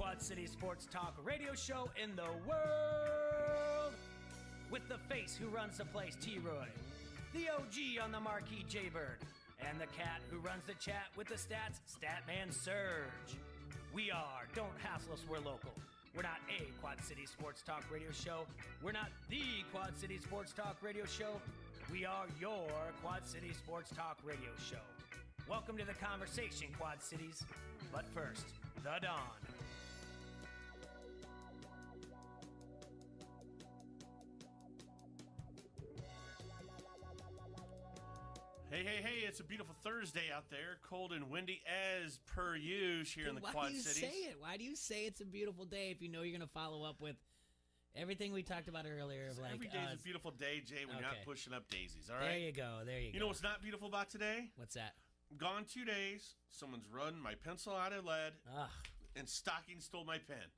Quad City Sports Talk radio show in the world. With the face who runs the place, T-Roy. The OG on the marquee, J-Bird. And the cat who runs the chat with the stats, Statman Surge. We are Don't Hassle Us, We're Local. We're not a Quad City Sports Talk radio show. We're not the Quad City Sports Talk radio show. We are your Quad City Sports Talk radio show. Welcome to the conversation, Quad Cities. But first, the Dawn. Hey, it's a beautiful Thursday out there. Cold and windy as per usual here in the Quad Cities. Why do you say it? Why do you say it's a beautiful day if you know you're going to follow up with everything we talked about earlier? Of every day's a beautiful day, Jay, when you're not pushing up daisies, all right? There you go. You know what's not beautiful about today? What's that? Gone 2 days. Someone's run my pencil out of lead, Ugh. and Stocking stole my pen.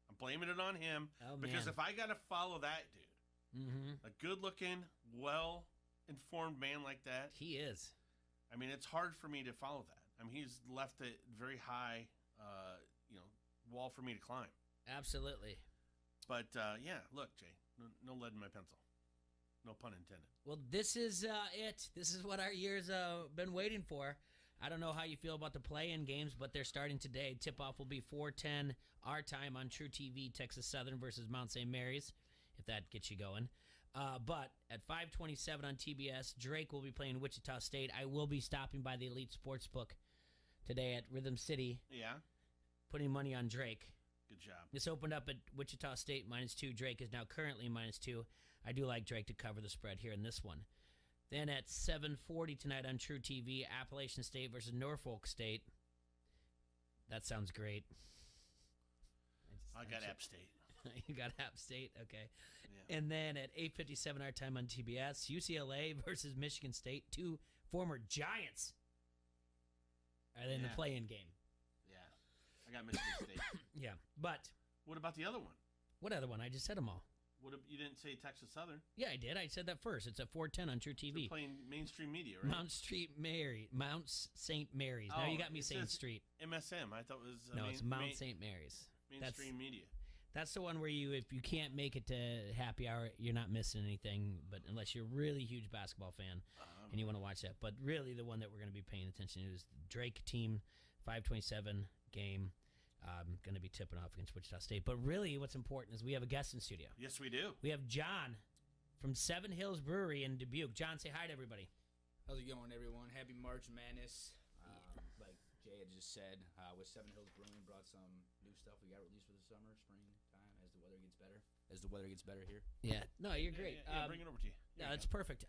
I'm blaming it on him man. because if I got to follow that dude, a good-looking, well-informed man like that, He is. I mean, it's hard for me to follow that. I mean, he's left a very high, wall for me to climb. Absolutely. But, look, Jay, no lead in my pencil. No pun intended. Well, this is it. This is what our year's been waiting for. I don't know how you feel about the play-in games, but they're starting today. Tip-off will be 4:10 our time on True TV, Texas Southern versus Mount St. Mary's, if that gets you going. But at 5:27 on TBS, Drake will be playing Wichita State. I will be stopping by the Elite Sportsbook today at Rhythm City. Yeah? Putting money on Drake. Good job. This opened up at Wichita State -2. Drake is now currently -2. I do like Drake to cover the spread here in this one. Then at 7:40 tonight on True TV, Appalachian State versus Norfolk State. That sounds great. I got App State. You got App State? Okay. Yeah. And then at 8:57 our time on TBS, UCLA versus Michigan State. Two former Giants are in the play-in game. Yeah. I got Michigan State. Yeah. But What about the other one? what other one? I just said them all. You didn't say Texas Southern. Yeah, I did. I said that first. It's at 4:10 on True TV. You're playing mainstream media, right? Mount St. Mary's. Now you got me it saying says street. MSM. I thought it was No, it's Mount St. Mary's. mainstream media. That's the one where if you can't make it to happy hour, you're not missing anything. But unless you're a really huge basketball fan and you want to watch that. But really, the one that we're going to be paying attention to is the Drake team 5:27 game. Going to be tipping off against Wichita State. But really, what's important is we have a guest in studio. Yes, we do. We have John from Seven Hills Brewery in Dubuque. John, say hi to everybody. How's it going, everyone? Happy March Madness. Like Jay had just said, with Seven Hills Brewing, brought some new stuff we got released for the summer, springtime, as the weather gets better here. Yeah. No, you're great. Yeah, bring it over to you. Yeah, that's perfect.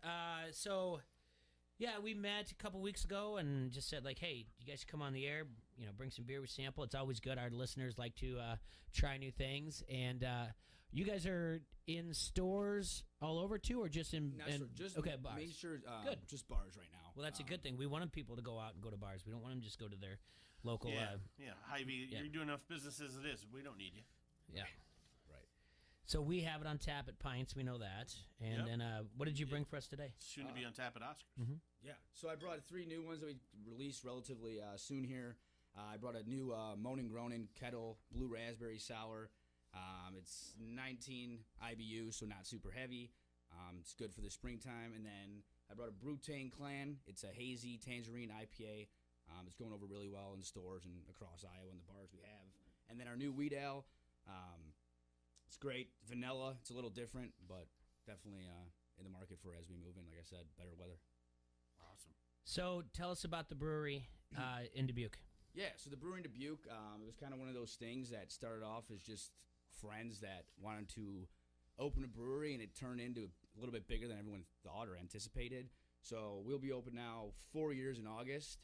We met a couple weeks ago and just said, like, hey, you guys should come on the air, bring some beer, we sample. It's always good. Our listeners like to try new things. And you guys are in stores all over, too, or just in bars. Make sure, good. Just bars right now. Well, that's a good thing. We want people to go out and go to bars. We don't want them to just go to their local. Hy-Vee, you're doing enough business as it is. We don't need you. Yeah. Right. So we have it on tap at Pints. We know that. And then what did you bring for us today? Soon to be on tap at Oscars. Mm-hmm. Yeah. So I brought 3 new ones that we released relatively soon here. I brought a new Moanin' Groanin' Kettle Blue Raspberry Sour. It's 19 IBU, so not super heavy. It's good for the springtime. And then I brought a Brutane Clan. It's a hazy tangerine IPA. It's going over really well in stores and across Iowa and the bars we have. And then our new Wheat Ale. It's great. Vanilla. It's a little different, but definitely in the market for as we move in. Like I said, better weather. Awesome. So tell us about the brewery in Dubuque. Yeah, so the brewery in Dubuque, it was kind of one of those things that started off as just friends that wanted to open a brewery, and it turned into a little bit bigger than everyone thought or anticipated. So we'll be open now 4 years in August.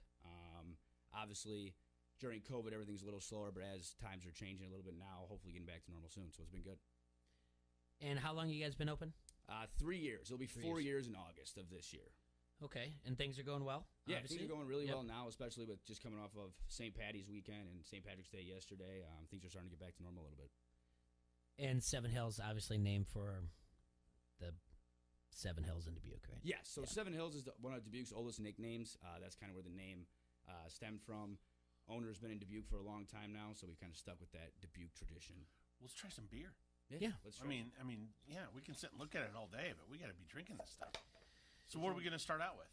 Obviously, during COVID, everything's a little slower, but as times are changing a little bit now, hopefully getting back to normal soon. So it's been good. And how long you guys been open? 3 years. It'll be 4 years in August of this year. Okay, and things are going well? Yeah, obviously? things are going really well now, especially with just coming off of St. Patty's weekend and St. Patrick's Day yesterday. Things are starting to get back to normal a little bit. And Seven Hills, obviously named for the Seven Hills in Dubuque, right? Yes, so Seven Hills is one of Dubuque's oldest nicknames. That's kind of where the name stemmed from. owner's been in Dubuque for a long time now, so we kind of stuck with that Dubuque tradition. Let's try some beer. Yeah. Let's I try mean, yeah, we can sit and look at it all day, but we got to be drinking this stuff. So what are we going to start out with?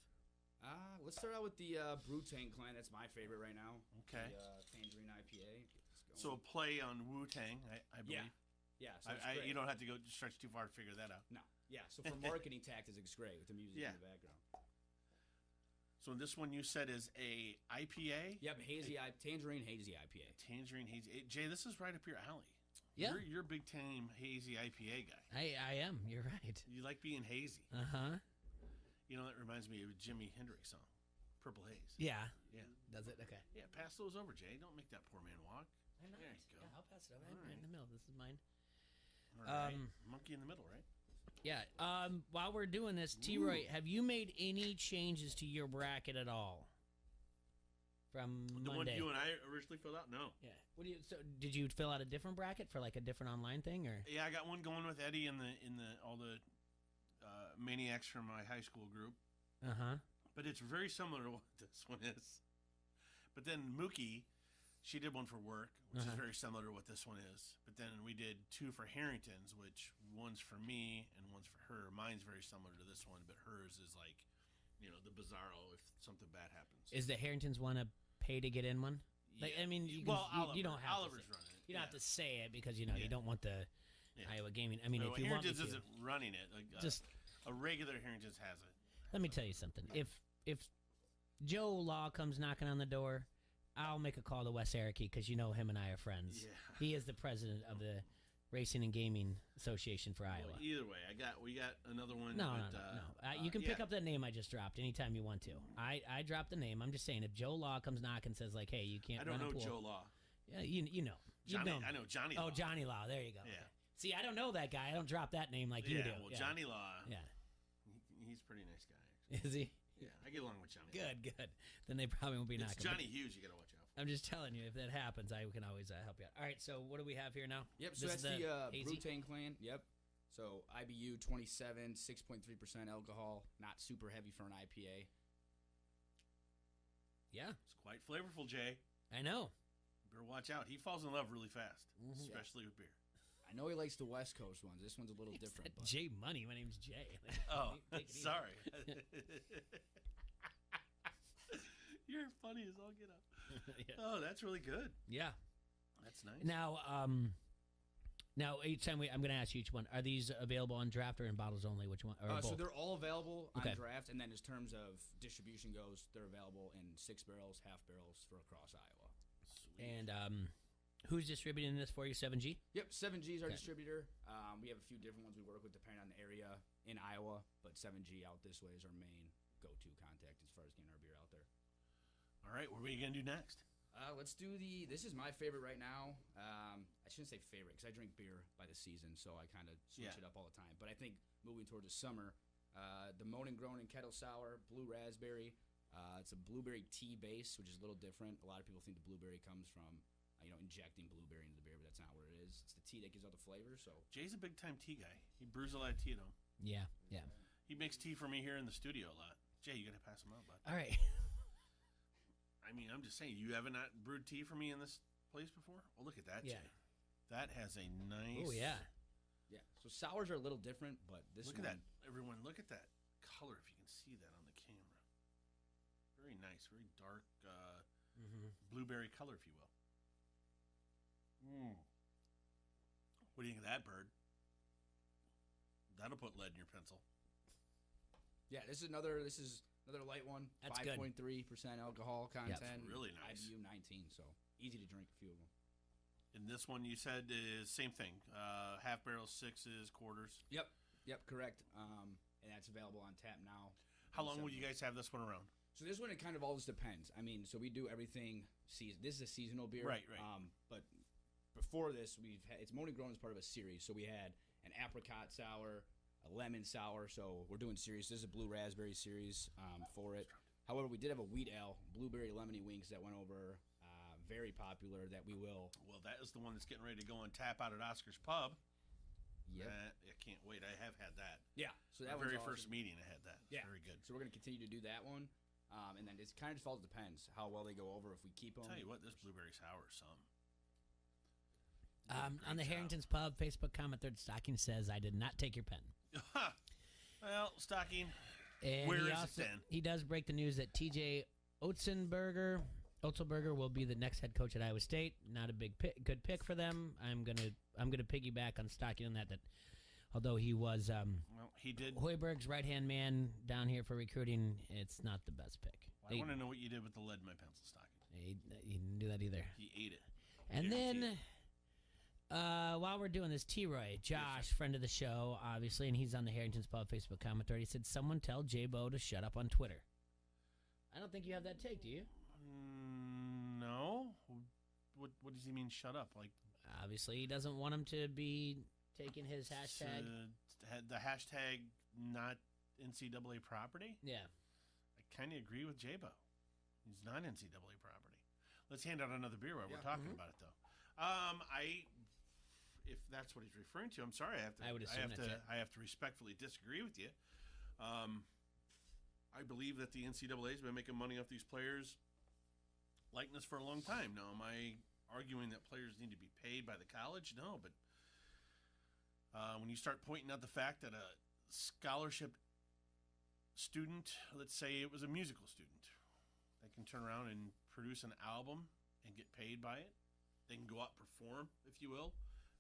Let's start out with the Wu-Tang Clan. That's my favorite right now. Okay. The Tangerine IPA. So a play on Wu-Tang, I believe. Yeah. So it's great. You don't have to go stretch too far to figure that out. No. Yeah. So for marketing tactics, it's great with the music in the background. So this one you said is a IPA? Yep, Tangerine Hazy IPA. Tangerine hazy. Jay, this is right up your alley. Yeah. You're a big time hazy IPA guy. I am. You're right. You like being hazy. Uh-huh. You know, that reminds me of a Jimi Hendrix song, Purple Haze. Yeah. Yeah. Does it? Okay. Yeah, pass those over, Jay. Don't make that poor man walk. I'm not. There you go. Yeah, I'll pass it over. All I'm in right. the middle. This is mine. All right. Monkey in the middle, right? Yeah. While we're doing this, T-Roy, have you made any changes to your bracket at all? From The Monday? one you and I originally filled out? No. Yeah. What do you? So did you fill out a different bracket for like a different online thing, or? Yeah, I got one going with Eddie and all the maniacs from my high school group. Uh-huh. But it's very similar to what this one is. But then Mookie, she did one for work, which is very similar to what this one is. But then we did two for Harrington's, which one's for me and one's for her. Mine's very similar to this one, but hers is like, the bizarro if something bad happens. Is the Harrington's one a pay to get in one? Like, I mean, you don't have Oliver's to say, running it. you don't have to say it because you don't want the Iowa gaming. I mean, No, if you want me Harrington's to, isn't running it. Like just a regular Harrington's has it. let me tell you something. If Joe Law comes knocking on the door, I'll make a call to Wes Ericke because him and I are friends. Yeah. He is the president of the Racing and Gaming Association for Iowa. Well, either way, we got another one. No. You can pick yeah. up that name I just dropped anytime you want to. I dropped the name. I'm just saying, if Joe Law comes knocking and says like, "Hey, you can't," I don't run a know pool. Joe Law. Yeah, you know. Johnny, know him. I know Johnny. Oh, Law. Johnny Law. There you go. Yeah. Okay. See, I don't know that guy. I don't drop that name like you do. Well, Johnny Law. Yeah. He's a pretty nice guy. Actually. Is he? Yeah, I get along with Johnny. Law. Good. Then they probably won't be It's knocking. Johnny Hughes. You got to watch out for. I'm just telling you, if that happens, I can always help you out. All right, so what do we have here now? Yep, so This that's is the hazy? Wu-Tang Clan. Yep. So IBU 27, 6.3% alcohol. Not super heavy for an IPA. Yeah, It's quite flavorful, Jay. I know. Better watch out. He falls in love really fast, Mm-hmm. especially with beer. I know he likes the West Coast ones. This one's a little different. But Jay Money. My name's Jay. Oh, Take it easy. sorry. You're funny as all get up. Yeah. Oh, that's really good. Yeah. That's nice. Now, each time I'm going to ask you each one. Are these available on draft or in bottles only? Which one? Or so both? they're all available on Okay. draft, and then as terms of distribution goes, they're available in 6 barrels, half barrels for across Iowa. Sweet. And who's distributing this for you? 7G. Yep, 7G is our Okay. distributor. We have a few different ones we work with depending on the area in Iowa, but 7G out this way is our main go-to contact as far as getting our beer out there. All right, what are we going to do next? Let's do this is my favorite right now. I shouldn't say favorite because I drink beer by the season, so I kind of switch it up all the time. But I think moving towards the summer, the Moan and Groan and Kettle Sour, Blue Raspberry. It's a blueberry tea base, which is a little different. A lot of people think the blueberry comes from injecting blueberry into the beer, but that's not what it is. It's the tea that gives out the flavor. So Jay's a big time tea guy. He brews a lot of tea at home. Yeah. He makes tea for me here in the studio a lot. Jay, you got to pass him out, bud. All right. I mean, I'm just saying, you haven't not brewed tea for me in this place before? Well, look at that, Yeah. Jay. That has a nice... Oh yeah. yeah, so sours are a little different, but this Look one, at that. Everyone, look at that color, if you can see that on the camera. Very nice, very dark blueberry color, if you will. What do you think of that, Bird? That'll put lead in your pencil. Yeah, this is another light one. That's good. 5.3% alcohol content. really nice. IBU 19, so easy to drink. A few of them. And this one you said is same thing. Half barrels, sixes, quarters. Yep, correct. And that's available on tap now. How long will you guys have this one around? So this one, it kind of always depends. I mean, so we do everything season. This is a seasonal beer, Right. But before this, it's Moan and Grown as part of a series. So we had an apricot sour, a lemon sour. So we're doing series. This is a blue raspberry series for it. However, we did have a wheat ale, blueberry lemony wings that went over. Very popular. That we will. Well, that is the one that's getting ready to go and tap out at Oscar's Pub. Yep. I can't wait. I have had that. Yeah. So that My very one's first awesome. meeting, I had that. It's Yeah. very good. So we're going to continue to do that one. And then it's kind of just all depends how well they go over. If we keep them, Tell you what, this blueberry sour is some. On the Harrington's Pub Facebook comment thread, Stocking says, "I did not take your pen." Well, Stocking, And where he is also, it then? He does break the news that T.J. Otzelberger will be the next head coach at Iowa State. Not a good pick for them. I'm gonna piggyback on Stocking on that. That although he was Well, he did. Hoiberg's right hand man down here for recruiting, it's not the best pick. I want to know what you did with the lead in my pencil, Stocking. He didn't do that either. He ate it. And Guaranteed. then, while we're doing this, T-Roy, Josh, friend of the show, obviously, and he's on the Harrington's Pub Facebook comment thread, he said, "Someone tell J-Bo to shut up on Twitter." I don't think you have that take, do you? No. What does he mean? Shut up? Like Obviously, he doesn't want him to be taking his hashtag. the hashtag not NCAA property. Yeah. I kind of agree with J-Bo. He's not NCAA property. Let's hand out another beer while we're talking about it, though. If that's what he's referring to, I'm sorry. I would assume that's it. I have to respectfully disagree with you. I believe that the NCAA has been making money off these players' likeness for a long time. Now, am I arguing that players need to be paid by the college? No, but when you start pointing out the fact that a scholarship student, let's say it was a musical student, they can turn around and produce an album and get paid by it. They can go out and perform, if you will,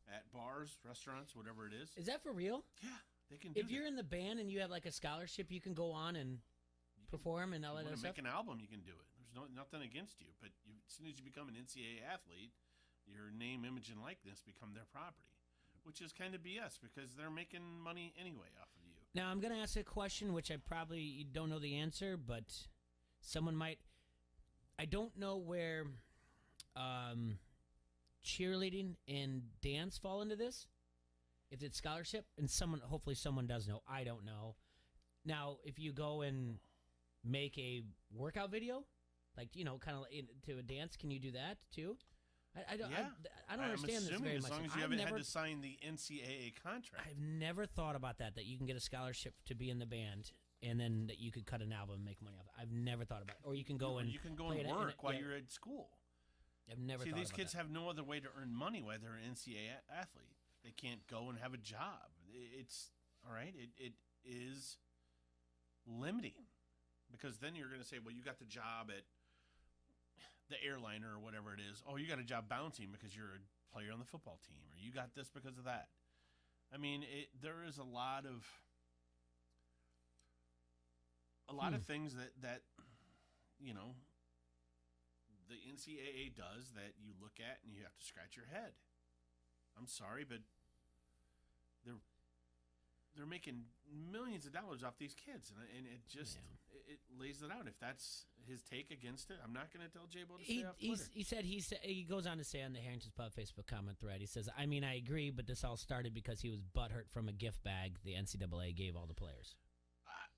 at bars, restaurants, whatever it is. Is that for real? Yeah, they can do If you're in the band and you have like a scholarship, you can go on and perform and all that you other want to stuff? make an album, you can do it. There's nothing against you. But as soon as you become an NCAA athlete, your name, image, and likeness become their property, which is kind of BS because they're making money anyway off of you. Now, I'm going to ask a question which I probably don't know the answer, but someone might. I don't know where cheerleading and dance fall into this. If it's scholarship, and hopefully someone does know. I don't know. Now, if you go and make a workout video, like, kind of to a dance, can you do that too? I don't. Yeah. I don't understand this very as much. long as you haven't had to sign the NCAA contract. I've never thought about that you can get a scholarship to be in the band, and then that you could cut an album and make money off it. I've never thought about it. Or you can go and play work while you're at school. I've never. See, thought these about kids that. have no other way to earn money while they're an NCAA athlete. They can't go and have a job. It's all right. It is limiting because then you're going to say, well, you got the job at the airliner or whatever it is. Oh, you got a job bouncing because you're a player on the football team, or you got this because of that. I mean, there is a lot of things that the NCAA does that you look at and you have to scratch your head. I'm sorry, but they're making millions of dollars off these kids, and it just it lays it out. If that's his take against it, I'm not going to tell J-Bo to stay off Twitter. He goes on to say on the Harrington's Pub Facebook comment thread, he says, "I mean, I agree, but this all started because he was butthurt from a gift bag the NCAA gave all the players."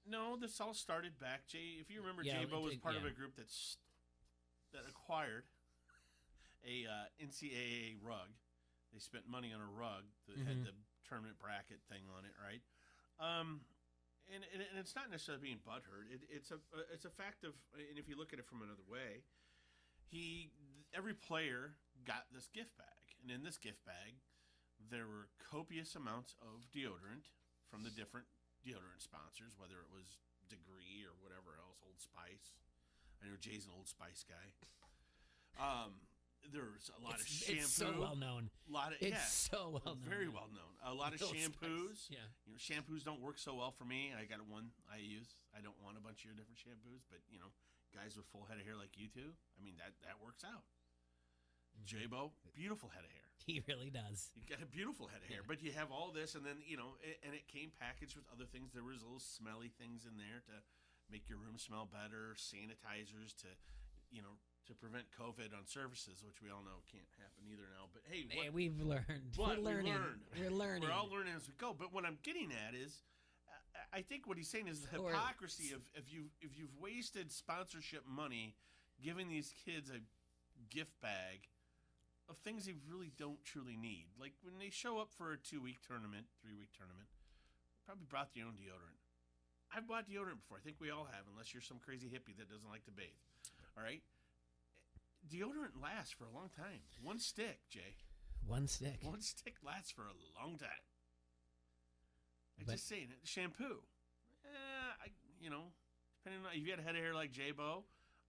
No, this all started back, Jay. If you remember, J-Bo was part of a group that acquired a NCAA rug. They spent money on a rug that had the tournament bracket thing on it, right? And it's not necessarily being butthurt. It's a fact of, and if you look at it from another way, every player got this gift bag, and in this gift bag, there were copious amounts of deodorant from the different deodorant sponsors, whether it was Degree or whatever else, Old Spice. I know Jay's an Old Spice guy. There's a lot of shampoo. It's so well known. So well known. Very well known. A lot of shampoos. Spice. Yeah. Shampoos don't work so well for me. I got one I use. I don't want a bunch of your different shampoos, but guys with full head of hair like you two, I mean that works out. J-Bo, beautiful head of hair. He really does. You got a beautiful head of hair, but you have all this, and then and it came packaged with other things. There was little smelly things in there to make your room smell better, sanitizers to prevent COVID on surfaces, which we all know can't happen either now. But hey, we've learned. We're learning. We're learning. We're all learning as we go. But what I'm getting at is, I think what he's saying is the hypocrisy of if you've wasted sponsorship money, giving these kids a gift bag of things they really don't truly need. Like when they show up for a 2-week tournament, 3-week tournament, probably brought their own deodorant. I've bought deodorant before. I think we all have, unless you're some crazy hippie that doesn't like to bathe. All right? Deodorant lasts for a long time. One stick, Jay. One stick. One stick lasts for a long time. I'm But- just saying. Shampoo. Depending on if you had a head of hair like J-Bo,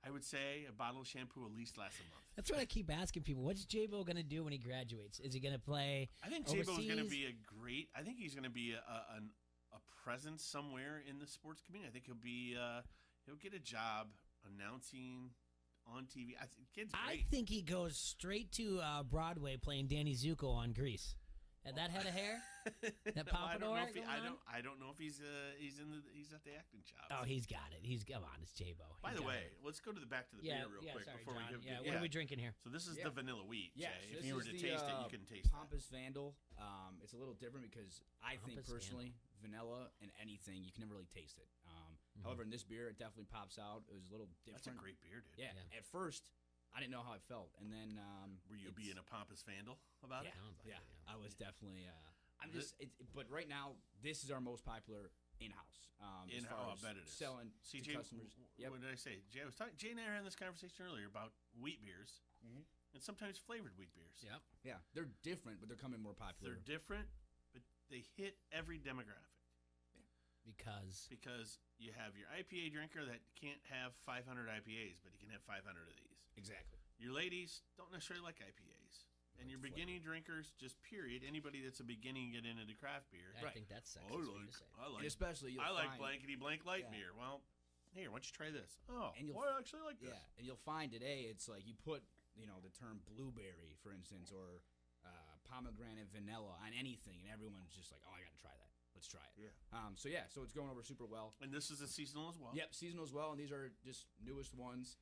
I would say a bottle of shampoo at least lasts a month. That's what I keep asking people. What's J-Bo going to do when he graduates? Is he going to play I think J-Bo is going to overseas? be I think he's going to be a presence somewhere in the sports community. I think he'll get a job announcing on TV. Kid's I great. think he goes straight to Broadway playing Danny Zuko on Grease. And that head of hair? That pompadour going on? I don't know if he's at the acting chops. Oh, he's got it. Come on, it's J-Bo. By the way, let's go to back to the beer real quick sorry, before John. we What are we drinking here? So this is Yeah. the vanilla wheat. Yeah, Jay. so If you were this to is taste the, it, you can taste Pompous Vandal. It's a little different because I think Pompous personally, vanilla and anything, you can never really taste it. However, in this beer, it definitely pops out. It was a little that. different. That's a great beer, dude. Yeah, Yeah. at first, I didn't know how I felt. And then. Were you being a pompous vandal about Yeah, it? Sounds like yeah, it, I was definitely. But right now, this is our most popular in-house. As far I as bet it is. selling See, to Jay, customers. Yep. What did I say? Jay, Jay and I were having this conversation earlier about wheat beers and sometimes flavored wheat beers. Yep. Yeah, they're different, but they're coming more popular. They're different, but they hit every demographic. Because You have your IPA drinker that can't have 500 IPAs, but he can have 500 of these. Exactly. Your ladies don't necessarily like IPAs. And your beginning drinkers, just period, anybody that's a beginning get into craft beer. I think that's sexist I for you to say. And especially you'll I like find, blankety blank light Yeah. beer. Well, here, why don't you try this? Oh, And you'll- I actually like this. Yeah, and you'll find today it's like you put the term blueberry, for instance, or pomegranate vanilla on anything, and everyone's just like, oh, I got to try that. Let's try it. Yeah. So it's going over super well. And this is a seasonal as well. Yep, seasonal as well, and these are just newest ones.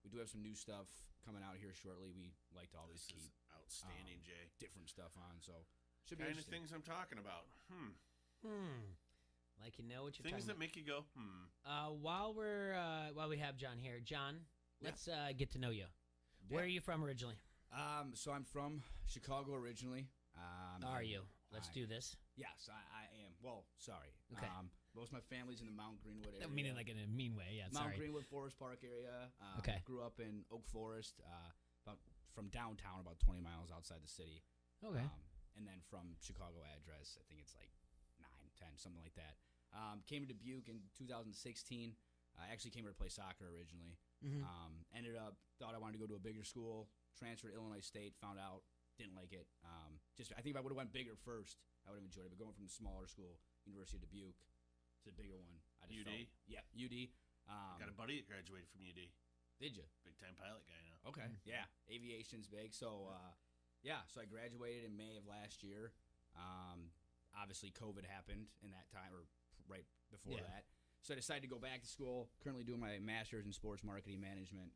We do have some new stuff coming out here shortly. We like to always This keep is outstanding, Jay. different stuff on, so should be Kind of interesting. things I'm talking about. Like you know what you're Things talking that make you go, While we have John here, John, let's get to know you. Where are you from originally? So I'm from Chicago originally. Are you? Let's do this. Yes, I am. Well, sorry. Okay. Most of my family's in the Mount Greenwood area. I mean, like in a mean way. Yeah, Mount sorry. Greenwood Forest Park area. Okay. Grew up in Oak Forest, from downtown, about 20 miles outside the city. Okay. And then from Chicago address, I think it's like 9, 10, something like that. Came to Dubuque in 2016. I actually came here to play soccer originally. Ended up, thought I wanted to go to a bigger school. Transferred to Illinois State. Found out, didn't like it. I think if I would have went bigger first, I would have enjoyed it. But going from the smaller school, University of Dubuque, to the bigger one, I just UD? UD. Got a buddy that graduated from UD. Did you? Big time pilot guy now. Okay. Yeah. Aviation's big. So, so I graduated in May of last year. Obviously, COVID happened in that time, or right before that. So I decided to go back to school. Currently doing my master's in sports marketing management.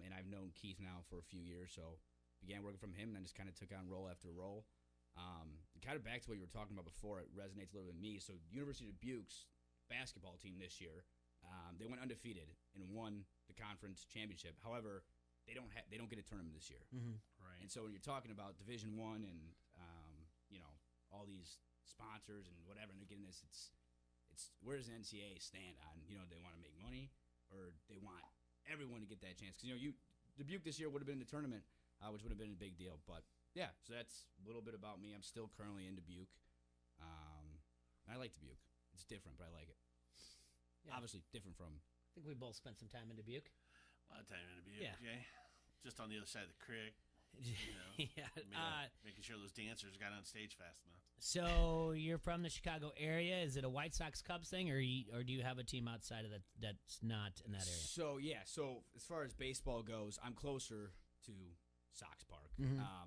And I've known Keith now for a few years. So began working from him and then just kind of took on role after role. Kind of back to what you were talking about before, it resonates a little bit with me. So University of Dubuque's basketball team this year, they went undefeated and won the conference championship. However, they don't get a tournament this year. Right. And so when you're talking about Division I and all these sponsors and whatever, and they're getting this, it's where does the NCAA stand on? They want to make money or they want everyone to get that chance? Because Dubuque this year would have been in the tournament, which would have been a big deal. But yeah, so that's a little bit about me. I'm still currently in Dubuque. I like Dubuque. It's different, but I like it. Yeah. Obviously different from. I think we both spent some time in Dubuque. A lot of time in Dubuque, Yeah. Jay. Just on the other side of the creek. Yeah. Making sure those dancers got on stage fast enough. So you're from the Chicago area. Is it a White Sox Cubs thing, or do you have a team outside of that that's not in that area? So as far as baseball goes, I'm closer to Sox Park.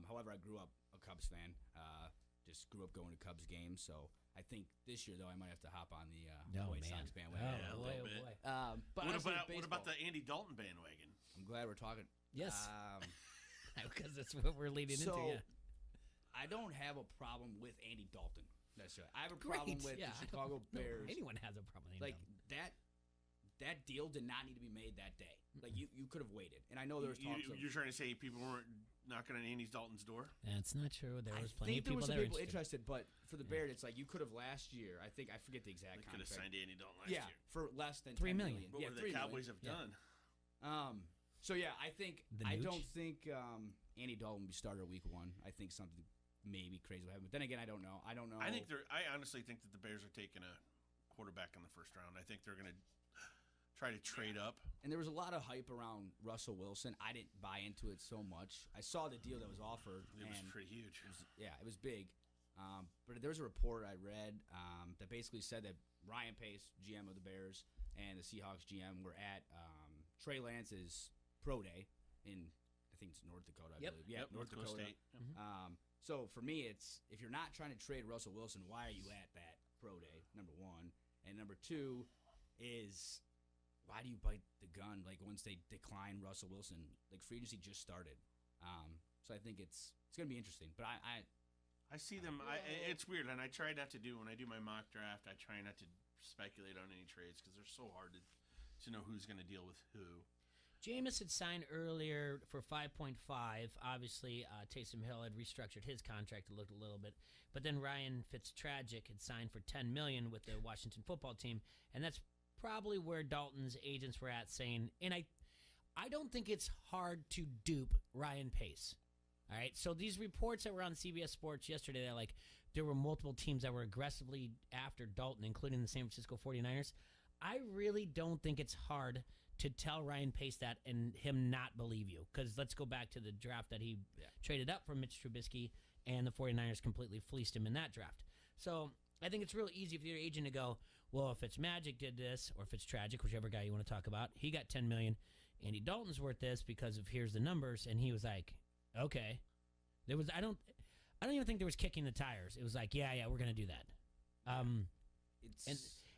However, I grew up a Cubs fan. Just grew up going to Cubs games. So I think this year though I might have to hop on the White Sox bandwagon. Yeah, a little bit. But What honestly, about baseball, the Andy Dalton bandwagon? I'm glad we're talking. Yes, because that's what we're leading into. Yeah. I don't have a problem with Andy Dalton necessarily. I have a Great. problem with Yeah, the I Chicago don't know Bears. Anyone has a problem with Like Dalton. that deal did not need to be made that day. Like you could have waited. And I know there was talks of You're trying to say people weren't knocking on Andy Dalton's door? That's not true. There was I plenty think of there people was that some are people interested. interested, but for the Bears, it's like you could have last year. I forget the exact They could have contract. signed Andy Dalton last Yeah, year. for less than $3 $10 million. What Yeah, were the $3 million. Cowboys have done? So yeah, I think The I Nooch? don't think Andy Dalton will be starter week 1. I think something maybe crazy will happen. But then again, I don't know. I honestly think that the Bears are taking a quarterback in the first round. I think they're going to try to trade up. And there was a lot of hype around Russell Wilson. I didn't buy into it so much. I saw the deal that was offered. It was and pretty huge. it was big. But there was a report I read that basically said that Ryan Pace, GM of the Bears, and the Seahawks GM were at Trey Lance's pro day in, I think it's North Dakota, I Yep. believe. Yeah, North Dakota. State. So for me, it's if you're not trying to trade Russell Wilson, why are you at that pro day? Number one, and number two is why do you bite the gun like once they decline Russell Wilson? Like free agency just started, so I think it's gonna be interesting. But I see them. It's weird, and I try not to do when I do my mock draft. I try not to speculate on any trades because they're so hard to know who's going to deal with who. Jameis had signed earlier for 5.5. Obviously, Taysom Hill had restructured his contract to look a little bit, but then Ryan Fitztragic had signed for $10 million with the Washington Football Team, and that's probably where Dalton's agents were at saying. And I don't think it's hard to dupe Ryan Pace. All right, so these reports that were on CBS Sports yesterday, that like there were multiple teams that were aggressively after Dalton, including the San Francisco 49ers. I really don't think it's hard to tell Ryan Pace that and him not believe you. Because let's go back to the draft that he traded up for Mitch Trubisky, and the 49ers completely fleeced him in that draft. So I think it's real easy for your agent to go, well, if Fitzmagic did this, or Fitztragic, whichever guy you want to talk about, he got $10 million. Andy Dalton's worth this because of here's the numbers, and he was like, okay. There was I don't even think there was kicking the tires. It was like, yeah, we're gonna do that.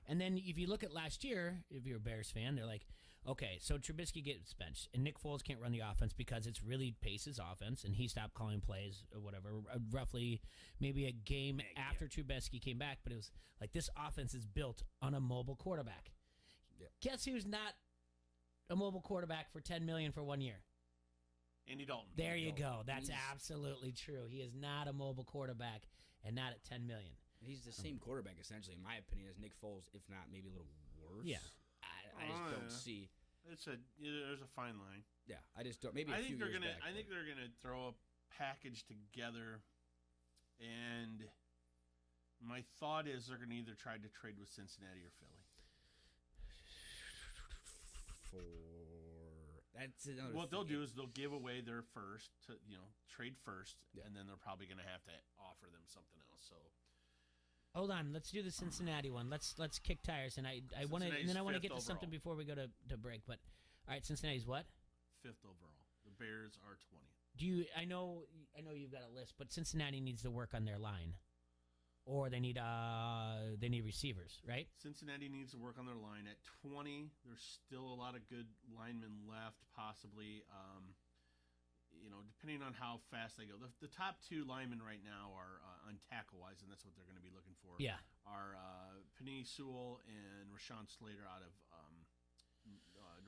And then if you look at last year, if you're a Bears fan, they're like, okay, so Trubisky gets benched, and Nick Foles can't run the offense because it's really Pace's offense, and he stopped calling plays or whatever. Roughly, maybe a game after Trubisky came back, but it was like this offense is built on a mobile quarterback. Yeah. Guess who's not a mobile quarterback for $10 million for 1 year? Andy Dalton. There you go. That's absolutely true. He is not a mobile quarterback, and not at $10 million. He's the same quarterback, essentially, in my opinion, as Nick Foles, if not maybe a little worse. Yeah. I just don't see. There's a fine line. Yeah, I just don't. Maybe I a think few they're years gonna. back, I think they're gonna throw a package together, and my thought is they're gonna either try to trade with Cincinnati or Philly. That's another. What they'll do is they'll give away their first to trade first, Yeah. and then they're probably gonna have to offer them something else. So Hold on, let's do the Cincinnati one. Let's kick tires, and I want to, and then I want to get to something before we go to break. But all right, Cincinnati's what? 5th overall. The Bears are 20. Do you? I know you've got a list, but Cincinnati needs to work on their line, or they need receivers, right? Cincinnati needs to work on their line at 20. There's still a lot of good linemen left, possibly. Depending on how fast they go. The top 2 linemen right now are on tackle-wise, and that's what they're going to be looking for. Yeah. Are Penei Sewell and Rashawn Slater out of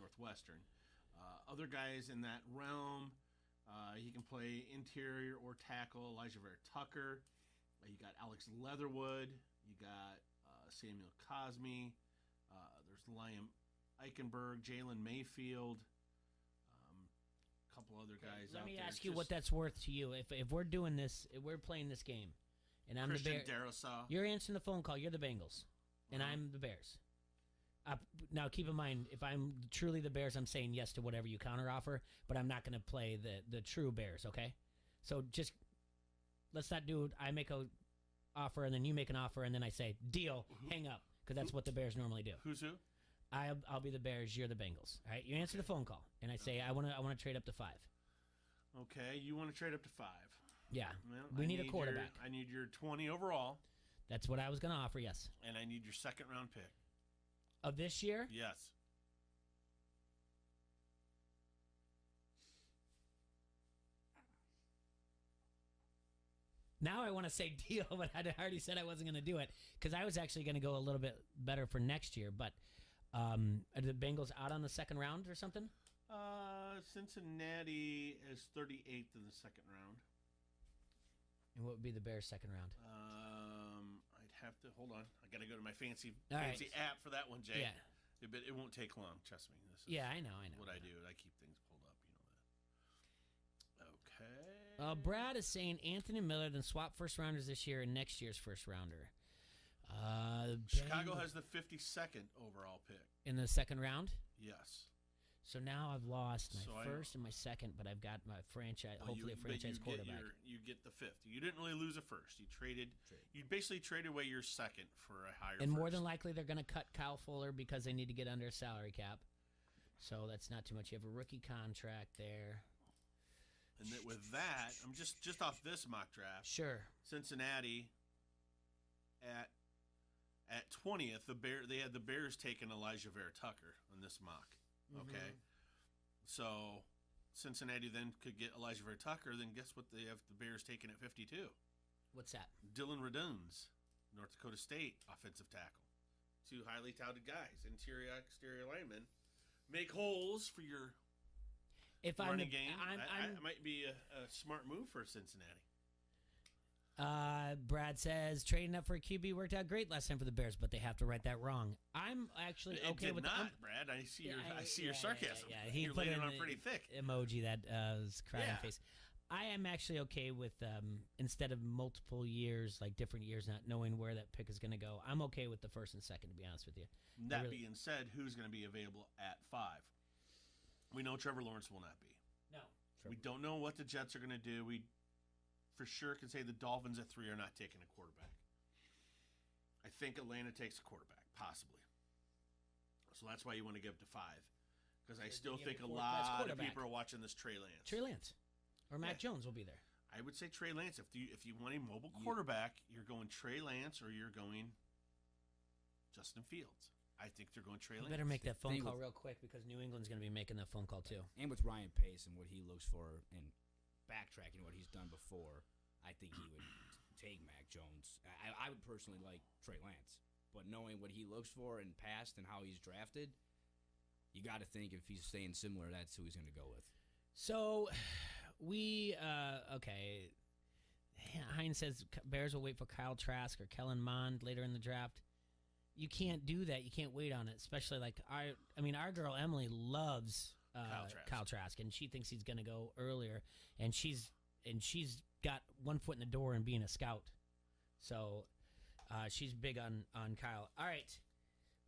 Northwestern. Other guys in that realm, he can play interior or tackle. Elijah Vera Tucker. You got Alex Leatherwood. You got Samuel Cosme. There's Liam Eichenberg, Jalen Mayfield. Couple other guys Let out me there. ask you what that's worth to you. If we're doing this, if we're playing this game, and I'm Christian the Bears, Darrisaw. you're answering the phone call. You're the Bengals, and I'm the Bears. Now, keep in mind, if I'm truly the Bears, I'm saying yes to whatever you counteroffer, but I'm not going to play the true Bears. Okay, so just let's not do. I make a offer, and then you make an offer, and then I say deal, hang up, because that's what the Bears normally do. Who's who? I'll be the Bears. You're the Bengals. All right. You answer the phone call, and I say I want to trade up to 5. Okay, you want to trade up to 5. Yeah. Well, we need a quarterback. I need your 20 overall. That's what I was going to offer. Yes. And I need your 2nd round pick. Of this year? Yes. Now I want to say deal, but I already said I wasn't going to do it because I was actually going to go a little bit better for next year. But are the Bengals out on the 2nd round or something? Cincinnati is 38th in the second round. And what would be the Bears' second round? I'd have to hold on. I got to go to my fancy All right. app for that one, Jay. Yeah. But it won't take long. Trust me. This is Yeah, I know. what I do. I keep things pulled up. You know that. Okay. Brad is saying Anthony Miller then swap first rounders this year and next year's first rounder. Chicago has the 52nd overall pick. In the second round? Yes. So now I've lost my So first and my second, but I've got my franchise, Well, hopefully a franchise quarterback. You get the 5th. You didn't really lose a first. You traded. You basically traded away your second for a higher. And first. more than likely, they're going to cut Kyle Fuller because they need to get under a salary cap. So that's not too much. You have a rookie contract there. And with that, I'm just off this mock draft. Sure. Cincinnati at 20th, they had the Bears taking Elijah Vera Tucker on this mock. Okay. So Cincinnati then could get Elijah Vera Tucker. Then guess what? They have the Bears taking at 52. What's that? Dylan Raduns, North Dakota State offensive tackle. Two highly touted guys, interior, exterior linemen. Make holes for your running game. It might be a smart move for Cincinnati. Brad says trading up for a QB worked out great last time for the Bears, but they have to write that wrong. I'm actually okay with not, Brad. I see your sarcasm. Yeah, he You're put laying it on in pretty thick. Emoji that was crying Yeah. face. I am actually okay with instead of multiple years, like different years, not knowing where that pick is going to go. I'm okay with the first and second, to be honest with you. That being said, who's going to be available at 5? We know Trevor Lawrence will not be. No. We don't know what the Jets are going to do. We for sure can say the Dolphins at 3 are not taking a quarterback. I think Atlanta takes a quarterback, possibly. So that's why you want to give it to 5. Because I still think a lot of people are watching this Trey Lance. Trey Lance. Or Mac Jones will be there. I would say Trey Lance. If you want a mobile quarterback, you're going Trey Lance or you're going Justin Fields. I think they're going Trey Lance. Better make that phone call real quick because New England's going to be making that phone call too. And with Ryan Pace and what he looks for and backtracking what he's done before, I think he would take Mac Jones. I would personally like Trey Lance. But knowing what he looks for in past and how he's drafted, you got to think if he's staying similar, that's who he's going to go with. So, okay. Hines says Bears will wait for Kyle Trask or Kellen Mond later in the draft. You can't do that. You can't wait on it, especially like our girl Emily loves Kyle Trask, and she thinks he's going to go earlier, and she's got one foot in the door in being a scout. So, she's big on Kyle. All right.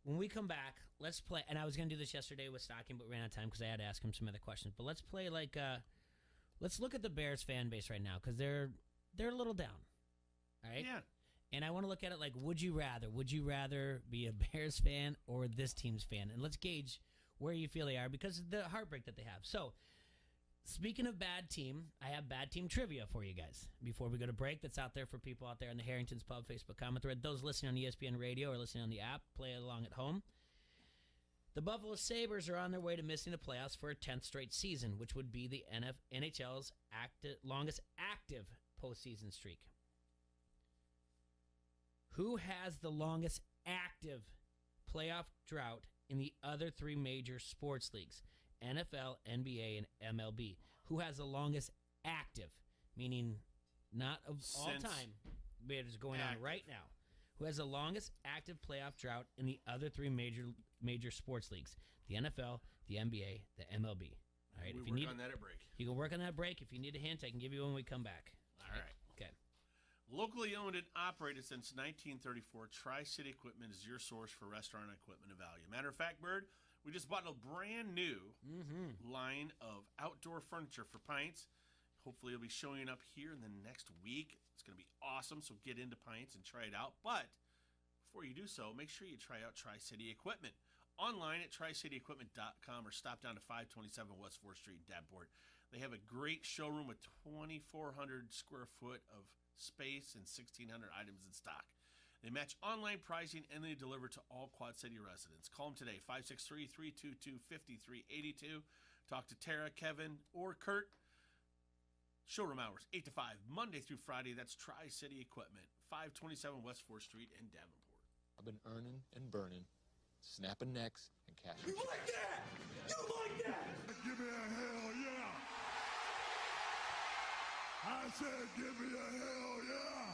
When we come back, let's play. And I was going to do this yesterday with Stocking, but ran out of time because I had to ask him some other questions. But let's play let's look at the Bears fan base right now because they're a little down. All right? Yeah. And I want to look at it like, would you rather? Would you rather be a Bears fan or this team's fan? And let's gauge where you feel they are because of the heartbreak that they have. So, speaking of bad team, I have bad team trivia for you guys. Before we go to break, that's out there for people out there in the Harrington's Pub Facebook comment thread. Those listening on ESPN Radio or listening on the app, play along at home. The Buffalo Sabres are on their way to missing the playoffs for a 10th straight season, which would be the NHL's longest active postseason streak. Who has the longest active playoff drought in the other 3 major sports leagues? NFL, NBA, and MLB. Who has the longest active, meaning not of all time, but it is going on right now. Who has the longest active playoff drought in the other 3 major sports leagues? The NFL, the NBA, the MLB. All right. We work on that at break. You can work on that break. If you need a hint, I can give you when we come back. All right. Okay. Locally owned and operated since 1934, Tri-City Equipment is your source for restaurant equipment of value. Matter of fact, Bird, we just bought a brand new line of outdoor furniture for Pints. Hopefully, it'll be showing up here in the next week. It's going to be awesome, so get into Pints and try it out. But before you do so, make sure you try out Tri-City Equipment. Online at tricityequipment.com or stop down to 527 West 4th Street in Davenport. They have a great showroom with 2,400 square foot of space and 1,600 items in stock. They match online pricing and they deliver to all Quad City residents. Call them today, 563-322-5382. Talk to Tara, Kevin, or Kurt. Showroom hours, 8 to 5, Monday through Friday. That's Tri-City Equipment, 527 West 4th Street in Davenport. I've been earning and burning snapping necks, and cashing. You like that? You like that? Give me a hell yeah! I said give me a hell yeah!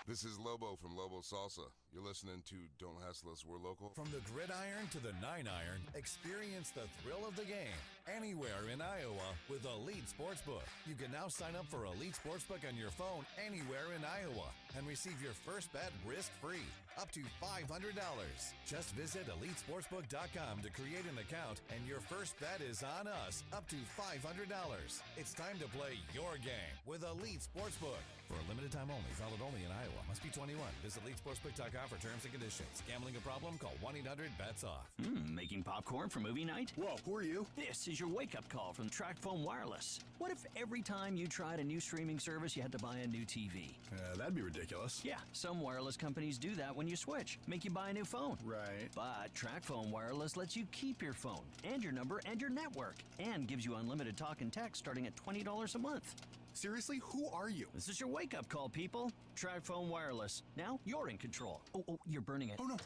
This is Lobo from Lobo Salsa. You're listening to Don't Hassle Us, We're Local. From the gridiron to the 9-iron, experience the thrill of the game anywhere in Iowa with Elite Sportsbook. You can now sign up for Elite Sportsbook on your phone anywhere in Iowa and receive your first bet risk-free, up to $500. Just visit EliteSportsbook.com to create an account, and your first bet is on us, up to $500. It's time to play your game with Elite Sportsbook. For a limited time only, valid only in Iowa. Must be 21. Visit EliteSportsbook.com for terms and conditions. Gambling a problem? Call 1-800-BETS-OFF. Making popcorn for movie night? Whoa, who are you? This is your wake-up call from TracFone Wireless. What if every time you tried a new streaming service, you had to buy a new TV? That'd be ridiculous. Yeah, some wireless companies do that when you switch. Make you buy a new phone. Right. But TracFone Wireless lets you keep your phone and your number and your network, and gives you unlimited talk and text starting at $20 a month. Seriously, who are you? This is your wake-up call, people. TracFone Wireless. Now you're in control. Oh, you're burning it. Oh, no.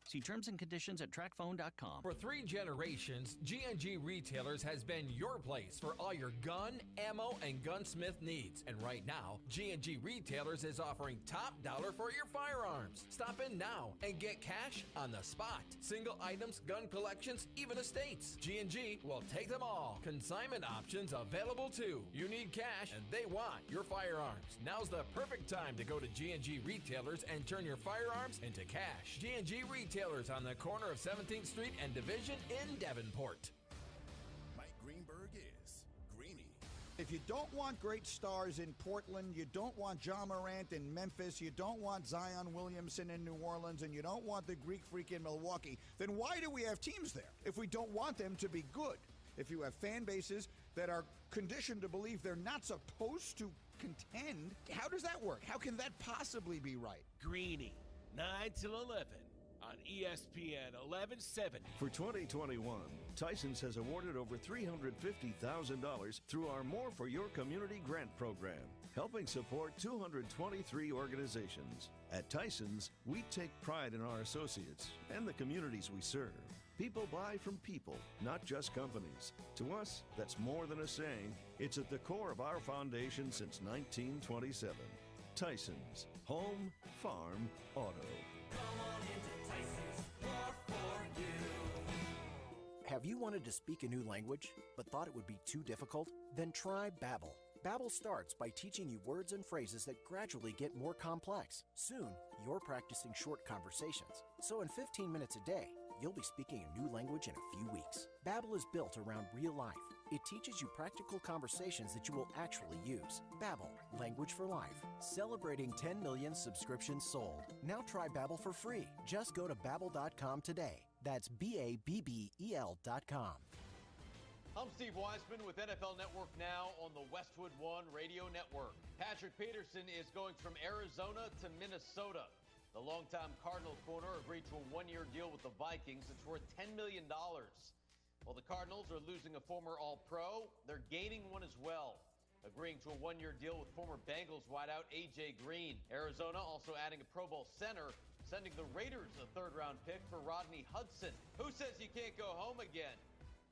See terms and conditions at TracFone.com. For 3 generations, G&G Retailers has been your place for all your gun, ammo, and gunsmith needs. And right now, G&G Retailers is offering top dollar for your firearms. Stop in now and get cash on the spot. Single items, gun collections, even estates. G&G will take them all. Consignment options available too. You need cash and they want your firearms. Now's the perfect time to go to G&G Retailers and turn your firearms into cash. G&G Retailers on the corner of 17th Street and Division in Davenport. Mike Greenberg is Greeny. If you don't want great stars in Portland, you don't want John Morant in Memphis, you don't want Zion Williamson in New Orleans, and you don't want the Greek Freak in Milwaukee, then why do we have teams there if we don't want them to be good? If you have fan bases that are conditioned to believe they're not supposed to contend, how does that work? How can that possibly be right? Greeny, 9 till 11. On ESPN 1170. For 2021, Tyson's has awarded over $350,000 through our More for Your Community grant program, helping support 223 organizations. At Tyson's, we take pride in our associates and the communities we serve. People buy from people, not just companies. To us, that's more than a saying. It's at the core of our foundation since 1927. Tyson's, home, farm, auto. Come on into Tyson's, more for you. Have you wanted to speak a new language, but thought it would be too difficult? Then try Babbel. Babbel starts by teaching you words and phrases that gradually get more complex. Soon, you're practicing short conversations. So in 15 minutes a day, you'll be speaking a new language in a few weeks. Babbel is built around real life. It teaches you practical conversations that you will actually use. Babbel, language for life. Celebrating 10 million subscriptions sold. Now try Babbel for free. Just go to Babbel.com today. That's BABBEL.com. I'm Steve Weisman with NFL Network Now on the Westwood One Radio Network. Patrick Peterson is going from Arizona to Minnesota. The longtime Cardinal corner agreed to a one-year deal with the Vikings. It's worth $10 million. While the Cardinals are losing a former All-Pro, they're gaining one as well, agreeing to a one-year deal with former Bengals wideout A.J. Green. Arizona also adding a Pro Bowl center, sending the Raiders a third-round pick for Rodney Hudson. Who says you can't go home again?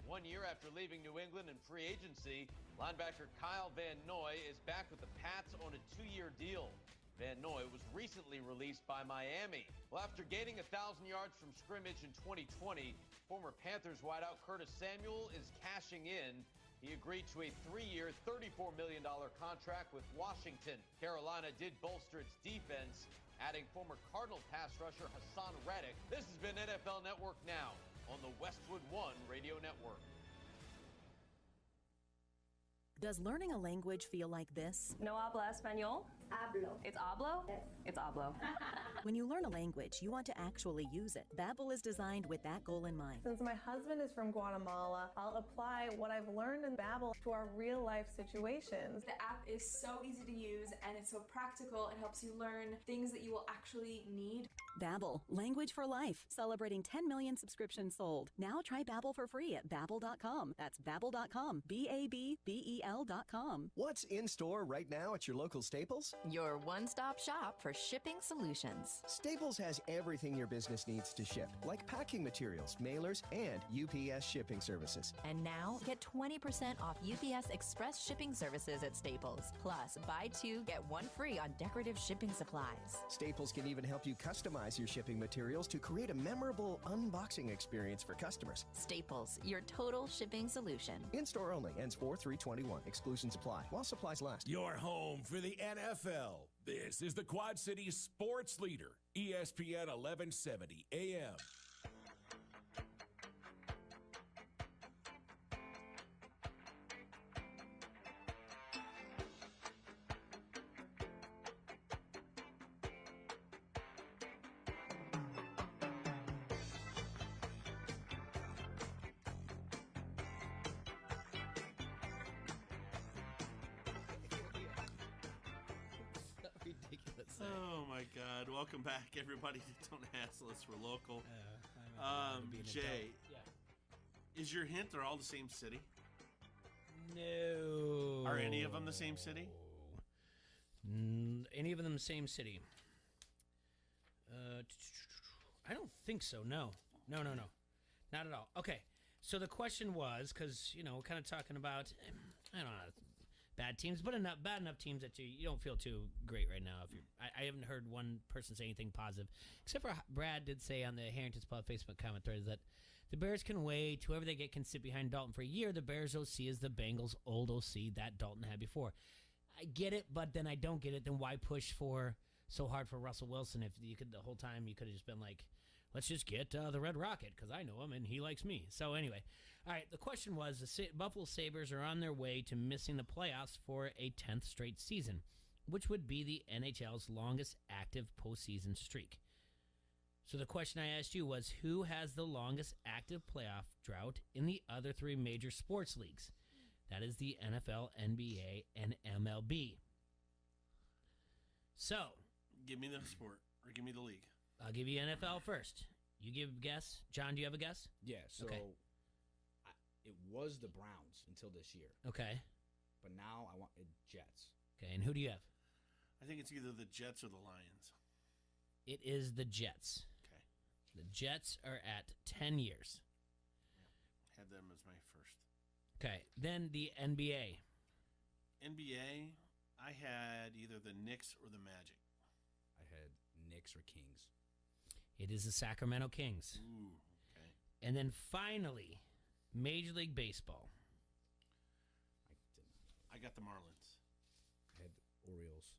1 year after leaving New England in free agency, linebacker Kyle Van Noy is back with the Pats on a 2-year deal. Van Noy was recently released by Miami. Well, after gaining 1,000 yards from scrimmage in 2020, former Panthers wideout Curtis Samuel is cashing in. He agreed to a 3-year, $34 million contract with Washington. Carolina did bolster its defense, adding former Cardinal pass rusher Hassan Reddick. This has been NFL Network Now on the Westwood One Radio Network. Does learning a language feel like this? No habla español? Hablo. It's hablo? Yes. It's hablo. When you learn a language, you want to actually use it. Babbel is designed with that goal in mind. Since my husband is from Guatemala, I'll apply what I've learned in Babbel to our real-life situations. The app is so easy to use and it's so practical. It helps you learn things that you will actually need. Babbel, language for life. Celebrating 10 million subscriptions sold. Now try Babbel for free at Babbel.com. That's Babbel.com. BABBEL.com. STAPLESTL.com. What's in store right now at your local Staples? Your one-stop shop for shipping solutions. Staples has everything your business needs to ship, like packing materials, mailers, and UPS shipping services. And now, get 20% off UPS Express shipping services at Staples. Plus, buy two, get one free on decorative shipping supplies. Staples can even help you customize your shipping materials to create a memorable unboxing experience for customers. Staples, your total shipping solution. In-store only. Ends 4/3/21. Exclusions apply while supplies last. Your home for the NFL. This is the Quad Cities sports leader, ESPN 1170 AM. Ridiculous. Oh my God! Welcome back, everybody. Don't hassle us. We're local. Jay, is your hint they're all the same city? No. Are any of them the same city? Any of them the same city? I don't think so. No. Not at all. Okay. So the question was, because, we're kind of talking about, I don't know, bad teams, but bad enough teams that you don't feel too great right now. If I haven't heard one person say anything positive, except for Brad did say on the Harrington's Pub Facebook comment thread that the Bears can wait. Whoever they get can sit behind Dalton for a year. The Bears OC is the Bengals' old OC that Dalton had before. I get it, but then I don't get it. Then why push so hard for Russell Wilson if you could the whole time you could have just been like, let's just get the Red Rocket because I know him and he likes me. So anyway, all right, the question was the Buffalo Sabres are on their way to missing the playoffs for a 10th straight season, which would be the NHL's longest active postseason streak. So the question I asked you was, who has the longest active playoff drought in the other three major sports leagues? That is the NFL, NBA, and MLB. So, give me the sport or give me the league. I'll give you NFL first. You give a guess. John, do you have a guess? Yeah, so Okay. It was the Browns until this year. Okay. But now I want Jets. Okay, and who do you have? I think it's either the Jets or the Lions. It is the Jets. Okay. The Jets are at 10 years. Had them as my first. Okay, then the NBA. NBA, I had either the Knicks or the Magic. I had Knicks or Kings. It is the Sacramento Kings. Ooh, okay. And then finally, Major League Baseball. I got the Marlins. I had Orioles.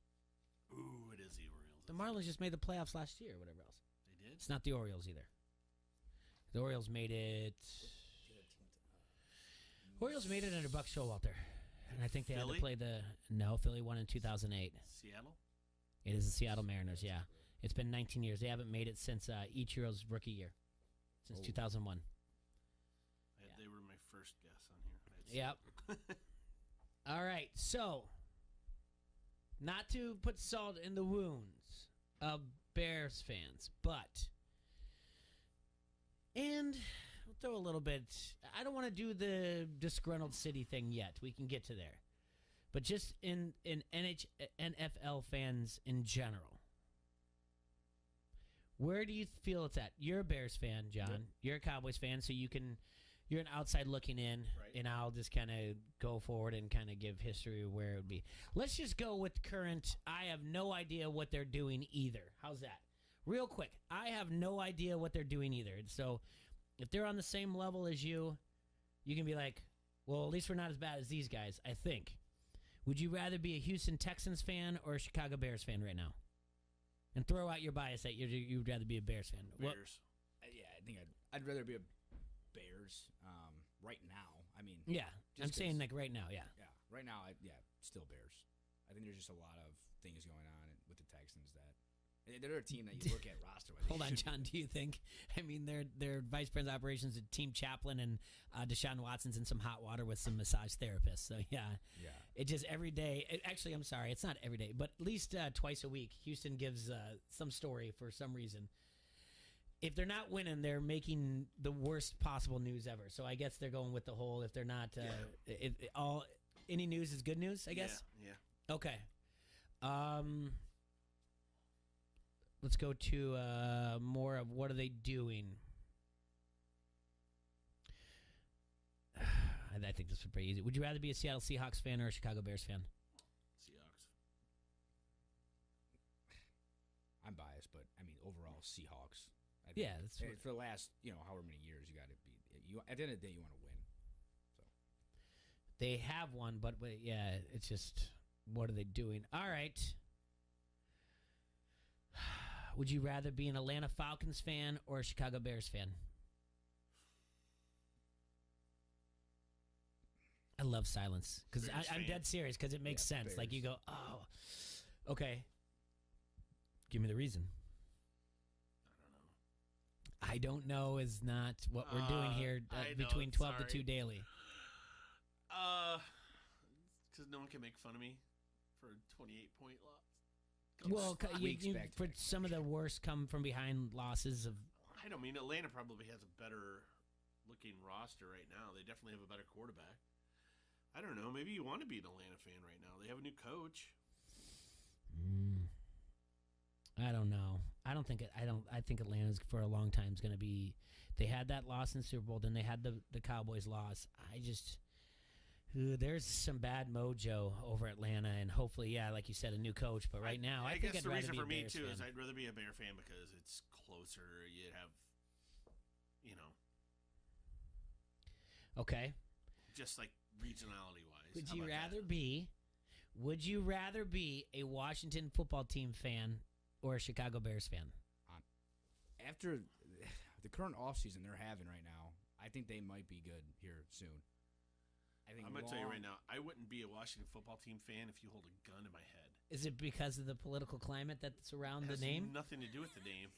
Ooh, it is the Orioles. The Marlins just made the playoffs last year, whatever else. They did? It's not the Orioles either. The Orioles made it. Orioles made it under Buck Showalter. And I think they had to play Philly won in 2008. Seattle? It is the Seattle Mariners, yeah. It's been 19 years. They haven't made it since Ichiro's rookie year, since 2001. They were my first guess on here. Yep. All right, so not to put salt in the wounds of Bears fans, and we'll throw a little bit. I don't want to do the disgruntled city thing yet. We can get to there, but just in NFL fans in general, where do you feel it's at? You're a Bears fan, John. Yep. You're a Cowboys fan, so you're an outside looking in, right. And I'll just kind of go forward and kind of give history of where it would be. Let's just go with current. I have no idea what they're doing either. How's that? Real quick, I have no idea what they're doing either. So if they're on the same level as you can be like, well, at least we're not as bad as these guys, I think. Would you rather be a Houston Texans fan or a Chicago Bears fan right now? And throw out your bias that you'd rather be a Bears fan. Bears. Yeah, I think I'd rather be a Bears right now. I mean, yeah, I'm saying like right now, yeah. Yeah, right now, still Bears. I think there's just a lot of things going on with the Texans that they're a team that you look at roster-wise. Hold on, John. Do you think? I mean, their vice president of operations, a team chaplain, and Deshaun Watson's in some hot water with some massage therapists. So yeah. It just every day. Actually, I'm sorry, it's not every day, but at least twice a week, Houston gives some story for some reason. If they're not winning, they're making the worst possible news ever. So I guess they're going with the whole. If they're not, any news is good news, I guess? Yeah. Okay. Let's go to more of what are they doing. I think this is pretty easy. Would you rather be a Seattle Seahawks fan or a Chicago Bears fan? Seahawks. I'm biased, but I mean overall Seahawks. I Yeah, that's for the last however many years you got to be. You at the end of the day you want to win. So they have one, but yeah, it's just what are they doing? All right. Would you rather be an Atlanta Falcons fan or a Chicago Bears fan? I love silence because I'm dead serious because it makes sense. Bears. Like you go, oh, okay. Give me the reason. I don't know is not what we're doing here between 12 to 2 daily. Because no one can make fun of me for a 28-point loss. Well, for some of the worst come from behind losses of. I don't mean Atlanta probably has a better looking roster right now. They definitely have a better quarterback. I don't know. Maybe you want to be an Atlanta fan right now. They have a new coach. I don't know. I think Atlanta's for a long time is going to be. They had that loss in the Super Bowl, then they had the Cowboys loss. There's some bad mojo over Atlanta, and hopefully, yeah, like you said, a new coach. But right now, I think guess I'd the rather reason be for a me Bears too fan. is I'd rather be a Bear fan because it's closer. You have, Okay. just like regionality wise. Would you rather be a Washington football team fan or a Chicago Bears fan? After the current offseason they're having right now, I think they might be good here soon. I'm going to tell you right now, I wouldn't be a Washington football team fan if you hold a gun to my head. Is it because of the political climate that's around the name? Nothing to do with the name.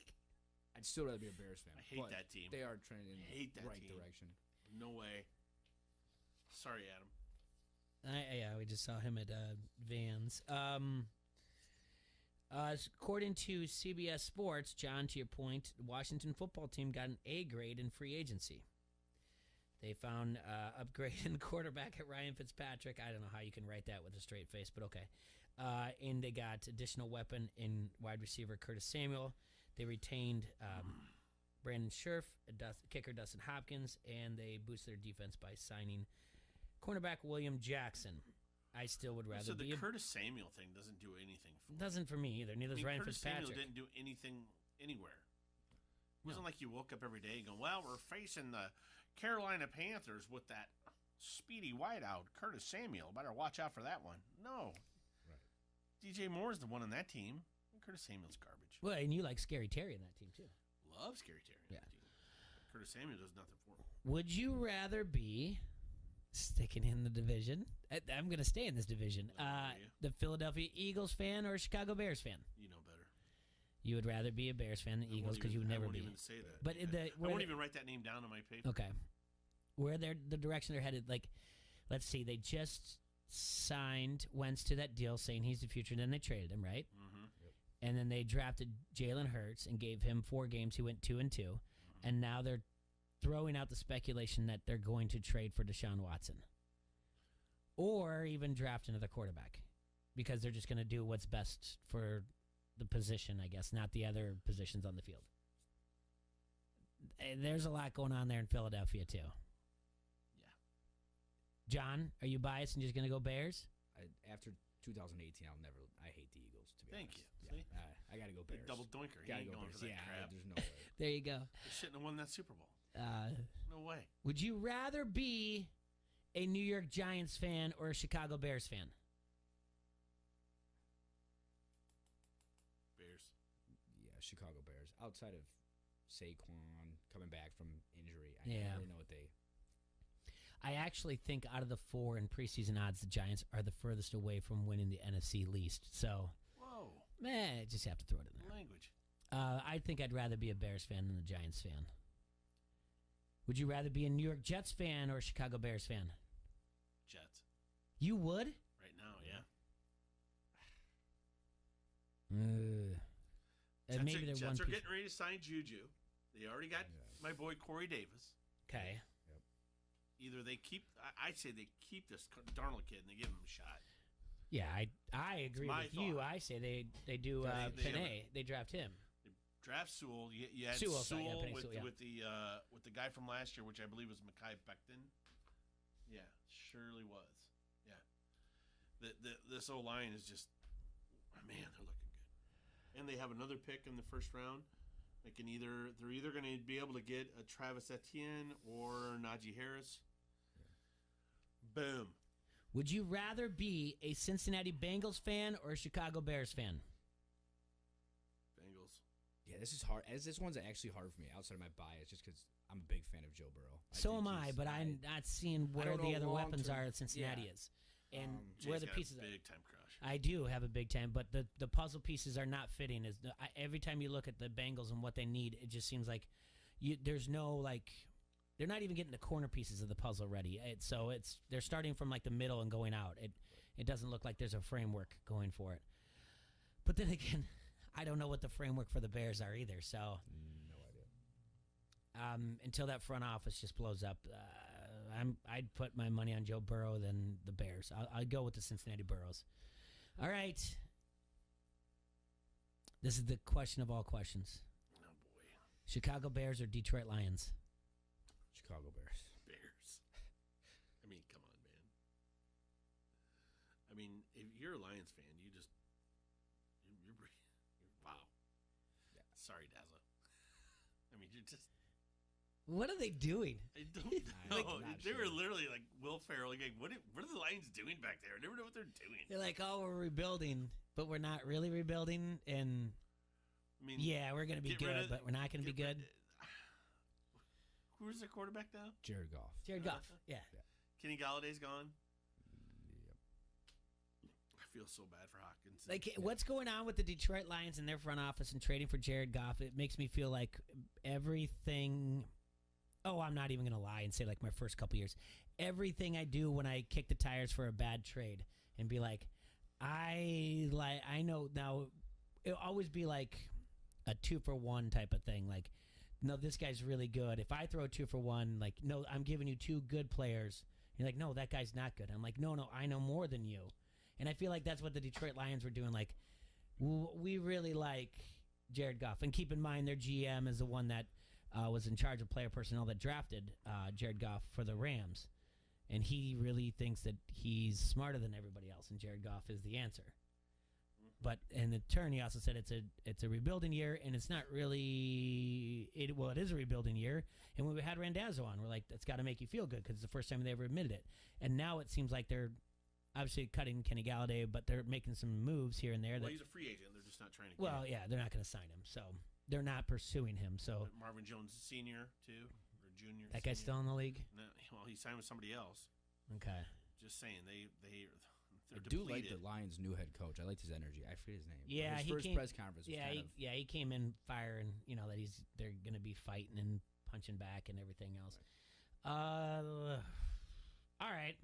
I'd still rather be a Bears fan. I hate that team. They are trending in the right direction. No way. Sorry, Adam. Yeah, we just saw him at Vans. According to CBS Sports, John, to your point, the Washington football team got an A grade in free agency. They found upgraded quarterback at Ryan Fitzpatrick. I don't know how you can write that with a straight face, but okay. And they got additional weapon in wide receiver Curtis Samuel. They retained Brandon Scherf, kicker Dustin Hopkins, and they boosted their defense by signing cornerback William Jackson. I still would rather be. So the Curtis Samuel thing doesn't do anything for me. Doesn't for me either. Neither does Ryan Curtis Fitzpatrick. Samuel didn't do anything anywhere. It wasn't like you woke up every day and go, well, we're facing the Carolina Panthers with that speedy wideout, Curtis Samuel. Better watch out for that one. No. Right. DJ Moore's the one on that team. Curtis Samuel's garbage. Well, and you like Scary Terry in that team, too. Love Scary Terry in that team. Curtis Samuel does nothing for him. Would you rather be sticking in the division? I'm going to stay in this division. The Philadelphia Eagles fan or a Chicago Bears fan? You know better. You would rather be a Bears fan than Eagles because you would never be. I won't even say that. But I won't even write that name down on my paper. Okay. Where the direction they're headed, like, let's see, they just signed Wentz to that deal saying he's the future, and then they traded him, right? Mm-hmm. Yep. And then they drafted Jalen Hurts and gave him 4 games. He went 2-2. Mm-hmm. And now they're throwing out the speculation that they're going to trade for Deshaun Watson. Or even draft another quarterback. Because they're just going to do what's best for the position, I guess, not the other positions on the field. There's a lot going on there in Philadelphia, too. Yeah. John, are you biased and just going to go Bears? After 2018, I hate the Eagles, to be Thank honest. you. Yeah. I got to go Bears. Big double doinker. He Gotta ain't go going Bears. for that crap. There's no way. There you go. They shouldn't have won that Super Bowl. No way. Would you rather be a New York Giants fan or a Chicago Bears fan? Bears. Yeah, Chicago Bears. Outside of Saquon coming back from injury, I Yeah. don't really know what they... I actually think out of the 4 in preseason odds, the Giants are the furthest away from winning the NFC least. So, Whoa. just have to throw it in there. Language. I think I'd rather be a Bears fan than a Giants fan. Would you rather be a New York Jets fan or a Chicago Bears fan? Jets. You would? Right now, yeah. Maybe they're Jets one are piece. getting ready to sign Juju. They already got my boy Corey Davis. Okay. Yep. either they keep. I say they keep this Darnold kid and they give him a shot. Yeah, I agree with you. I say they do Penei. They draft him. They draft Sewell. You had Sewell, with the guy from last year, which I believe was Mekhi Becton. Yeah, surely was. Yeah, this O-line is just, man, they're looking good, and they have another pick in the first round. They're either going to be able to get a Travis Etienne or Najee Harris. Yeah. Boom. Would you rather be a Cincinnati Bengals fan or a Chicago Bears fan? Bengals. Yeah, this is hard. This one's actually hard for me outside of my bias, just because I'm a big fan of Joe Burrow. So am I, but I'm not seeing where the other weapons are that Cincinnati is. And where the pieces are. Big time crush. I do have a big time, but the puzzle pieces are not fitting. Every time you look at the Bengals and what they need, it just seems like there's no, like, they're not even getting the corner pieces of the puzzle ready. They're starting from like the middle and going out. It doesn't look like there's a framework going for it. But then again, I don't know what the framework for the Bears are either. So no idea. Until that front office just blows up, I'd put my money on Joe Burrow than the Bears. I'd go with the Cincinnati Burrows. All right. This is the question of all questions. Oh boy. Chicago Bears or Detroit Lions? Chicago Bears. Bears. I mean, come on, man. I mean, if you're a Lions fan, you're wow. Yeah. Sorry, Dazzle. I mean, you're just. What are they doing? I don't know. They were literally like Will Ferrell. Like, what are the Lions doing back there? I never know what they're doing. They're like, oh, we're rebuilding, but we're not really rebuilding. And I mean, yeah, we're going to be good, but we're not going to be good. Who's their quarterback now? Jared Goff. Jared Goff, yeah. Kenny Galladay's gone. Yep. I feel so bad for Hopkins. Like, what's going on with the Detroit Lions and their front office and trading for Jared Goff? It makes me feel like everything. Oh, I'm not even going to lie and say like my first couple years. Everything I do when I kick the tires for a bad trade and be like, I know now. It'll always be like a 2-for-1 type of thing. Like, no, this guy's really good. If I throw 2-for-1, like, no, I'm giving you two good players. You're like, no, that guy's not good. I'm like, no, I know more than you. And I feel like that's what the Detroit Lions were doing. Like, we really like Jared Goff. And keep in mind, their GM is the one that was in charge of player personnel that drafted Jared Goff for the Rams. And he really thinks that he's smarter than everybody else, and Jared Goff is the answer. But in the turn, he also said it's a rebuilding year, and it's not really it is a rebuilding year. And when we had Randazzo on, we're like, that's got to make you feel good because it's the first time they ever admitted it. And now it seems like they're obviously cutting Kenny Galladay, but they're making some moves here and there. Well, he's a free agent. They're just not trying to. Well, yeah, they're not going to sign him, so they're not pursuing him. So Marvin Jones Sr. too, or Junior. That guy's still in the league. No, well, he signed with somebody else. Okay. Just saying, they're I do like the Lions' new head coach. I liked his energy. I forget his name. Yeah, his first press conference. Was he came in fire, and that they're going to be fighting and punching back and everything else. Right. All right.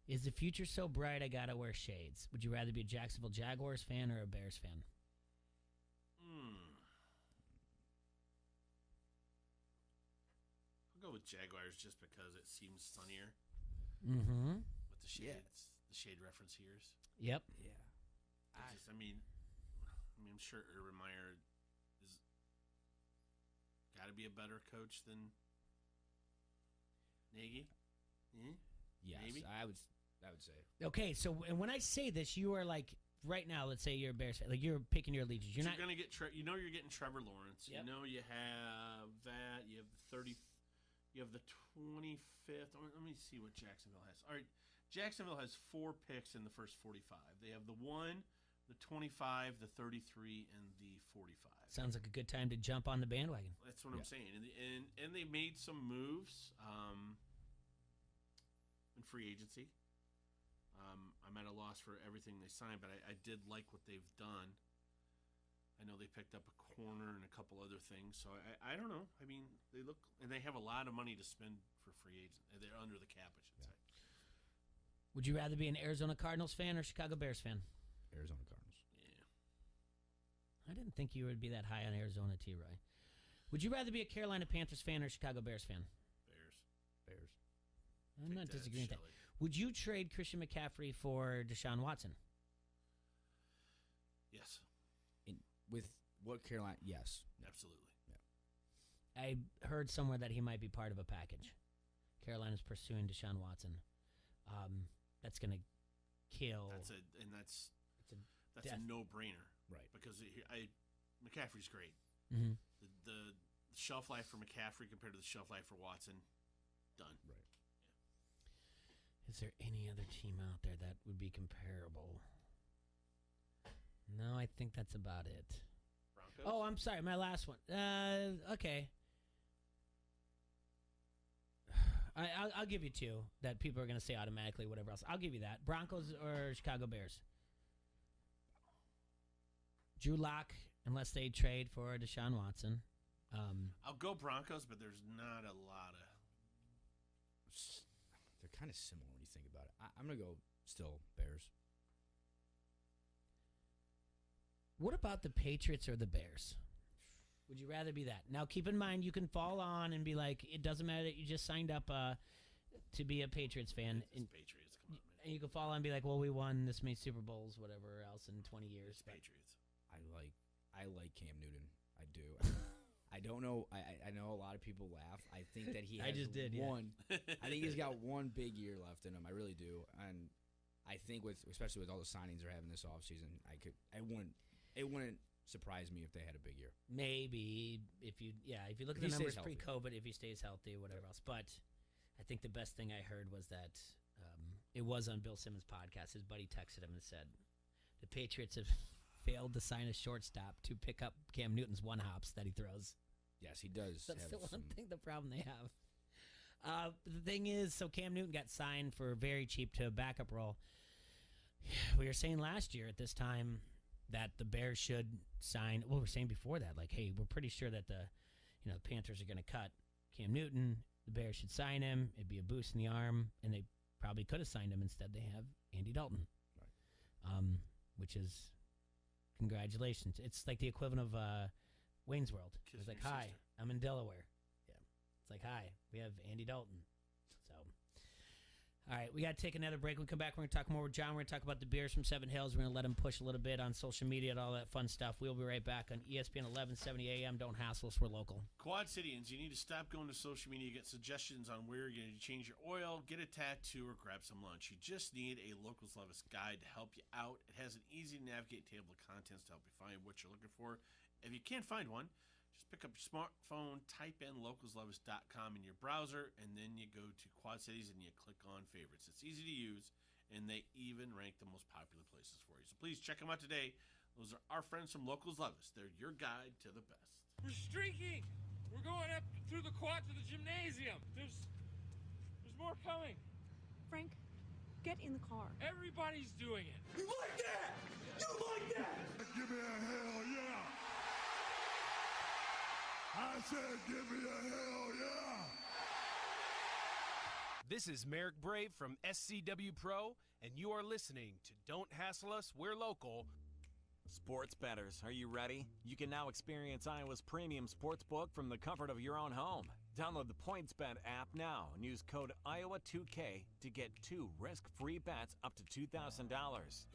Is the future so bright? I gotta wear shades. Would you rather be a Jacksonville Jaguars fan or a Bears fan? I'll go with Jaguars just because it seems sunnier. Mm-hmm. With the shades, the shade reference here. Yep. Yeah. I'm sure Urban Meyer is got to be a better coach than Nagy. Yes, maybe? I would say. Okay, so and when I say this, you are like right now. Let's say you're a Bears fan, like you're picking your allegiance. You're not going to get. You're getting Trevor Lawrence. Yep. You have that. You have the 30. You have the 25th. Let me see what Jacksonville has. All right, Jacksonville has 4 picks in the first 45. They have the 1, the 25, the 33, and the 45. Sounds like a good time to jump on the bandwagon. That's what I'm saying. And they made some moves in free agency. I'm at a loss for everything they signed, but I did like what they've done. I know they picked up a corner and a couple other things, so I don't know. I mean, they look, and they have a lot of money to spend for free agents. They're under the cap, I should say. Would you rather be an Arizona Cardinals fan or Chicago Bears fan? Arizona Cardinals. Yeah. I didn't think you would be that high on Arizona, T. Roy. Would you rather be a Carolina Panthers fan or Chicago Bears fan? I'm not disagreeing with that. Would you trade Christian McCaffrey for Deshaun Watson? Yes. With what Carolina? Yes. Absolutely. Yeah. I heard somewhere that he might be part of a package. Carolina's pursuing Deshaun Watson. That's going to kill. That's a no-brainer. Right. Because McCaffrey's great. Mm-hmm. The shelf life for McCaffrey compared to the shelf life for Watson, done. Right. Is there any other team out there that would be comparable? No, I think that's about it. Broncos? Oh, I'm sorry. My last one. Okay. I'll give you two that people are going to say automatically, whatever else. I'll give you that. Broncos or Chicago Bears? Drew Lock, unless they trade for Deshaun Watson. I'll go Broncos, but there's not a lot of... They're kind of similar when you think about it. I'm going to go still Bears. What about the Patriots or the Bears? Would you rather be that? Now, keep in mind, you can fall on and be like, it doesn't matter that you just signed up to be a Patriots fan. Patriots, come on, man. And you can fall on and be like, well, we won this many Super Bowls, whatever else, in 20 years. It's Patriots. I like Cam Newton. I do. I don't know. I know a lot of people laugh. I think that he has one. I think he's got one big year left in him. I really do. And I think especially with all the signings they're having this offseason, it wouldn't surprise me if they had a big year. Maybe if you look at the numbers pre-COVID, if he stays healthy, whatever else. But I think the best thing I heard was that it was on Bill Simmons' podcast. His buddy texted him and said, the Patriots have failed to sign a shortstop to pick up Cam Newton's one-hops that he throws. Yes, he does. That's the one thing, the problem they have. The thing is, so Cam Newton got signed for very cheap to a backup role. We were saying last year at this time that the Bears should sign. Well, we were saying before that, like, hey, we're pretty sure that the Panthers are going to cut Cam Newton. The Bears should sign him. It'd be a boost in the arm, and they probably could have signed him. Instead, they have Andy Dalton, right. Which is congratulations. It's like the equivalent of Wayne's World. It's like, hi, I'm in Delaware. Yeah, it's like, hi, we have Andy Dalton. So, all right, we got to take another break. When we come back, we're going to talk more with John. We're going to talk about the Bears from Seven Hills. We're going to let him push a little bit on social media and all that fun stuff. We'll be right back on ESPN 1170 AM. Don't hassle us. We're local. Quad Cityans, you need to stop going to social media, get suggestions on where you're going to change your oil, get a tattoo, or grab some lunch. You just need a Locals Levis guide to help you out. It has an easy-to-navigate table of contents to help you find what you're looking for. If you can't find one, just pick up your smartphone, type in localslevis.com in your browser, and then you go to Quad Cities and you click on favorites. It's easy to use, and they even rank the most popular places for you. So please check them out today. Those are our friends from Locals Levis. They're your guide to the best. We're streaking! We're going up through the quad to the gymnasium. There's more coming. Frank, get in the car. Everybody's doing it. You like that? You like that? Give me a hell yeah! I said give me a hell yeah! This is Merrick Brave from SCW Pro, and you are listening to Don't Hassle Us, We're Local. Sports bettors, are you ready? You can now experience Iowa's premium sports book from the comfort of your own home. Download the PointsBet app now and use code Iowa2K to get 2 risk-free bets up to $2,000.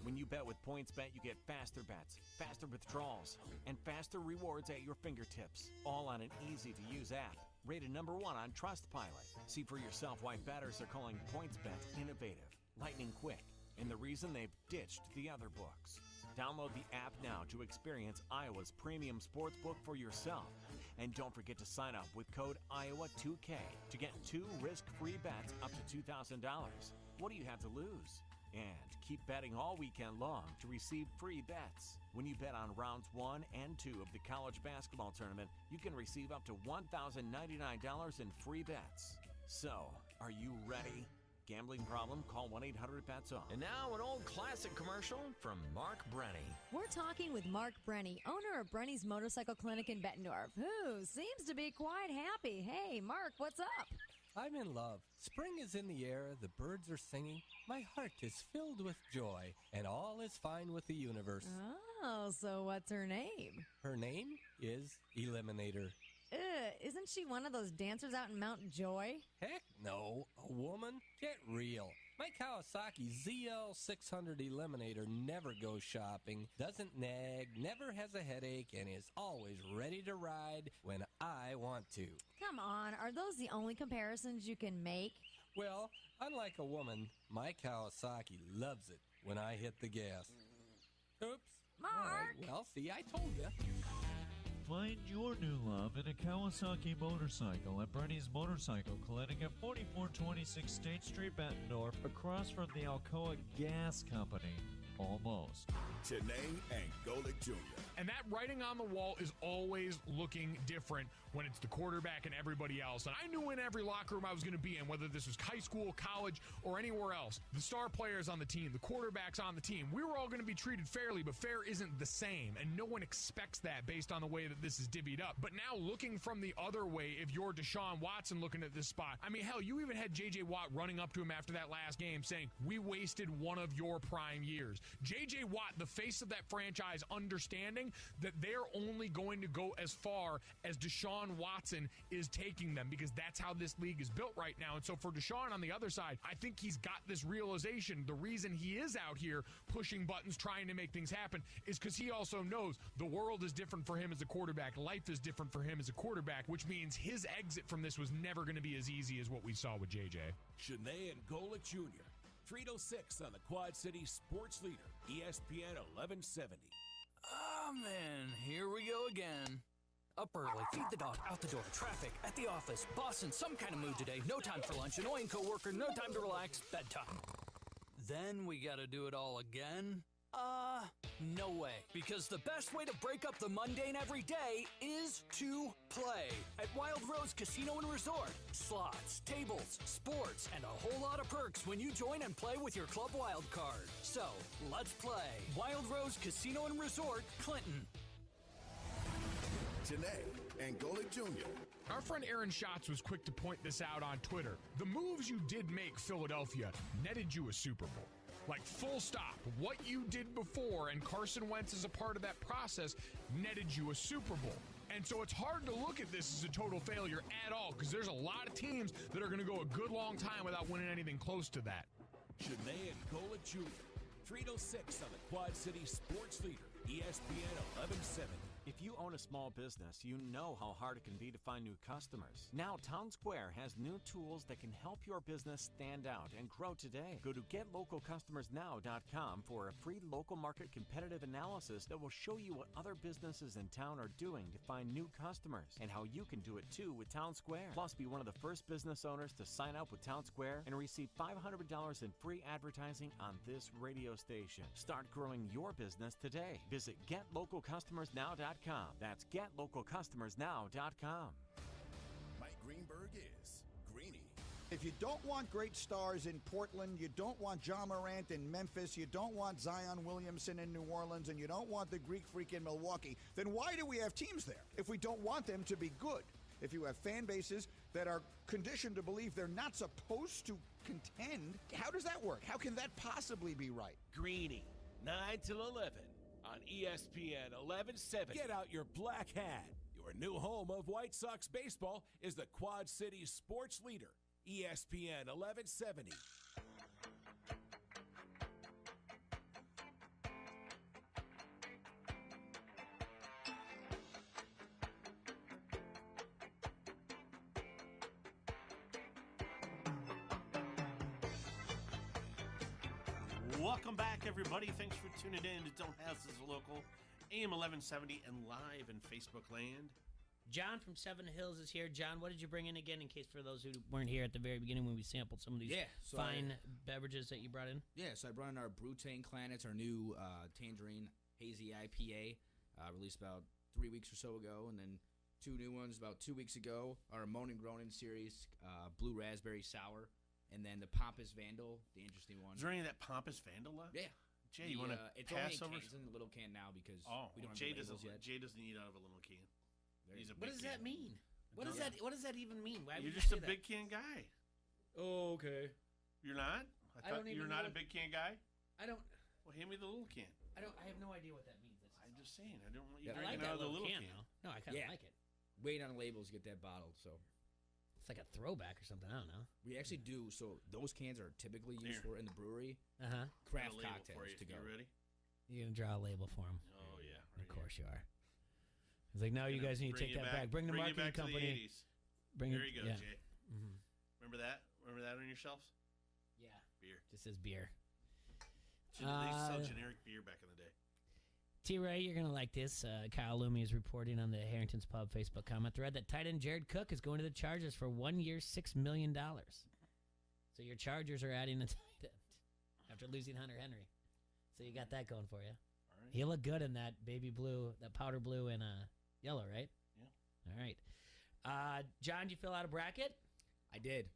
When you bet with PointsBet, you get faster bets, faster withdrawals, and faster rewards at your fingertips, all on an easy-to-use app. Rated #1 on Trustpilot. See for yourself why bettors are calling PointsBet innovative, lightning quick, and the reason they've ditched the other books. Download the app now to experience Iowa's premium sportsbook for yourself. And don't forget to sign up with code Iowa2K to get 2 risk-free bets up to $2,000. What do you have to lose? And keep betting all weekend long to receive free bets. When you bet on rounds 1 and 2 of the college basketball tournament, you can receive up to $1,099 in free bets. So, are you ready? Gambling problem? Call 1-800-BETS-OFF. And now an old classic commercial from Mark Brenny. We're talking with Mark Brenny, owner of Brenny's Motorcycle Clinic in Bettendorf, who seems to be quite happy. Hey, Mark, what's up? I'm in love. Spring is in the air, the birds are singing, my heart is filled with joy, and all is fine with the universe. Oh, so what's her name? Her name is Eliminator. Isn't she one of those dancers out in Mount Joy? Heck no. A woman? Get real. My Kawasaki ZL600 Eliminator never goes shopping, doesn't nag, never has a headache, and is always ready to ride when I want to. Come on, are those the only comparisons you can make? Well, unlike a woman, my Kawasaki loves it when I hit the gas. Oops. Mark! All right, well, see, I told you. Find your new love in a Kawasaki motorcycle at Brenny's Motorcycle Clinic at 4426 State Street, Bettendorf, across from the Alcoa Gas Company. Almost. Janae and Golick Jr. And that writing on the wall is always looking different when it's the quarterback and everybody else. And I knew in every locker room I was going to be in, whether this was high school, college, or anywhere else, the star players on the team, the quarterbacks on the team, we were all going to be treated fairly, but fair isn't the same. And no one expects that based on the way that this is divvied up. But now looking from the other way, if you're Deshaun Watson looking at this spot, I mean, hell, you even had J.J. Watt running up to him after that last game saying, we wasted one of your prime years. J.J. Watt, the face of that franchise, understanding that they're only going to go as far as Deshaun Watson is taking them, because that's how this league is built right now. And so for Deshaun on the other side, I think he's got this realization. The reason he is out here pushing buttons, trying to make things happen, is because he also knows the world is different for him as a quarterback. Life is different for him as a quarterback, which means his exit from this was never going to be as easy as what we saw with JJ. Janae and Golick Jr. 306 on the Quad City Sports Leader, ESPN 1170. Oh, man, here we go again. Up early, feed the dog, out the door, traffic, at the office, boss in some kind of mood today, no time for lunch, annoying coworker, no time to relax, bedtime. Then we gotta do it all again? No way. Because the best way to break up the mundane every day is to play at Wild Rose Casino and Resort. Slots, tables, sports, and a whole lot of perks when you join and play with your Club Wild card. So, let's play. Wild Rose Casino and Resort, Clinton. Janae and Golick Jr. Our friend Aaron Schatz was quick to point this out on Twitter. The moves you did make, Philadelphia, netted you a Super Bowl. Like, full stop. What you did before, and Carson Wentz is a part of that process, netted you a Super Bowl. And so it's hard to look at this as a total failure at all, because there's a lot of teams that are going to go a good long time without winning anything close to that. Janae and Golick Jr. 306 on the Quad City Sports Leader, ESPN 1170. If you own a small business, you know how hard it can be to find new customers. Now, Town Square has new tools that can help your business stand out and grow today. Go to GetLocalCustomersNow.com for a free local market competitive analysis that will show you what other businesses in town are doing to find new customers and how you can do it too with Town Square. Plus, be one of the first business owners to sign up with Town Square and receive $500 in free advertising on this radio station. Start growing your business today. Visit GetLocalCustomersNow.com. That's GetLocalCustomersNow.com. Mike Greenberg is Greeny. If you don't want great stars in Portland, you don't want John Morant in Memphis, you don't want Zion Williamson in New Orleans, and you don't want the Greek Freak in Milwaukee, then why do we have teams there if we don't want them to be good? If you have fan bases that are conditioned to believe they're not supposed to contend, how does that work? How can that possibly be right? Greeny, 9 till 11 on ESPN 1170. Get out your black hat. Your new home of White Sox baseball is the Quad City Sports Leader, ESPN 1170. Welcome back, everybody. Thanks for tuning in to Don't House is Local, AM 1170 and live in Facebook land. John from Seven Hills is here. John, what did you bring in again, in case for those who weren't here at the very beginning when we sampled some of these fine beverages that you brought in? Yeah, so I brought in our Brutane Planets, our new Tangerine Hazy IPA, released about 3 weeks or so ago, and then two new ones about 2 weeks ago, our Moan and Groanin' series, Blue Raspberry Sour, and then the Pompous Vandal, the interesting one. Is there any of that Pompous Vandal left? Yeah. Jay, you want to pass over? It's in the little can now because we don't have Jay the labels yet. Jay doesn't eat out of a little can. He's a what big does can. that mean? What does that even mean? Why You're would just you a say big can guy. Oh, okay. You're not? I don't even you're know not a big can guy? I don't. Well, hand me the little can. I have no idea what that means. I'm just saying. I don't want you I drinking like out that of the little can. though. No, I kind of like it. waiting on labels to get that bottled. So it's like a throwback or something. I don't know. we actually do. So those cans are typically used for in the brewery. Got Craft a label cocktails for you. to go. You ready? You're gonna draw a label for him. Oh yeah, Of course you are. It's like, no, you guys need to take that back. Bring the Bring it marketing back to the company. 80s. Bring there it. you go, Yeah. Jay. Mhm. Remember that? Remember that on your shelves? Yeah. Beer. Just says beer. They sell generic beer back in the day. T-Ray, you're going to like this. Kyle Loomy is reporting on the Harrington's Pub Facebook comment thread that tight end Jared Cook is going to the Chargers for 1 year, $6 million. So your Chargers are adding a tight end after losing Hunter Henry. So you got that going for you. All right. He looked good in that baby blue, that powder blue and yellow, right? Yeah. All right. John, did you fill out a bracket? I did.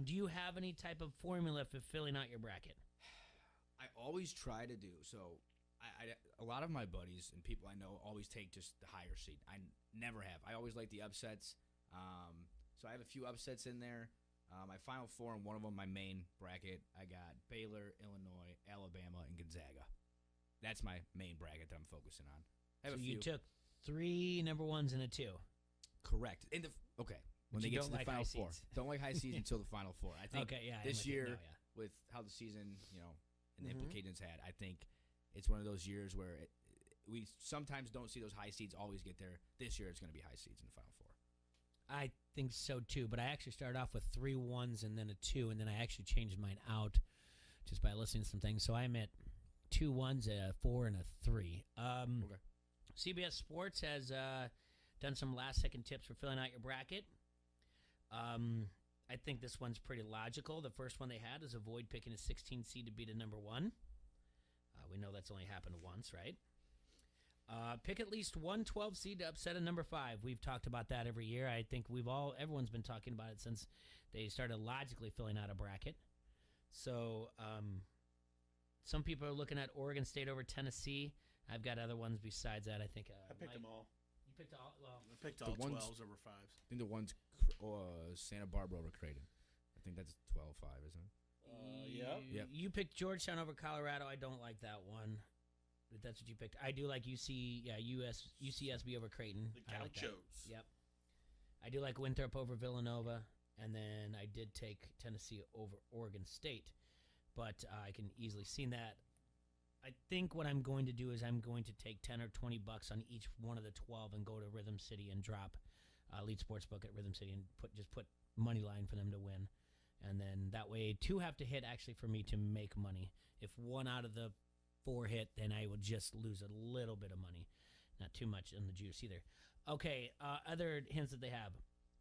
Do you have any type of formula for filling out your bracket? I always try to do so. A lot of my buddies and people I know always take just the higher seed. I never have. I always like the upsets. So I have a few upsets in there. My final four in one of them, my main bracket, I got Baylor, Illinois, Alabama, and Gonzaga. That's my main bracket that I'm focusing on. I have So a you few. took 3 number ones and a 2. Correct. Okay. When But they you get don't to the like final high four, seeds. don't like high seeds until the final four. I think Okay, yeah, I'm this with you. year No, yeah. with how the season, and the Mhm. implications had, I think it's one of those years where we sometimes don't see those high seeds always get there. This year it's going to be high seeds in the final four. I think so too, but I actually started off with 3 1s and then a 2, and then I actually changed mine out just by listening to some things. So I'm at 2 1s, a 4, and a 3. Okay. CBS Sports has done some last-second tips for filling out your bracket. I think this one's pretty logical. The first one they had is avoid picking a 16 seed to beat a number 1. We know that's only happened once, right? Pick at least one 12 seed to upset a number 5. We've talked about that every year. I think everyone's been talking about it since they started logically filling out a bracket. So some people are looking at Oregon State over Tennessee. I've got other ones besides that. I think I picked them all. You picked all. Well, I picked The all ones- 12s over 5s. I think the one's Santa Barbara over Creighton. I think that's 12-5, isn't it? Yep. You picked Georgetown over Colorado. I don't like that one. But that's what you picked. I do like UCSB over Creighton. The I like that. Gauchos. Yep. I do like Winthrop over Villanova, and then I did take Tennessee over Oregon State. But I can easily see that. I think what I'm going to do is I'm going to take $10 or $20 on each one of the 12 and go to Rhythm City and drop Elite Sportsbook at Rhythm City and put money line for them to win. And then that way 2 have to hit actually for me to make money. If 1 out of the 4 hit, then I will just lose a little bit of money. Not too much in the juice either. Okay, other hints that they have.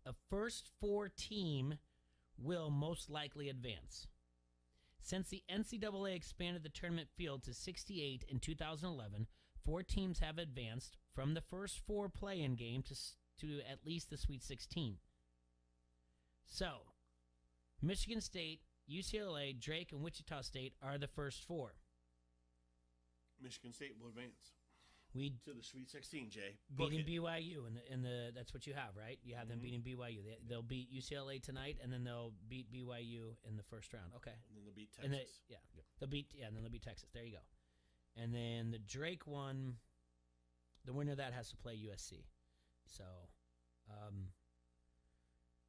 A first 4 team will most likely advance. Since the NCAA expanded the tournament field to 68 in 2011, 4 teams have advanced from the first 4 play-in game to at least the Sweet 16. So, Michigan State, UCLA, Drake, and Wichita State are the first 4. Michigan State will advance We to the Sweet 16, Jay. Book beating it. BYU in the that's what you have, right? You have them beating BYU. They'll beat UCLA tonight, and then they'll beat BYU in the first round. Okay, And then they'll beat and Texas. and then they'll beat Texas. There you go. And then the Drake one, the winner of that has to play USC. So,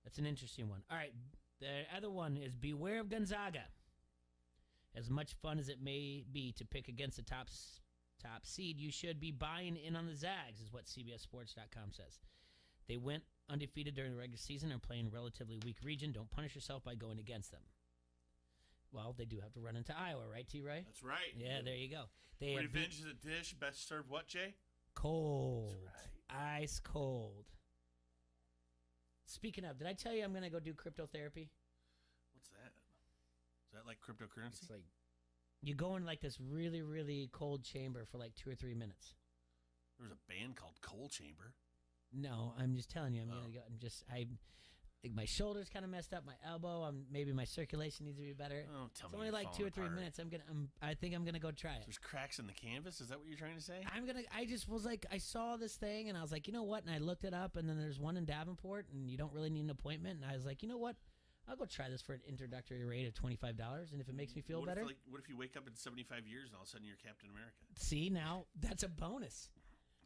that's an interesting one. All right, the other one is beware of Gonzaga. As much fun as it may be to pick against the top seed, you should be buying in on the Zags, is what CBSSports.com says. They went undefeated during the regular season and playing a relatively weak region. Don't punish yourself by going against them. Well, they do have to run into Iowa, right, T-Ray? That's right. Yeah, there you go. They have Revenge is a dish. Best served what, Jay? cold. Ice cold. Speaking of, did I tell you I'm going to go do cryptotherapy? What's that? Is that like cryptocurrency? It's like You go in like this really, really cold chamber for like 2 or 3 minutes. There was a band called Coal Chamber. No, I'm just telling you. I'm gonna go. Like my shoulder's kind of messed up. My elbow. Maybe my circulation needs to be better. Oh, tell It's me only you're like 2 or 3 falling minutes. I think I'm gonna go try it. There's cracks in the canvas. Is that what you're trying to say? I just was like, I saw this thing and I was like, you know what? And I looked it up, and then there's one in Davenport, and you don't really need an appointment. And I was like, you know what? I'll go try this for an introductory rate of $25, and if it makes me feel what better. What if you wake up in 75 years and all of a sudden you're Captain America? See, now that's a bonus.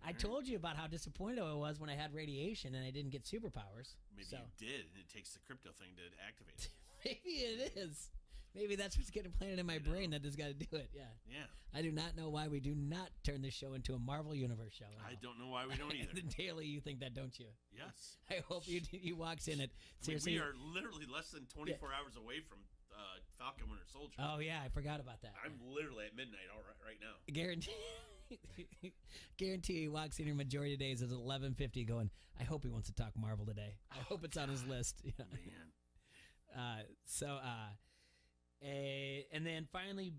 I told you about how disappointed I was when I had radiation and I didn't get superpowers. Maybe so. you did, and it takes the crypto thing to activate it. Maybe it is. Maybe that's what's getting planted in my brain that has got to do it. Yeah. Yeah. I do not know why we do not turn this show into a Marvel Universe show. I don't know why we don't either. Daily, you think that, don't you? Yes. I hope he walks in it. Seriously, we are literally less than 24 hours away from Falcon Winter Soldier. Oh yeah, I forgot about that. I'm literally at midnight right now. Guarantee he walks in here majority of days at 11:50 going, I hope he wants to talk Marvel today. I hope it's on his list. Yeah. Man. And then finally,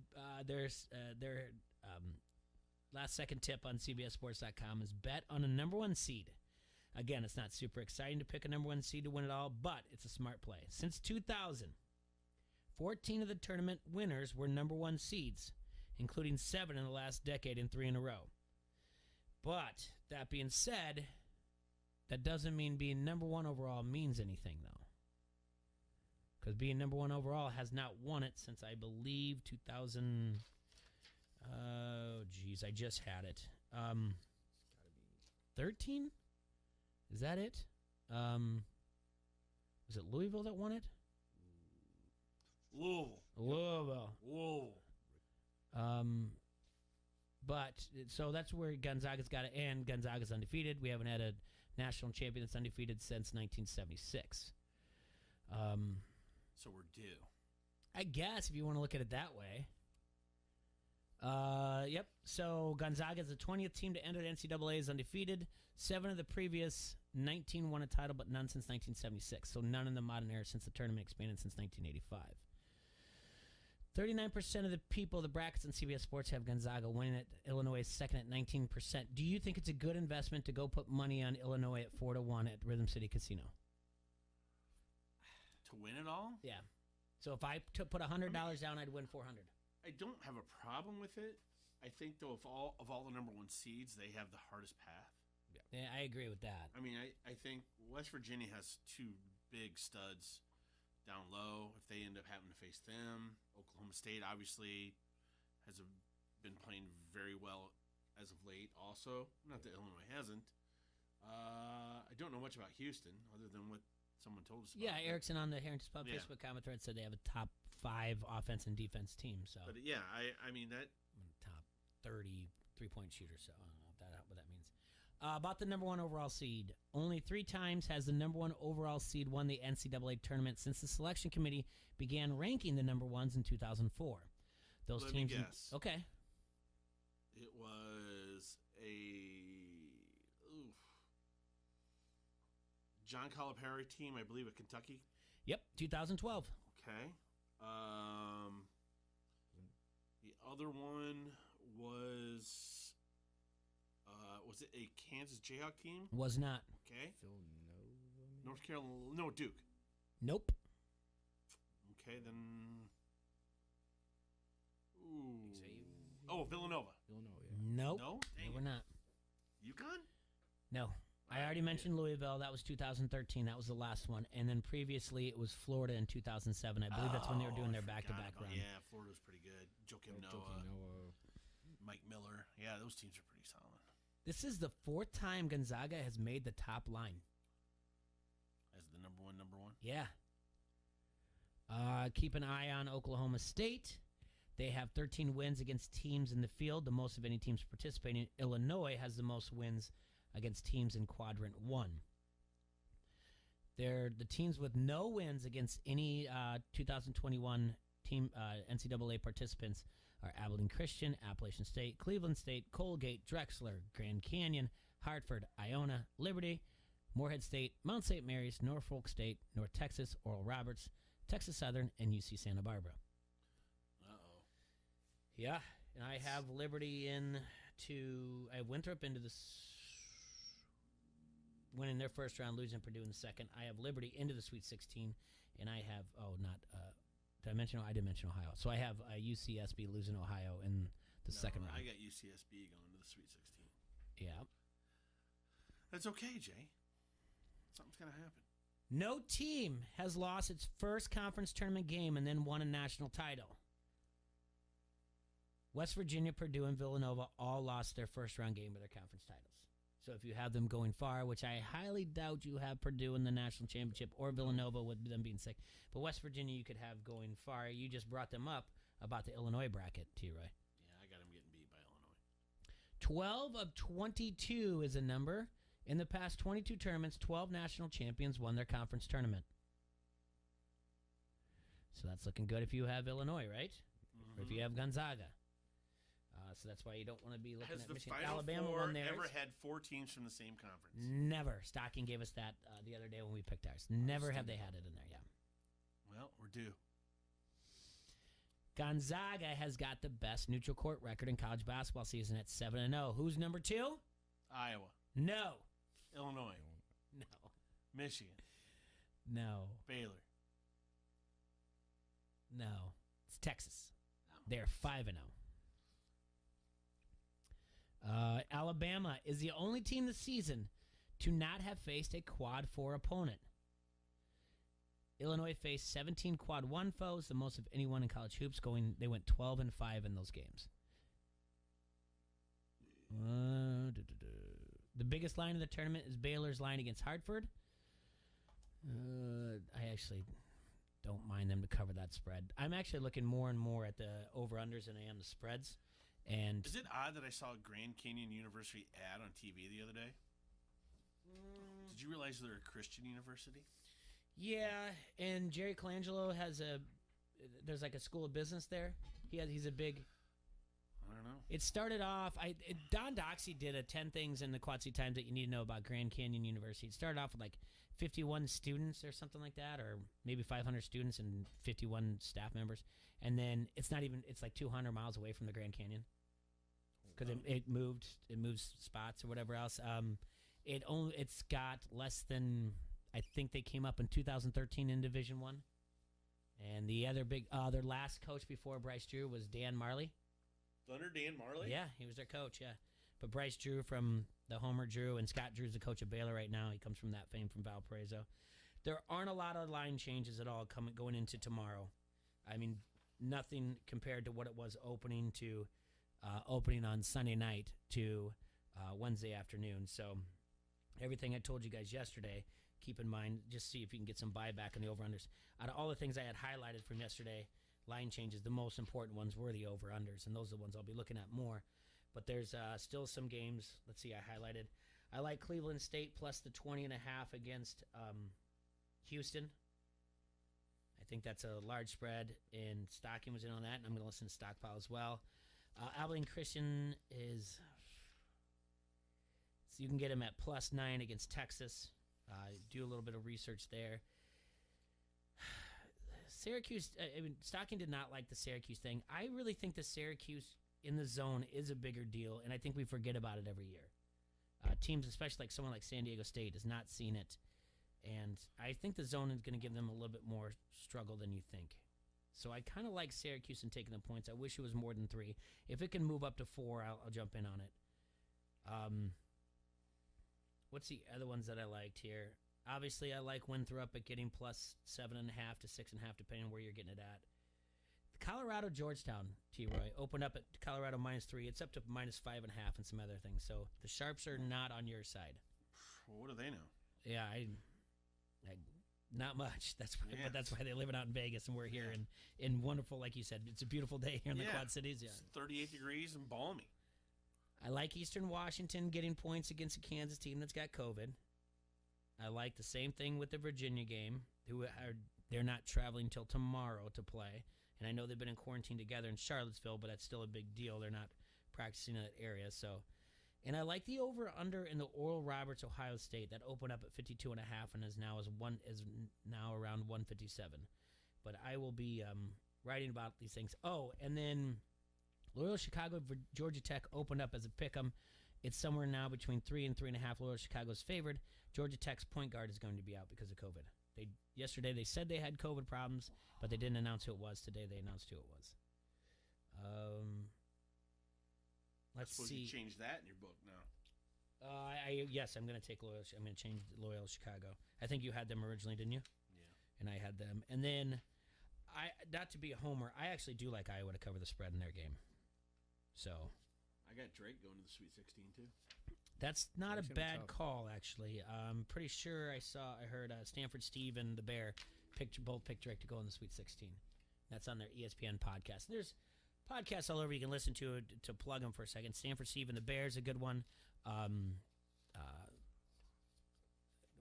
there's their last second tip on CBSSports.com is bet on a number one seed. Again, it's not super exciting to pick a number one seed to win it all, but it's a smart play. Since 2000, 14 of the tournament winners were number one seeds, including 7 in the last decade and 3 in a row. But that being said, that doesn't mean being number one overall means anything, though. Because being number one overall has not won it since, I believe, 2000. Oh, geez, I just had it. 13? Is that it? Was it Louisville that won it? Louisville. But so that's where Gonzaga's got to end. Gonzaga's undefeated. We haven't had a national champion that's undefeated since 1976. So we're due. I guess if you want to look at it that way. Yep. So Gonzaga is the 20th team to enter the NCAA as undefeated. 7 of the previous 19 won a title, but none since 1976. So none in the modern era since the tournament expanded since 1985. 39% of the people, the brackets on CBS Sports have Gonzaga winning it. Illinois is second at 19%. Do you think it's a good investment to go put money on Illinois at 4-1 at Rhythm City Casino? To win it all? Yeah. So if I put $100 down, I'd win $400. I don't have a problem with it. I think, though, of all the number one seeds, they have the hardest path. Yeah, I agree with that. I mean, I think West Virginia has 2 big studs down low. If they end up having to face them, Oklahoma State obviously has been playing very well as of late also. Not that Illinois hasn't. I don't know much about Houston other than what someone told us about. Yeah, Erickson on the Harrington Spot Facebook comment thread said they have a top 5 offense and defense team. So, but yeah, I mean that top 30 3-point shooter. So I don't know what that means. About the number one overall seed, only 3 times has the number one overall seed won the NCAA tournament since the selection committee began ranking the number ones in 2004. Those Let teams. me guess. Okay. It was John Calipari team, I believe, at Kentucky. Yep, 2012. Okay. The other one was it a Kansas Jayhawk team? Was not. Okay. North Carolina. No, Duke. Nope. Okay, then. Ooh. Oh, Villanova. Nope. No? Dang we're not. UConn? No. I already mentioned Louisville. That was 2013. That was the last one. And then previously it was Florida in 2007. I believe that's when they were doing their back-to-back run. Yeah, Florida was pretty good. Joakim Noah. Mike Miller. Yeah, those teams are pretty solid. This is the 4th time Gonzaga has made the top line. As the number one? Yeah. Keep an eye on Oklahoma State. They have 13 wins against teams in the field, the most of any teams participating. Illinois has the most wins against teams in Quadrant 1. They're the teams with no wins against any 2021 team NCAA participants are Abilene Christian, Appalachian State, Cleveland State, Colgate, Drexler, Grand Canyon, Hartford, Iona, Liberty, Morehead State, Mount St. Mary's, Norfolk State, North Texas, Oral Roberts, Texas Southern, and UC Santa Barbara. Uh-oh. Yeah, and I have Liberty I have Winthrop into this, winning their first round, losing Purdue in the second. I have Liberty into the Sweet 16, and I have, did I mention Ohio? I did mention Ohio. So I have UCSB losing Ohio in the second round. I got UCSB going to the Sweet 16. Yeah. That's okay, Jay. Something's going to happen. No team has lost its first conference tournament game and then won a national title. West Virginia, Purdue, and Villanova all lost their first round game of their conference titles. So if you have them going far, which I highly doubt you have Purdue in the national championship or Villanova with them being sick, but West Virginia you could have going far. You just brought them up about the Illinois bracket, T. Roy. Yeah, I got them getting beat by Illinois. 12 of 22 is a number. In the past 22 tournaments, 12 national champions won their conference tournament. So that's looking good if you have Illinois, right? Or if you have Gonzaga. So that's why you don't want to be looking Has at the Michigan. Final Alabama Four won theirs. ever had 4 teams from the same conference? Never. Stocking gave us that the other day when we picked ours. Never have they had it in there, yeah. Well, we're due. Gonzaga has got the best neutral court record in college basketball season at 7-0. Who's number 2? Iowa. No. Illinois. No. Michigan. No. Baylor. No. It's Texas. They're 5-0. Alabama is the only team this season to not have faced a quad 4 opponent. Illinois faced 17 quad 1 foes, the most of anyone in college hoops. They went 12-5 in those games. The biggest line of the tournament is Baylor's line against Hartford. I actually don't mind them to cover that spread. I'm actually looking more and more at the over-unders than I am the spreads. And is it odd that I saw a Grand Canyon University ad on TV the other day? Did you realize they're a Christian university? Yeah, and Jerry Colangelo there's like a school of business there. He's a big. I don't know. It started off. Don Doxey did a 10 things in the Quad City Times that you need to know about Grand Canyon University. It started off with like 51 students or something like that, or maybe 500 students and 51 staff members, and then it's like 200 miles away from the Grand Canyon because it moves spots or whatever else. It's got less than, I think they came up in 2013 in Division I. And the other their last coach before Bryce Drew was Dan Marley. Thunder Dan Marley? Yeah, he was their coach, yeah. But Bryce Drew from the Homer Drew, and Scott Drew's the coach of Baylor right now. He comes from that fame from Valparaiso. There aren't a lot of line changes at all going into tomorrow. I mean, nothing compared to what it was opening on Sunday night to Wednesday afternoon. So everything I told you guys yesterday, keep in mind, just see if you can get some buyback in the over-unders. Out of all the things I had highlighted from yesterday, line changes, the most important ones were the over-unders, and those are the ones I'll be looking at more. But there's still some games. Let's see, I highlighted. I like Cleveland State plus the 20.5 against Houston. I think that's a large spread, and Stocking was in on that, and I'm going to listen to Stockpile as well. Abilene Christian is, so you can get him at plus 9 against Texas. Do a little bit of research there. Syracuse, Stocking did not like the Syracuse thing. I really think the Syracuse in the zone is a bigger deal, and I think we forget about it every year. Teams, especially like someone like San Diego State, has not seen it, and I think the zone is going to give them a little bit more struggle than you think. So I kind of like Syracuse in taking the points. I wish it was more than 3. If it can move up to 4, I'll jump in on it. What's the other ones that I liked here? Obviously, I like Winthrop at getting plus 7.5 to 6.5, depending on where you're getting it at. Colorado Georgetown, T-Roy, opened up at Colorado -3. It's up to -5.5 and some other things. So the Sharps are not on your side. Well, what do they know? Yeah, I not much. That's why, but that's why they live it out in Vegas, and we're here in wonderful, like you said, it's a beautiful day here in the Quad Cities. Yeah, it's 38 degrees and balmy. I like Eastern Washington getting points against a Kansas team that's got COVID. I like the same thing with the Virginia game. They're not traveling till tomorrow to play. And I know they've been in quarantine together in Charlottesville, but that's still a big deal. They're not practicing in that area. So, and I like the over/under in the Oral Roberts Ohio State that opened up at 52.5 and is now around 157. But I will be writing about these things. Oh, and then Loyola Chicago Georgia Tech opened up as a pick'em. It's somewhere now between 3 and 3.5. Loyola Chicago's favored. Georgia Tech's point guard is going to be out because of COVID. Yesterday they said they had COVID problems, but they didn't announce who it was. Today they announced who it was. Let's see. You changed that in your book now. Yes, I'm going to take Loyola. I'm going to change Loyola Chicago. I think you had them originally, didn't you? Yeah. And I had them. And then, not to be a homer, I actually do like Iowa to cover the spread in their game. So, I got Drake going to the Sweet 16 too. That's not a It's gonna be bad tough. call, actually. I'm pretty sure I heard Stanford Steve and the Bear both picked Drake to go in the Sweet 16. That's on their ESPN podcast. There's podcasts all over you can listen to plug them for a second. Stanford Steve and the Bear is a good one.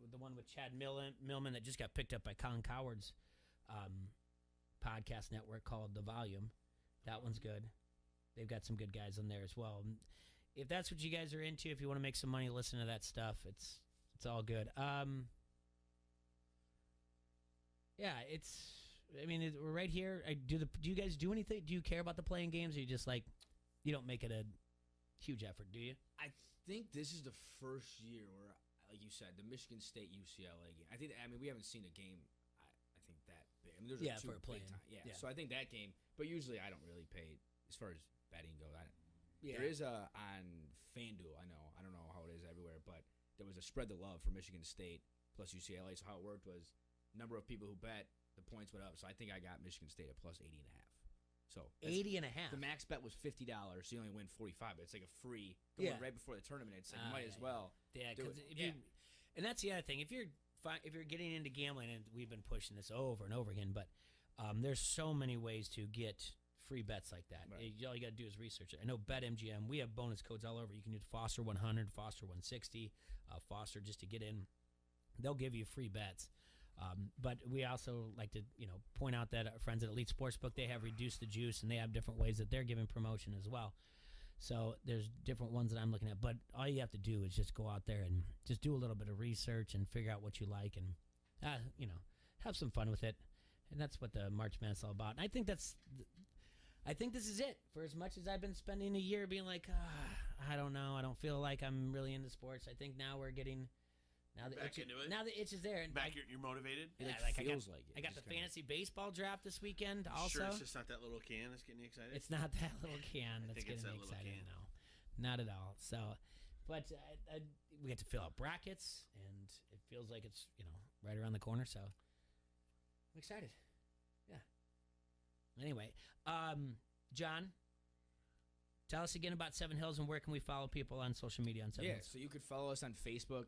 The one with Chad Millman that just got picked up by Colin Coward's podcast network called The Volume. That one's good. They've got some good guys on there as well. If that's what you guys are into, if you want to make some money, listen to that stuff. It's all good. We're right here. Do you guys do anything? Do you care about the playing games, or you just you don't make it a huge effort, do you? I think this is the first year where, like you said, the Michigan State UCLA game. We haven't seen a game. I think that big. Those are two for a big play-in. time. Yeah. So I think that game. But usually I don't really pay as far as betting goes. Yeah. There is on FanDuel. I don't know how it is everywhere, but there was a spread the love for Michigan State plus UCLA. So how it worked was number of people who bet, the points went up. So I think I got Michigan State at plus 80.5. So 80.5. The max bet was $50. So you only win 45. But it's like a free going right before the tournament. It's like you might as well. Yeah, do because it. And that's the other thing. If you're getting into gambling, and we've been pushing this over and over again, but there's so many ways to get free bets like that. Right. All you got to do is research it. I know BetMGM, we have bonus codes all over. You can use Foster 100, Foster 160, Foster just to get in. They'll give you free bets. But we also like to, point out that our friends at Elite Sportsbook, they have reduced the juice, and they have different ways that they're giving promotion as well. So there's different ones that I'm looking at. But all you have to do is just go out there and just do a little bit of research and figure out what you like and, have some fun with it. And that's what the March Madness is all about. And I think this is it. For as much as I've been spending a year being like, I don't know, I don't feel like I'm really into sports. I think now we're getting... Now the Back into it. Now the itch is there, and you're motivated. Yeah, I got the fantasy baseball draft this weekend. Also, sure, it's just not that little can that's getting you excited. It's not that little can that's getting me excited. No, not at all. So, but we get to fill out brackets, and it feels like it's right around the corner. So, I'm excited. Yeah. Anyway, John, tell us again about Seven Hills and where can we follow people on social media on Seven Hills? So you could follow us on Facebook,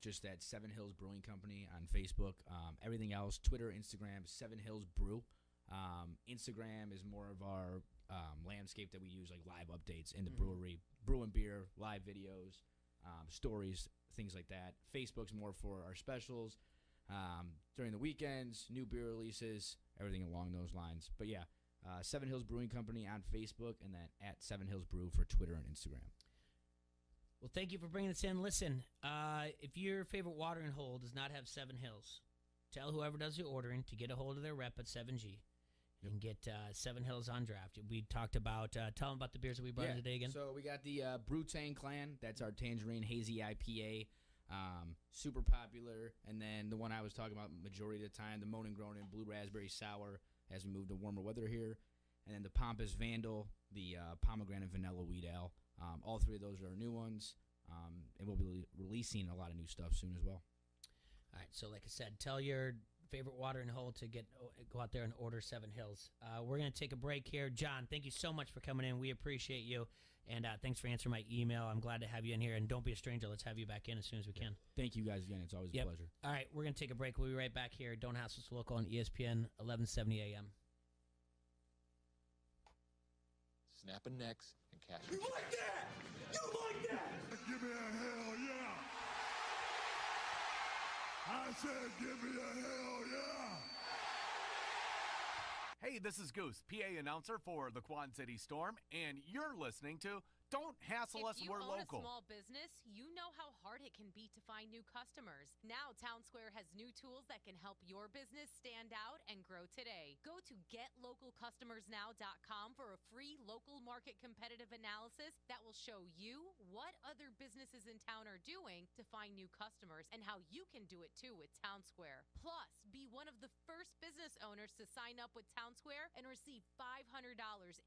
just at Seven Hills Brewing Company on Facebook. Everything else, Twitter, Instagram, Seven Hills Brew. Instagram is more of our landscape that we use, like live updates in the brewery, brewing beer, live videos, stories, things like that. Facebook's more for our specials, during the weekends, new beer releases, everything along those lines. But yeah. Seven Hills Brewing Company on Facebook, and then at Seven Hills Brew for Twitter and Instagram. Well, thank you for bringing this in. Listen, if your favorite watering hole does not have Seven Hills, tell whoever does the ordering to get a hold of their rep at 7G and get Seven Hills on draft. We talked about, tell them about the beers that we brought in today again. So we got the Brewtang Clan. That's our Tangerine Hazy IPA. Super popular. And then the one I was talking about majority of the time, the Moanin' Groanin' Blue Raspberry Sour, as we move to warmer weather here. And then the Pompous Vandal, the Pomegranate Vanilla Wheat Ale. All three of those are our new ones. And we'll be releasing a lot of new stuff soon as well. All right, so like I said, tell your favorite watering hole to go out there and order Seven Hills. We're going to take a break here. John, thank you so much for coming in. We appreciate you. And thanks for answering my email. I'm glad to have you in here. And don't be a stranger. Let's have you back in as soon as we can. Thank you guys again. It's always a pleasure. All right, we're going to take a break. We'll be right back here. Don't Hassle Us Local on ESPN 1170 AM. Snapping necks and cash. You like that? You like that? Give me a hell yeah! I said give me a hell yeah! Hey, this is Goose, PA announcer for the Quad City Storm, and you're listening to Don't Hassle Us, We're Local. If you own a small business, you know how hard it can be to find new customers. Now, Town Square has new tools that can help your business stand out and grow today. Go to GetLocalCustomersNow.com for a free local market competitive analysis that will show you what other businesses in town are doing to find new customers and how you can do it too with Town Square. Plus, be one of the first business owners to sign up with Town Square and receive $500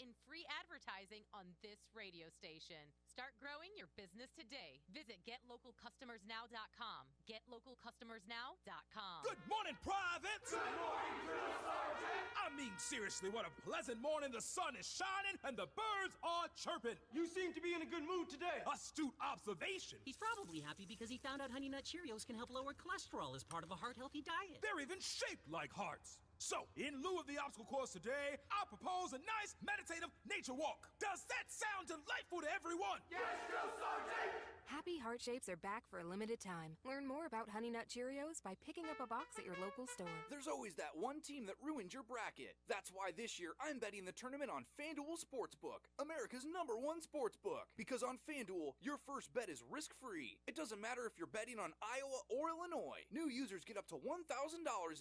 in free advertising on this radio station. innovation. Start growing your business today. Visit GetLocalCustomersNow.com. GetLocalCustomersNow.com. Good morning, privates! Good morning, Drill Sergeant! I mean, seriously, what a pleasant morning. The sun is shining and the birds are chirping. You seem to be in a good mood today. Astute observation. He's probably happy because he found out Honey Nut Cheerios can help lower cholesterol as part of a heart-healthy diet. They're even shaped like hearts. So, in lieu of the obstacle course today, I propose a nice meditative nature walk. Does that sound delightful to everyone? Yes, Drill Sergeant! Happy Heart Shapes are back for a limited time. Learn more about Honey Nut Cheerios by picking up a box at your local store. There's always that one team that ruins your bracket. That's why this year I'm betting the tournament on FanDuel Sportsbook, America's #1 sportsbook. Because on FanDuel, your first bet is risk-free. It doesn't matter if you're betting on Iowa or Illinois. New users get up to $1,000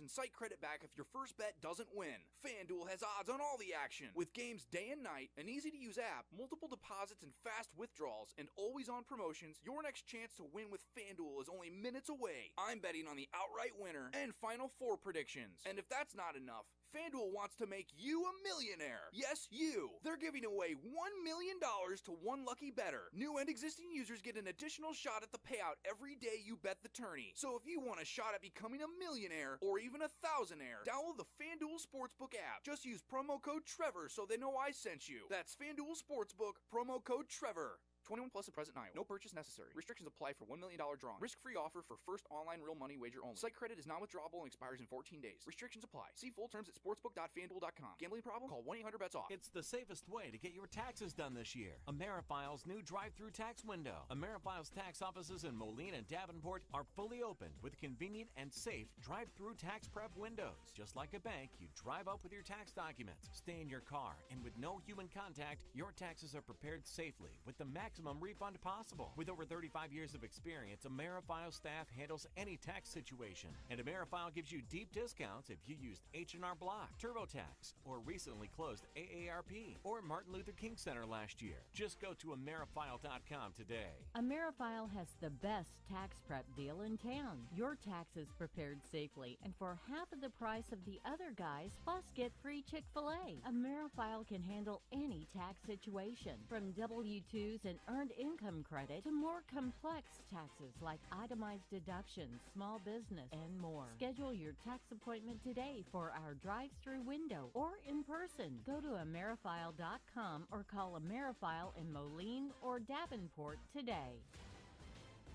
in site credit back if your first bet doesn't win. FanDuel has odds on all the action. With games day and night, an easy-to-use app, multiple deposits and fast withdrawals, and always-on promotions, your next chance to win with FanDuel is only minutes away. I'm betting on the outright winner and Final Four predictions. And if that's not enough, FanDuel wants to make you a millionaire. Yes, you. They're giving away $1 million to one lucky bettor. New and existing users get an additional shot at the payout every day you bet the tourney. So if you want a shot at becoming a millionaire or even a thousandaire, download the FanDuel Sportsbook app. Just use promo code Trevor so they know I sent you. That's FanDuel Sportsbook, promo code Trevor. 21 plus at present in Iowa. No purchase necessary. Restrictions apply for $1 million drawing. Risk-free offer for first online real money wager only. Site credit is non-withdrawable and expires in 14 days. Restrictions apply. See full terms at sportsbook.fanduel.com. Gambling problem? Call 1-800-BETS-OFF. It's the safest way to get your taxes done this year. AmeriFile's new drive-through tax window. AmeriFile's tax offices in Moline and Davenport are fully open with convenient and safe drive-through tax prep windows. Just like a bank, you drive up with your tax documents, stay in your car, and with no human contact, your taxes are prepared safely with the maximum refund possible. With over 35 years of experience, AmeriFile staff handles any tax situation, and AmeriFile gives you deep discounts if you used H&R Block, TurboTax, or recently closed AARP or Martin Luther King Center last year. Just go to AmeriFile.com today. AmeriFile has the best tax prep deal in town. Your taxes prepared safely and for half of the price of the other guys, plus get free Chick-fil-A. AmeriFile can handle any tax situation, from W-2s and earned income credit to more complex taxes like itemized deductions, small business, and more. Schedule your tax appointment today for our drive-through window or in person. Go to AmeriFile.com or call AmeriFile in Moline or Davenport today.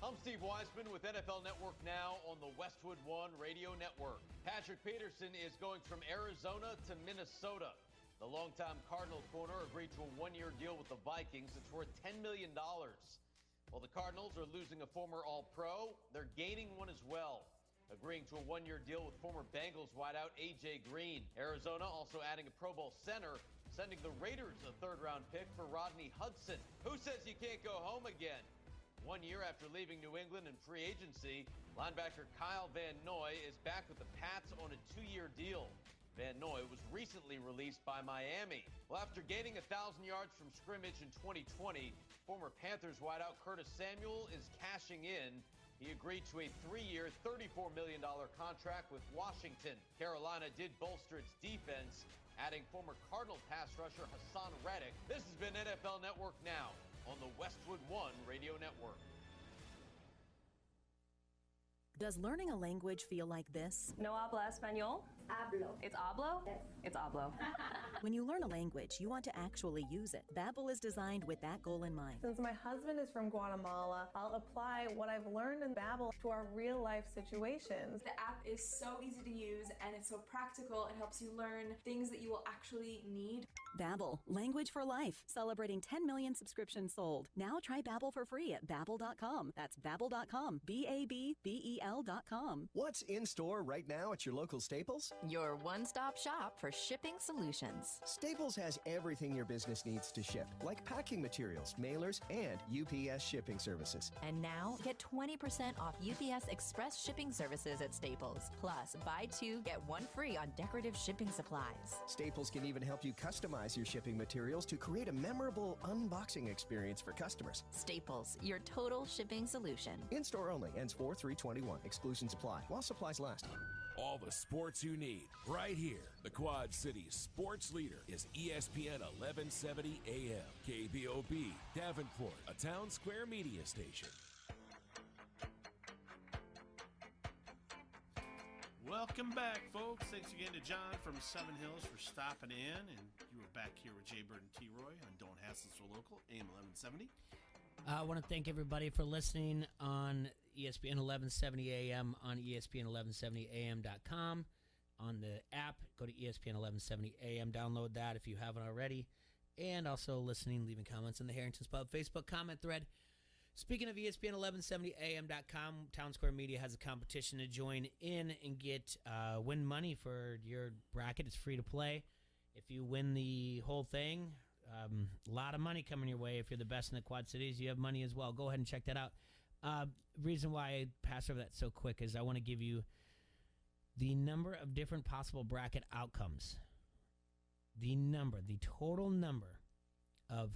I'm Steve Weisman with NFL Network Now on the Westwood One Radio Network. Patrick Peterson is going from Arizona to Minnesota. The longtime Cardinal corner agreed to a one-year deal with the Vikings. It's worth $10 million. While the Cardinals are losing a former All-Pro, they're gaining one as well, agreeing to a one-year deal with former Bengals wideout A.J. Green. Arizona also adding a Pro Bowl center, sending the Raiders a third-round pick for Rodney Hudson. Who says you can't go home again? 1 year after leaving New England in free agency, linebacker Kyle Van Noy is back with the Pats on a 2-year deal. Van Noy was recently released by Miami. Well, after gaining 1,000 yards from scrimmage in 2020, former Panthers wideout Curtis Samuel is cashing in. He agreed to a 3-year, $34 million contract with Washington. Carolina did bolster its defense, adding former Cardinal pass rusher Hassan Reddick. This has been NFL Network Now on the Westwood One Radio Network. Does learning a language feel like this? No habla español? Hablo. It's hablo? Yes. It's hablo. When you learn a language, you want to actually use it. Babbel is designed with that goal in mind. Since my husband is from Guatemala, I'll apply what I've learned in Babbel to our real-life situations. The app is so easy to use and it's so practical. It helps you learn things that you will actually need. Babbel, language for life. Celebrating 10 million subscriptions sold. Now try Babbel for free at Babbel.com. That's Babbel.com. Babbel.com. What's in store right now at your local Staples? Your one-stop shop for shipping solutions. Staples has everything your business needs to ship, like packing materials, mailers, and UPS shipping services. And now, get 20% off UPS Express shipping services at Staples. Plus, buy 2, get 1 free on decorative shipping supplies. Staples can even help you customize your shipping materials to create a memorable unboxing experience for customers. Staples, your total shipping solution. In-store only. Ends 4/3/21. Exclusions apply while supplies last. All the sports you need, right here. The Quad Cities sports leader is ESPN 1170 AM. KBOB, Davenport, a town square media station. Welcome back, folks. Thanks again to John from Seven Hills for stopping in. And you were back here with Jay Bird and T. Roy on Don't Hassle So Local, AM 1170. I want to thank everybody for listening on ESPN 1170 AM, on ESPN1170am.com, on the app. Go to ESPN 1170 AM. Download that if you haven't already. And also listening, leaving comments in the Harrington's Pub Facebook comment thread. Speaking of ESPN1170am.com, Town Square Media has a competition to join in and get win money for your bracket. It's free to play. If you win the whole thing, a lot of money coming your way. If you're the best in the Quad Cities, you have money as well. Go ahead and check that out. Reason why I pass over that so quick is I want to give you the number of different possible bracket outcomes. The total number of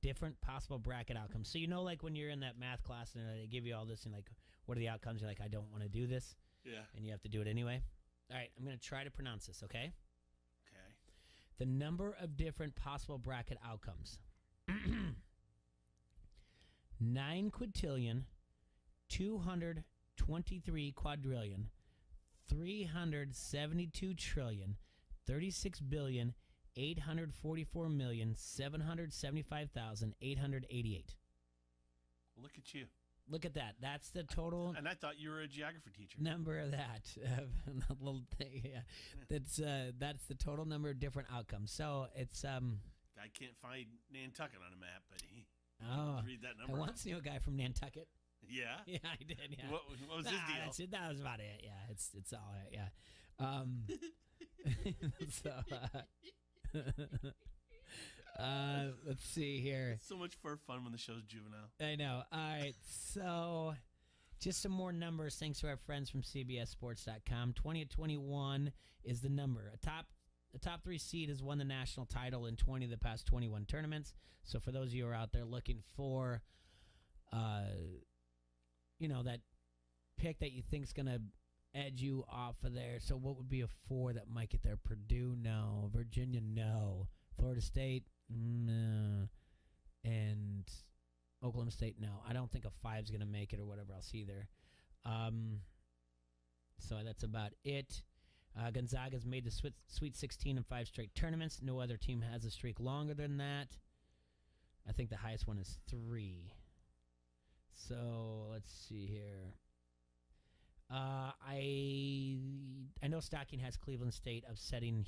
different possible bracket outcomes. So like when you're in that math class and they give you all this and like, what are the outcomes? You're like, I don't want to do this. Yeah. And you have to do it anyway. All right, I'm going to try to pronounce this, okay? Okay. The number of different possible bracket outcomes. 9 quintillion, 223 quadrillion, 372 trillion, 36 billion, 844,775,888. Look at you. Look at that. That's the total. And I thought you were a geography teacher. Number of that. That little thing. Yeah. That's the total number of different outcomes. So it's I can't find Nantucket on a map, but he read that number. I once knew a guy from Nantucket. Yeah? Yeah, I did. Yeah. What was his deal? That was about it. Yeah, it's all right. Yeah. So let's see here. It's so much for fun when the show's juvenile. I know. All right, so just some more numbers thanks to our friends from CBSSports.com. 2021 is the number. The top 3 seed has won the national title in 20 of the past 21 tournaments. So for those of you who are out there looking for, that pick that you think is going to edge you off of there. So what would be a 4 that might get there? Purdue, no. Virginia, no. Florida State, no. And Oklahoma State, no. I don't think a 5 is going to make it or whatever else either. So that's about it. Gonzaga's made the Sweet 16 in 5 straight tournaments. No other team has a streak longer than that. I think the highest one is 3. So let's see here. I know Stocking has Cleveland State upsetting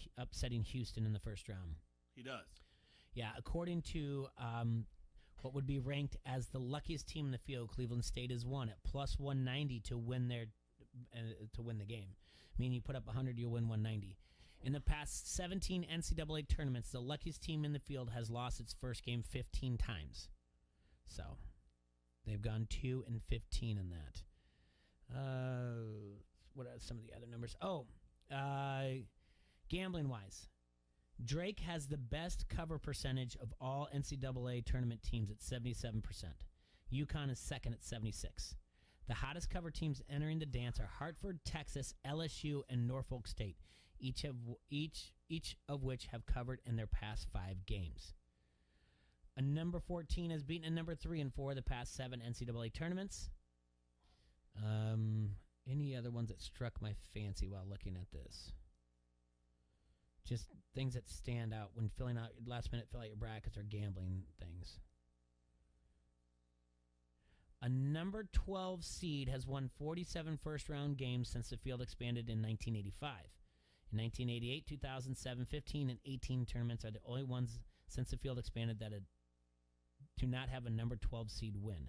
Houston in the first round. He does. Yeah, according to what would be ranked as the luckiest team in the field, Cleveland State is won at plus 190 to win the game. Meaning you put up 100, you'll win 190. In the past 17 NCAA tournaments, the luckiest team in the field has lost its first game 15 times. So they've gone 2-15 in that. What are some of the other numbers? Gambling-wise, Drake has the best cover percentage of all NCAA tournament teams at 77%. UConn is second at 76%. The hottest cover teams entering the dance are Hartford, Texas, LSU, and Norfolk State, each of which have covered in their past 5 games. A number 14 has beaten a number 3 in 4 of the past 7 NCAA tournaments. Any other ones that struck my fancy while looking at this? Just things that stand out when filling out last minute fill out your brackets or gambling things. A number 12 seed has won 47 first-round games since the field expanded in 1985. In 1988, 2007, 15, and 18 tournaments are the only ones since the field expanded that do not have a number 12 seed win.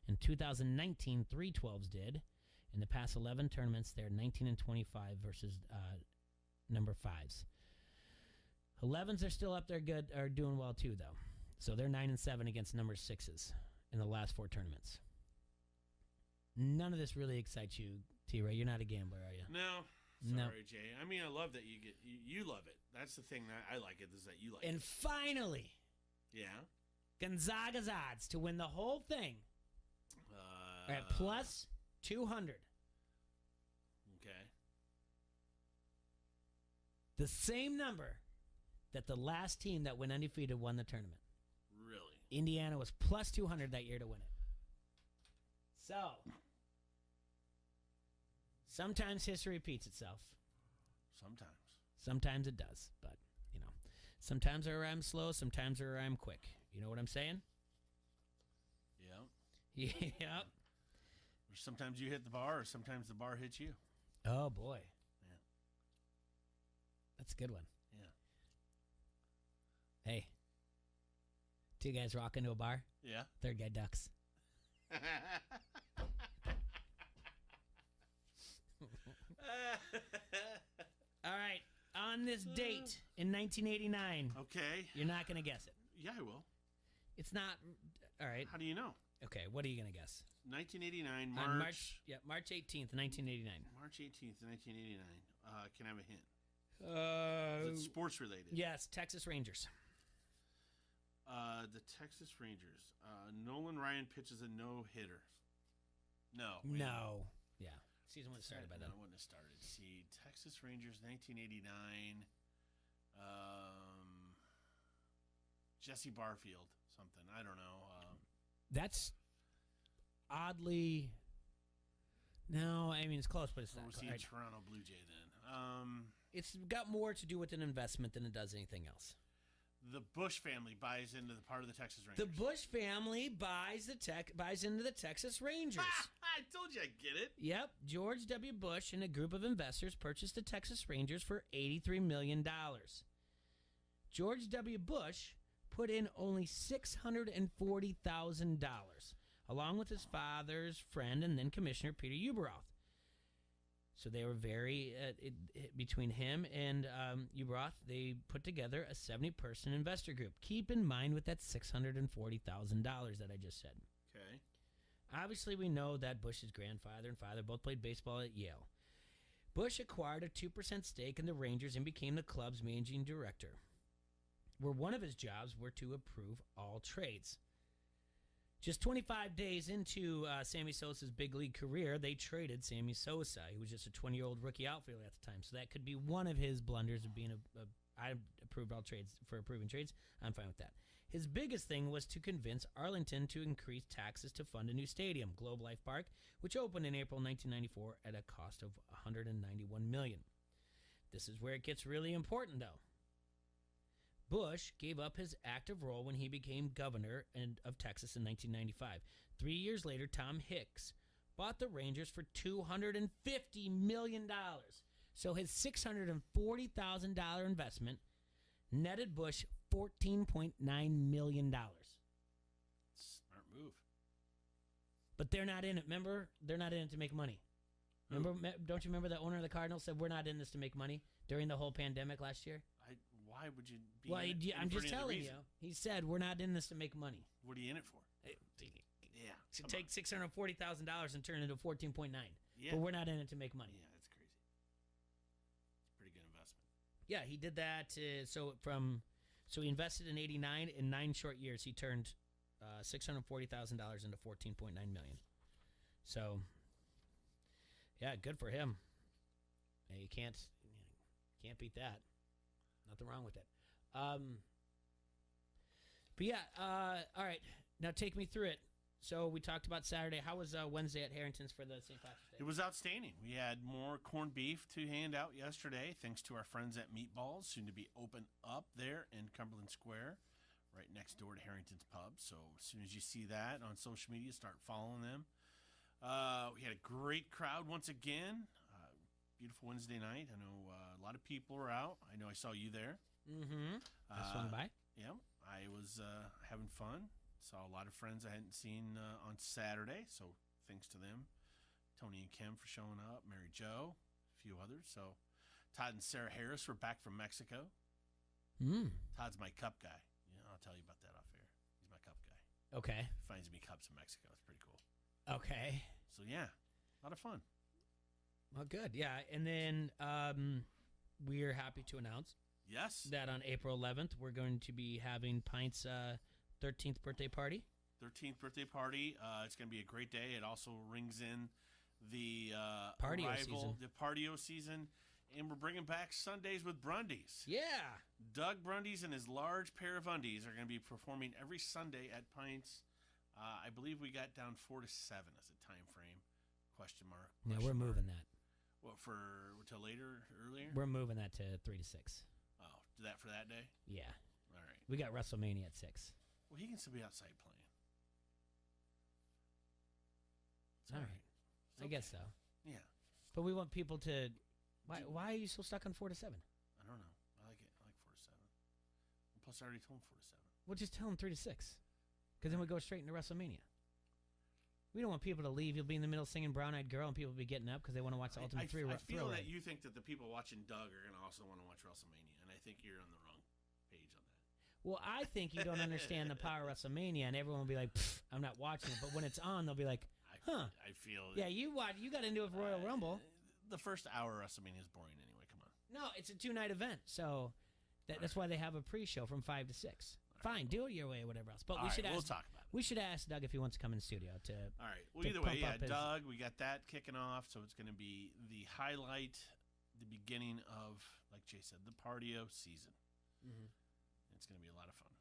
In 2019, 3 12s did. In the past 11 tournaments, they're 19 and 25 versus number 5s. 11s are still up there good, are doing well too, though. So they're 9 and 7 against number 6s in the last 4 tournaments. None of this really excites you, T-Ray. You're not a gambler, are you? No. No. Sorry, Jay. I mean, I love that you love it. That's the thing that I like it, is that you like it. And finally, yeah, Gonzaga's odds to win the whole thing are at plus 200. Okay. The same number that the last team that went undefeated won the tournament. Really? Indiana was plus 200 that year to win it. So, sometimes history repeats itself. Sometimes. Sometimes it does, but, sometimes I rhyme slow, sometimes I rhyme quick. You know what I'm saying? Yeah. Yep. Or sometimes you hit the bar, or sometimes the bar hits you. Oh, boy. Yeah. That's a good one. Yeah. Hey. Two guys walk into a bar. Yeah. Third guy ducks. All right. On this date in 1989. Okay. You're not going to guess it. Yeah, I will. It's not. All right. How do you know? Okay. What are you going to guess? 1989, On March. March 18th, 1989. March 18th, 1989. Can I have a hint? Is it sports related? Yes, Texas Rangers. The Texas Rangers. Nolan Ryan pitches a no-hitter. No. No. Yeah. Season wouldn't have started by then. No, it wouldn't have started. See, Texas Rangers, 1989. Jesse Barfield, something. I don't know. That's oddly. No, I mean, it's close, but it's or not. was he a Toronto Blue Jay then? It's got more to do with an investment than it does anything else. The Bush family buys into the part of the Texas Rangers. The Bush family buys into the Texas Rangers. I told you I'd get it. Yep. George W. Bush and a group of investors purchased the Texas Rangers for $83 million. George W. Bush put in only $640,000, along with his father's friend and then Commissioner Peter Ueberroth. So they were very, between him and Ueberroth, they put together a 70-person investor group. Keep in mind with that $640,000 that I just said. Okay. Obviously, we know that Bush's grandfather and father both played baseball at Yale. Bush acquired a 2% stake in the Rangers and became the club's managing director, where one of his jobs were to approve all trades. Just 25 days into Sammy Sosa's big league career, they traded Sammy Sosa. He was just a 20-year-old rookie outfielder at the time, so that could be one of his blunders of being I approved all trades for approving trades. I'm fine with that. His biggest thing was to convince Arlington to increase taxes to fund a new stadium, Globe Life Park, which opened in April 1994 at a cost of $191 million. This is where it gets really important, though. Bush gave up his active role when he became governor of Texas in 1995. 3 years later, Tom Hicks bought the Rangers for $250 million. So his $640,000 investment netted Bush $14.9 million. Smart move. But they're not in it. Remember? They're not in it to make money. Remember? Don't you remember the owner of the Cardinals said, we're not in this to make money during the whole pandemic last year? Why would you be well, in it? I'm just telling you. He said, we're not in this to make money. What are you in it for? Yeah. To take $640,000 and turn it into $14.9. Yeah. But we're not in it to make money. Yeah, that's crazy. It's a pretty good investment. Yeah, he did that. So he invested in 89. In 9 short years, he turned $640,000 into $14.9 million. So, yeah, good for him. Yeah, you can't beat that. Nothing wrong with it. But yeah, all right. Now take me through it. So we talked about Saturday. How was Wednesday at Harrington's for the St. Patrick's Day? It was outstanding. We had more corned beef to hand out yesterday, thanks to our friends at Meatballs, soon to be open up there in Cumberland Square, right next door to Harrington's Pub. So as soon as you see that on social media, start following them. We had a great crowd once again. Beautiful Wednesday night. I know a lot of people were out. I know I saw you there. Mm-hmm. I swung by. Yeah, I was having fun. Saw a lot of friends I hadn't seen on Saturday, so thanks to them. Tony and Kim for showing up, Mary Jo, a few others. So Todd and Sarah Harris were back from Mexico. Todd's my cup guy. Yeah, I'll tell you about that off air. He's my cup guy. Okay. Finds me cups in Mexico. It's pretty cool. Okay. So yeah, a lot of fun. Well, good. Yeah, and then we're happy to announce that on April 11th, we're going to be having Pint's 13th birthday party. 13th birthday party. It's going to be a great day. It also rings in the Partio season. The Partio season. And we're bringing back Sundays with Brundies. Yeah. Doug Brundies and his large pair of undies are going to be performing every Sunday at Pints. I believe we got down 4 to 7 as a time frame. Question mark. Yeah, we're moving that. What, till later, earlier? We're moving that to 3 to 6. Oh, that for that day? Yeah. All right. We got WrestleMania at 6. Well, he can still be outside playing. All right. I guess so. Yeah. But we want people to... Why are you so stuck on 4 to 7? I don't know. I like it. I like 4 to 7. Plus, I already told him 4 to 7. Well, just tell them 3 to 6. Because then we go straight into WrestleMania. We don't want people to leave. You'll be in the middle singing Brown Eyed Girl and people will be getting up because they want to watch the Ultimate Thrill I feel Ride. that you think that the people watching Doug are going to also want to watch WrestleMania, and I think you're on the wrong page on that. Well, I think you don't understand the power of WrestleMania, and everyone will be like, I'm not watching it. But when it's on, they'll be like, huh. I feel... Yeah, you got into it with Royal Rumble. The first hour of WrestleMania is boring anyway. Come on. No, it's a 2-night event, so that's why they have a pre-show from 5 to 6. Fine, do it your way or whatever else. But we'll talk about it. We should ask Doug if he wants to come in the studio to. All right. Well, either way, Doug, we got that kicking off, so it's going to be the highlight, the beginning of, like Jay said, the Partio season. Mm-hmm. It's going to be a lot of fun.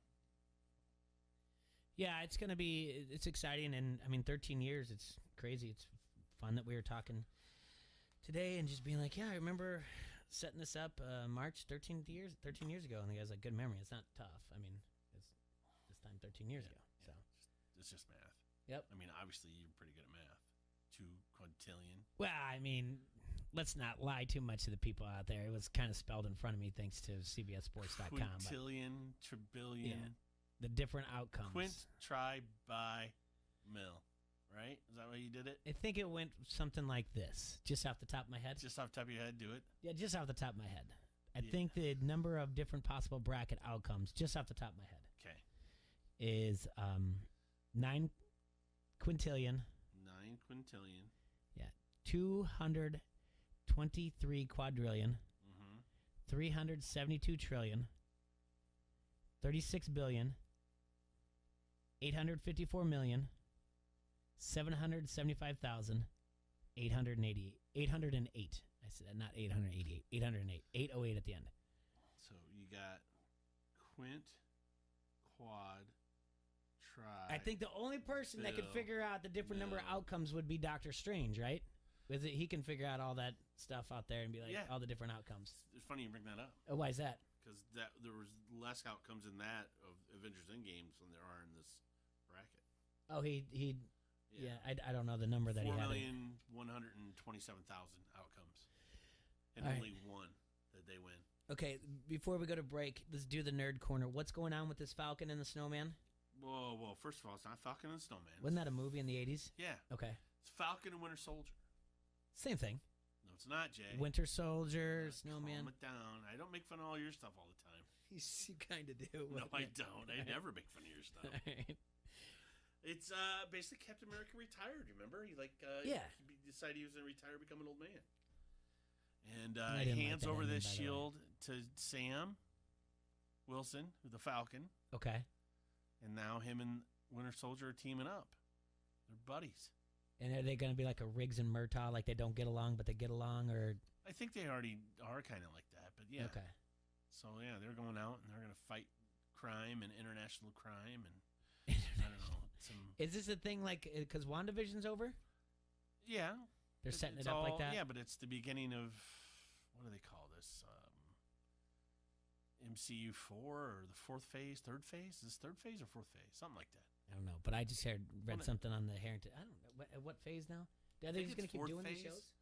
Yeah, it's exciting, and I mean, 13 years, it's crazy. It's fun that we were talking today and just being like, yeah, I remember setting this up March 13 years ago, and the guy's like, good memory. It's not tough. I mean, it's this time 13 years ago. So it's just math. Yep. I mean, obviously you're pretty good at math. 2 quintillion. Well, I mean, let's not lie too much to the people out there. It was kind of spelled in front of me thanks to CBSSports.com. Quintillion, trillion. Yeah, the different outcomes. Quint, tri, bi, mil. Right? Is that why you did it? I think it went something like this, just off the top of my head. Just off the top of your head, do it? Yeah, just off the top of my head. I think the number of different possible bracket outcomes, just off the top of my head, is 9 quintillion. 9 quintillion. Yeah. 223 quadrillion. 372 trillion. 36 billion. 854 million. 775,808. I said not 888. 808. 808 at the end. So you got quint, quad, tri. I think the only person that could figure out the different number of outcomes would be Doctor Strange, right? Because he can figure out all that stuff out there and be like, all the different outcomes. It's funny you bring that up. Why is that? Because there was less outcomes in that of Avengers Endgames than there are in this bracket. Oh, Yeah, I don't know the number that he had. 4,127,000 outcomes, and all only one that they win. Okay, before we go to break, let's do the nerd corner. What's going on with this Falcon and the Snowman? Whoa! First of all, it's not Falcon and Snowman. Wasn't that a movie in the 80s? Yeah. Okay. It's Falcon and Winter Soldier. Same thing. No, it's not, Jay. Winter Soldier, Snowman. Calm it down. I don't make fun of all your stuff all the time. You kind of do. No, I don't. I never make fun of your stuff. Right. It's basically Captain America retired. Remember, he he decided he was going to retire, become an old man, and he hands over this shield to Sam Wilson, the Falcon. Okay. And now him and Winter Soldier are teaming up. They're buddies. And are they going to be like a Riggs and Murtaugh, like they don't get along but they get along, or? I think they already are kind of like that, but yeah. Okay. So yeah, they're going out and they're going to fight crime and international crime and I don't know. Is this a thing like because WandaVision's over? Yeah, they're setting it up like that. Yeah, but it's the beginning of what do they call this? MCU 4 or the 4th phase, 3rd phase? Is this 3rd phase or 4th phase? Something like that. I don't know, but I just read something on the Harrington. I don't know what phase now. Are they just going to keep doing these shows?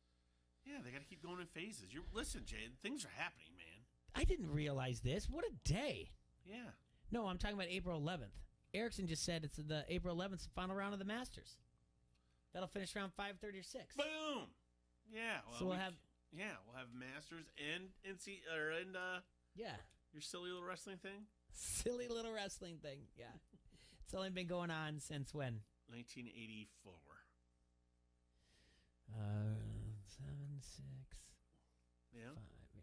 Yeah, they got to keep going in phases. Listen, Jay, things are happening, man. I didn't realize this. What a day! Yeah. No, I'm talking about April 11th. Erickson just said it's the April 11th final round of the Masters. That'll finish around 5:30 or 6. Boom. Yeah. Well, so we'll have Masters and yeah, your silly little wrestling thing. Silly little wrestling thing. Yeah. It's only been going on since when? 1984. 7, 6. Yeah. 5,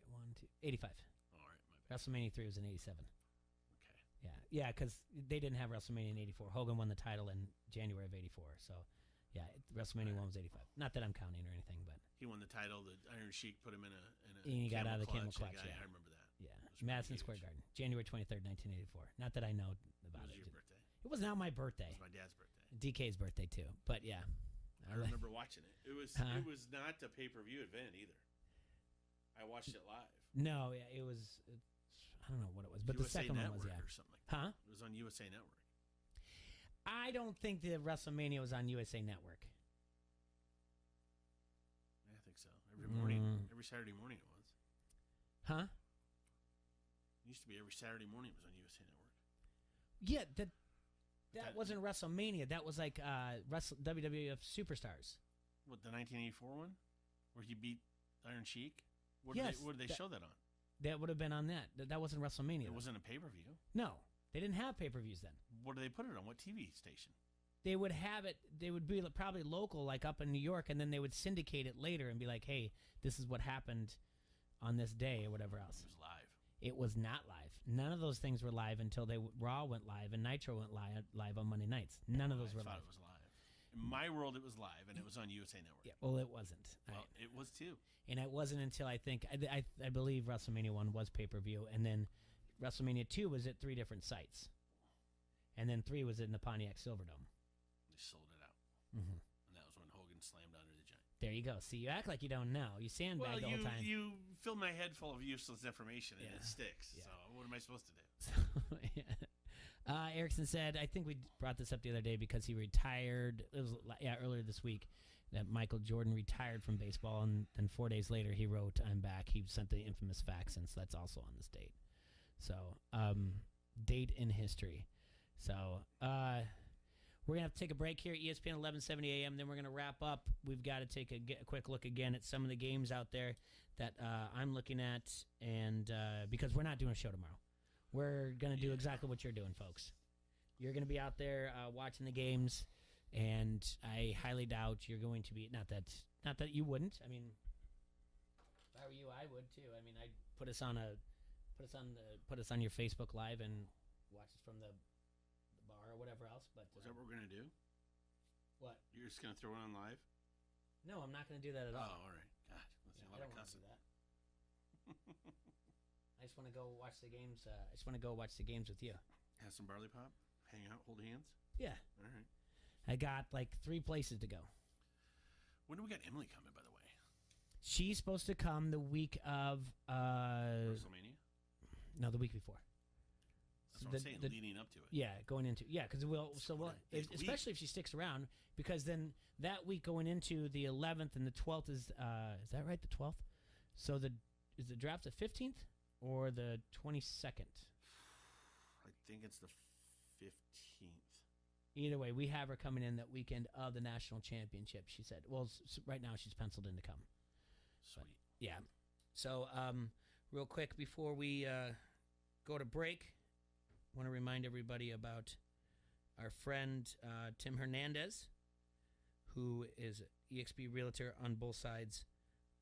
1, 2, 85. All right. WrestleMania 3 was in 87. Okay. Yeah, because they didn't have WrestleMania in 84. Hogan won the title in January of 84. So, Yeah, WrestleMania 1 was 85. Not that I'm counting or anything, but He won the title. The Iron Sheik put him in a and he got out of the camel clutch. I Yeah. remember that. Yeah, Madison Square Garden, January 23rd, 1984. Not that I know about It was it. your birthday. It was not my birthday. It was my dad's birthday. DK's birthday too. But yeah, I remember watching it. It was Huh? it was not a pay-per-view event either. I watched it live. No, yeah, it was. I don't know what it was, but the USA second Network one was or something like Huh? It was on USA Network. I don't think the WrestleMania was on USA Network. I think so. Every morning, Mm. every Saturday morning it was. Huh? It used to be every Saturday morning it was on USA Network. Yeah, that wasn't WrestleMania. That was like WWF Superstars. What, the 1984 one? Where he beat Iron Sheik? What Yes, did they show that on? That would have been on that. That wasn't WrestleMania. It though. wasn't a pay-per-view. No, they didn't have pay-per-views then. What do they put it on? What TV station? They would have it. They would be probably local, like up in New York, and then they would syndicate it later and be like, "Hey, this is what happened on this day," or whatever else. It was live. It was not live. None of those things were live until Raw went live and Nitro went live on Monday nights. None of those were I thought live. it was live. In my world, it was live, and it was on USA Network. Yeah, well, it wasn't. Well, it was too. And it wasn't until I think I believe WrestleMania 1 was pay-per-view, and then WrestleMania 2 was at 3 different sites, and then 3 was in the Pontiac Silverdome. They sold it out, Mm-hmm. and that was when Hogan slammed under the giant. There you go. See, you act like you don't know. You sandbag the whole time. You fill my head full of useless information, and it sticks. So what am I supposed to do? Erickson said, I think we brought this up the other day because he retired. It was earlier this week that Michael Jordan retired from baseball, and then 4 days later he wrote, "I'm back." He sent the infamous fax, and so that's also on this date. So, date in history. So, we're going to have to take a break here, ESPN 1170 AM. Then we're going to wrap up. We've got to take a quick look again at some of the games out there that I'm looking at, and because we're not doing a show tomorrow. We're going to do exactly what you're doing, folks. You're going to be out there watching the games, and I highly doubt you're going to be not that you wouldn't. I mean, if I were you, I would too. I mean, I'd put us on your Facebook Live and watch us from the bar or whatever else. But is that what we're going to do? What? You're just going to throw it on live? No, I'm not going to do that at all. Oh, all right. God, that's a lot of cussing. I just want to go watch the games. I just want to go watch the games with you. Have some barley pop, hang out, hold hands. Yeah. All right. I got like 3 places to go. When do we got Emily coming, by the way? She's supposed to come the week of WrestleMania. No, the week before. That's what I'm saying. Leading up to it. Yeah, going into because especially if she sticks around, because then that week going into the 11th and the 12th is that right? The 12th. So is the draft the 15th or the 22nd? I think it's the 15th. Either way, we have her coming in that weekend of the national championship. She said, "Well, right now she's penciled in to come." Sweet. But, yeah. So, real quick before we go to break, I want to remind everybody about our friend Tim Hernandez, who is EXP Realtor on both sides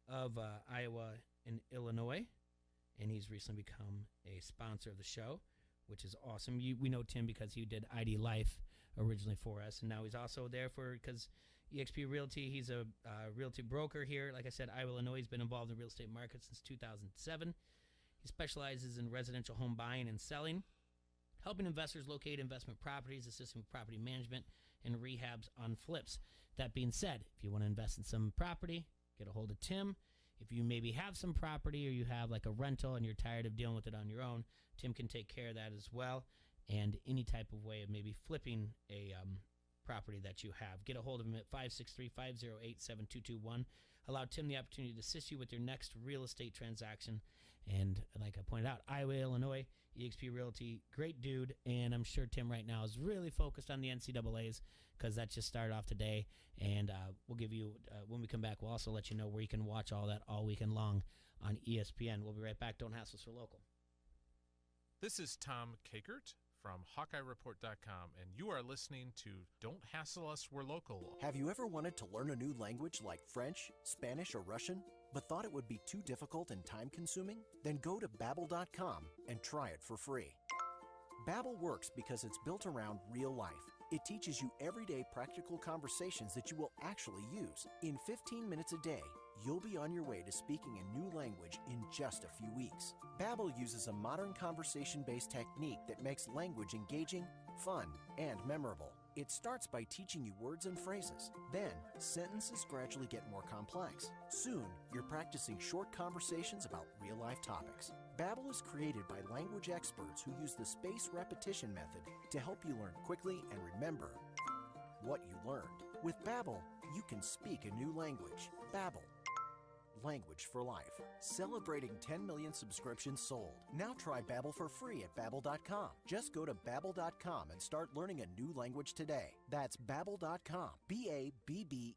of Iowa and Illinois, and he's recently become a sponsor of the show, which is awesome. We know Tim because he did ID Life originally for us, and now he's also there because EXP Realty, he's a realty broker here. Like I said, Iowa, Illinois. He's been involved in the real estate market since 2007. He specializes in residential home buying and selling, helping investors locate investment properties, assisting with property management, and rehabs on flips. That being said, if you want to invest in some property, get a hold of Tim. If you maybe have some property or you have like a rental and you're tired of dealing with it on your own, Tim can take care of that as well. And any type of way of maybe flipping a property that you have. Get a hold of him at 563-508-7221. Allow Tim the opportunity to assist you with your next real estate transaction. And like I pointed out, Iowa, Illinois, EXP Realty, great dude. And I'm sure Tim right now is really focused on the NCAAs because that just started off today. And we'll give you, when we come back, we'll also let you know where you can watch all that all weekend long on ESPN. We'll be right back. Don't hassle us for local. This is Tom Kakert from HawkeyeReport.com, and you are listening to Don't Hassle Us, We're Local. Have you ever wanted to learn a new language like French, Spanish, or Russian, but thought it would be too difficult and time-consuming? Then go to Babbel.com and try it for free. Babbel works because it's built around real life. It teaches you everyday practical conversations that you will actually use. In 15 minutes a day, you'll be on your way to speaking a new language in just a few weeks. Babbel uses a modern conversation-based technique that makes language engaging, fun, and memorable. It starts by teaching you words and phrases. Then, sentences gradually get more complex. Soon, you're practicing short conversations about real-life topics. Babbel is created by language experts who use the spaced repetition method to help you learn quickly and remember what you learned. With Babbel, you can speak a new language. Babbel. Language for life. Celebrating 10 million subscriptions sold. Now try Babbel for free at Babbel.com. Just go to Babbel.com and start learning a new language today. That's Babbel.com. Babbel.com.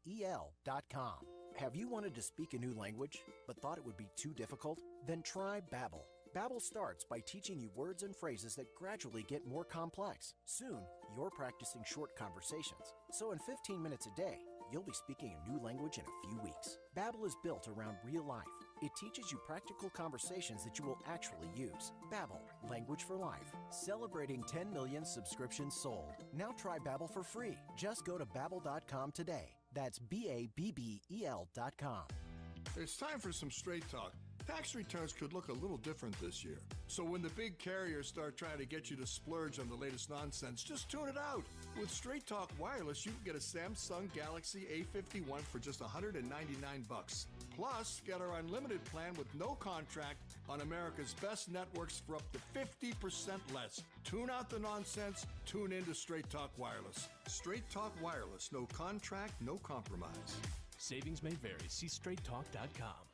Have you wanted to speak a new language but thought it would be too difficult? Then try Babbel. Babbel starts by teaching you words and phrases that gradually get more complex. Soon, you're practicing short conversations. So in 15 minutes a day, you'll be speaking a new language in a few weeks. Babbel is built around real life. It teaches you practical conversations that you will actually use. Babbel, language for life. Celebrating 10 million subscriptions sold. Now try Babbel for free. Just go to Babbel.com today. That's Babbel.com. It's time for some straight talk. Tax returns could look a little different this year. So when the big carriers start trying to get you to splurge on the latest nonsense, just tune it out. With Straight Talk Wireless, you can get a Samsung Galaxy A51 for just $199. Plus, get our unlimited plan with no contract on America's best networks for up to 50% less. Tune out the nonsense. Tune in to Straight Talk Wireless. Straight Talk Wireless. No contract, no compromise. Savings may vary. See straighttalk.com.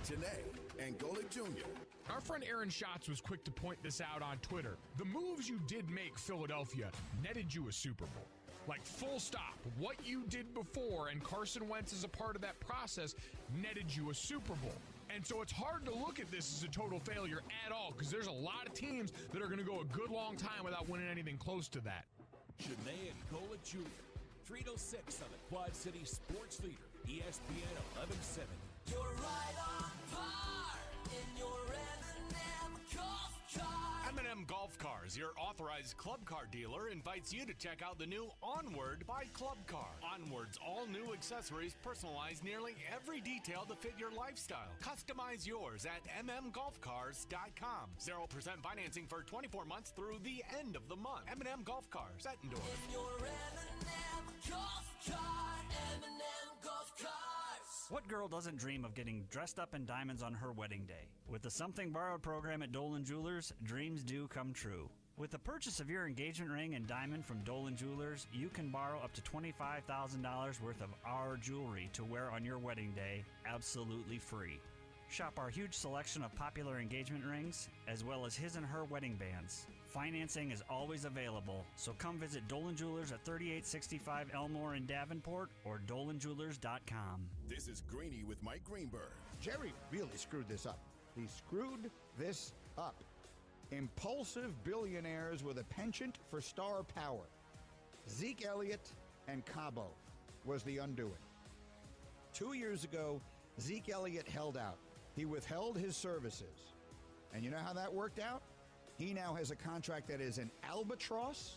Today, Angola Jr. Our friend Aaron Schatz was quick to point this out on Twitter. The moves you did make, Philadelphia, netted you a Super Bowl. Like, full stop. What you did before, and Carson Wentz is a part of that process, netted you a Super Bowl. And so it's hard to look at this as a total failure at all, because there's a lot of teams that are going to go a good long time without winning anything close to that. Janae Angola Jr. 306 on the Quad City Sports Leader, ESPN 1170. You're right on par in your M&M Golf Car. M&M Golf Cars, your authorized club car dealer, invites you to check out the new Onward by Club Car. Onward's all new accessories personalize nearly every detail to fit your lifestyle. Customize yours at mmgolfcars.com. 0% financing for 24 months through the end of the month. M&M Golf Cars, Bettendorf. In your M&M Golf Car, M&M Golf Cars. What girl doesn't dream of getting dressed up in diamonds on her wedding day? With the Something Borrowed program at Dolan Jewelers, dreams do come true. With the purchase of your engagement ring and diamond from Dolan Jewelers, you can borrow up to $25,000 worth of our jewelry to wear on your wedding day, absolutely free. Shop our huge selection of popular engagement rings, as well as his and her wedding bands. Financing is always available, so come visit Dolan Jewelers at 3865 Elmore in Davenport or dolanjewelers.com. This is Greeny with Mike Greenberg. Jerry really screwed this up. He screwed this up. Impulsive billionaires with a penchant for star power. Zeke Elliott and Cabo was the undoing. 2 years ago, Zeke Elliott held out. He withheld his services. And you know how that worked out? He now has a contract that is an albatross,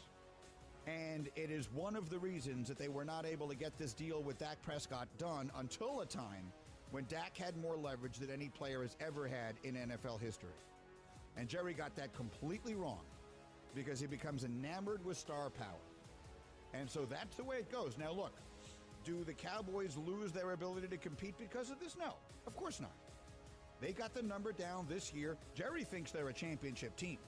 and it is one of the reasons that they were not able to get this deal with Dak Prescott done until a time when Dak had more leverage than any player has ever had in NFL history. And Jerry got that completely wrong because he becomes enamored with star power. And so that's the way it goes. Now look, do the Cowboys lose their ability to compete because of this? No, of course not. They got the number down this year. Jerry thinks they're a championship team.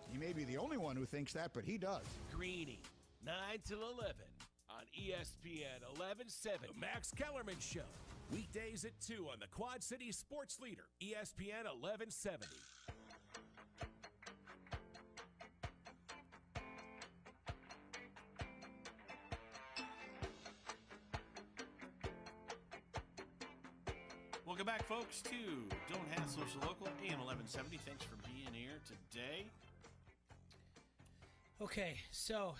He may be the only one who thinks that, but he does. Greeny, 9 till 11 on ESPN 1170. The Max Kellerman Show. Weekdays at 2 on the Quad City Sports Leader, ESPN 1170. Welcome back, folks, to Don't Hassle Us Local, AM 1170. Thanks for being here today. Okay, so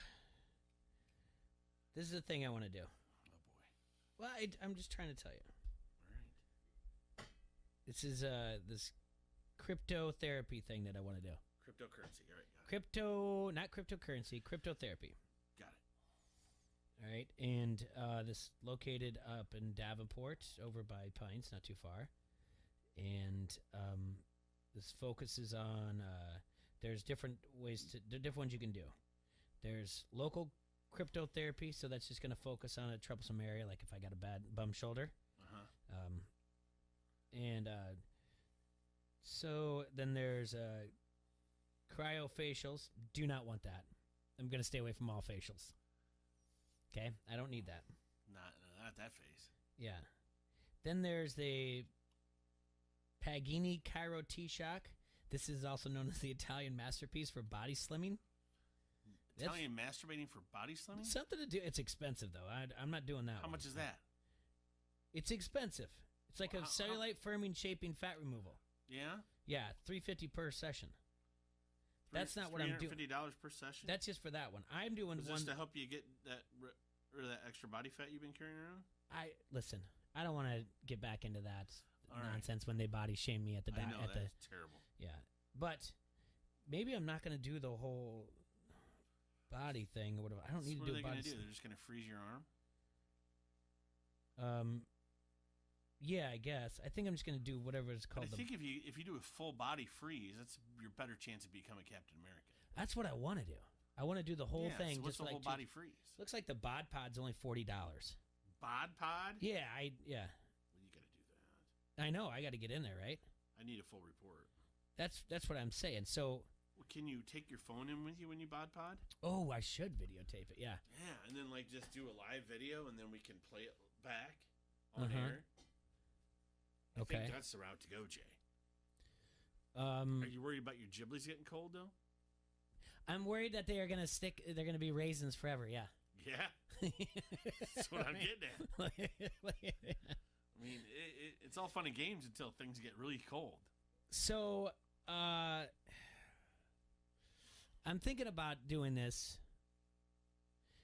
this is the thing I want to do. Oh, boy. Well, I'm just trying to tell you. All right. This is this cryptotherapy thing that I want to do. Cryptocurrency. All right. Got it. Not cryptocurrency, cryptotherapy. All right, and this located up in Davenport, over by Pines, not too far. And this focuses on there's different ways there are different ones you can do. There's local cryptotherapy, so that's just going to focus on a troublesome area, like if I got a bad bum shoulder. And so then there's cryofacials. Do not want that. I'm going to stay away from all facials. Okay, I don't need that. Not that phase. Yeah. Then there's the Pagini Cairo T-Shock. This is also known as the Italian masterpiece for body slimming. Italian masturbating for body slimming? Something to do. It's expensive, though. I'm not doing that. How much is that? It's expensive. It's like a cellulite firming, shaping, fat removal. Yeah? Yeah, $350 per session. That's not what I'm doing. $350 per session? That's just for that one. I'm doing Is one this to help you get rid of that extra body fat you've been carrying around? Listen. I don't want to get back into that All nonsense when they body shame me at the. I know that's terrible. Yeah, but maybe I'm not going to do the whole body thing or whatever. I don't need to do. What are they going to do? They're just going to freeze your arm. Yeah, I guess. I think I'm just going to do whatever it's called. But I think if you do a full body freeze, that's your better chance of becoming Captain America. That's what I want to do. I want to do the whole thing. So what's just the whole body freeze? Looks like the bod pod's only $40. Bod pod? Yeah, Well, you got to do that. I know. I got to get in there, right? I need a full report. That's what I'm saying. So, can you take your phone in with you when you bod pod? Oh, I should videotape it. Yeah. Yeah, and then just do a live video, and then we can play it back on air. I think that's the route to go, Jay. Are you worried about your giblies getting cold though? I'm worried that they are going to stick. They're going to be raisins forever. Yeah. Yeah. That's what I'm getting at. I mean, it's all fun and games until things get really cold. So, I'm thinking about doing this.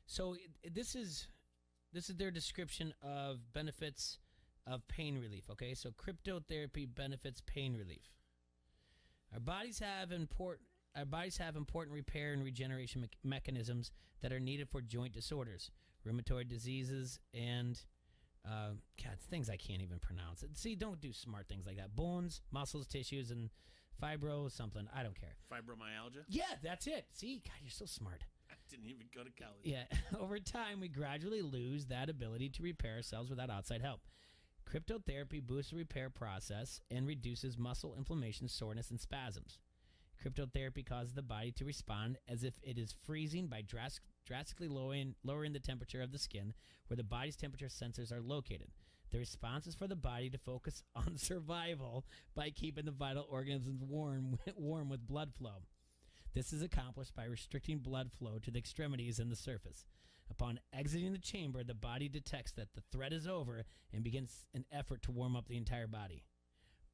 So this is their description of benefits of pain relief. Okay, so cryptotherapy benefits pain relief. Our bodies have important repair and regeneration mechanisms that are needed for joint disorders, rheumatoid diseases, and things I can't even pronounce. See, don't do smart things like that. Bones, muscles, tissues, and fibro something. I don't care. Fibromyalgia? Yeah, that's it. See, God, you're so smart. I didn't even go to college. Yeah. Over time, we gradually lose that ability to repair ourselves without outside help. Cryptotherapy boosts the repair process and reduces muscle inflammation, soreness, and spasms. Cryptotherapy causes the body to respond as if it is freezing by drastically lowering the temperature of the skin where the body's temperature sensors are located. The response is for the body to focus on survival by keeping the vital organisms warm with blood flow. This is accomplished by restricting blood flow to the extremities and the surface. Upon exiting the chamber, the body detects that the threat is over and begins an effort to warm up the entire body.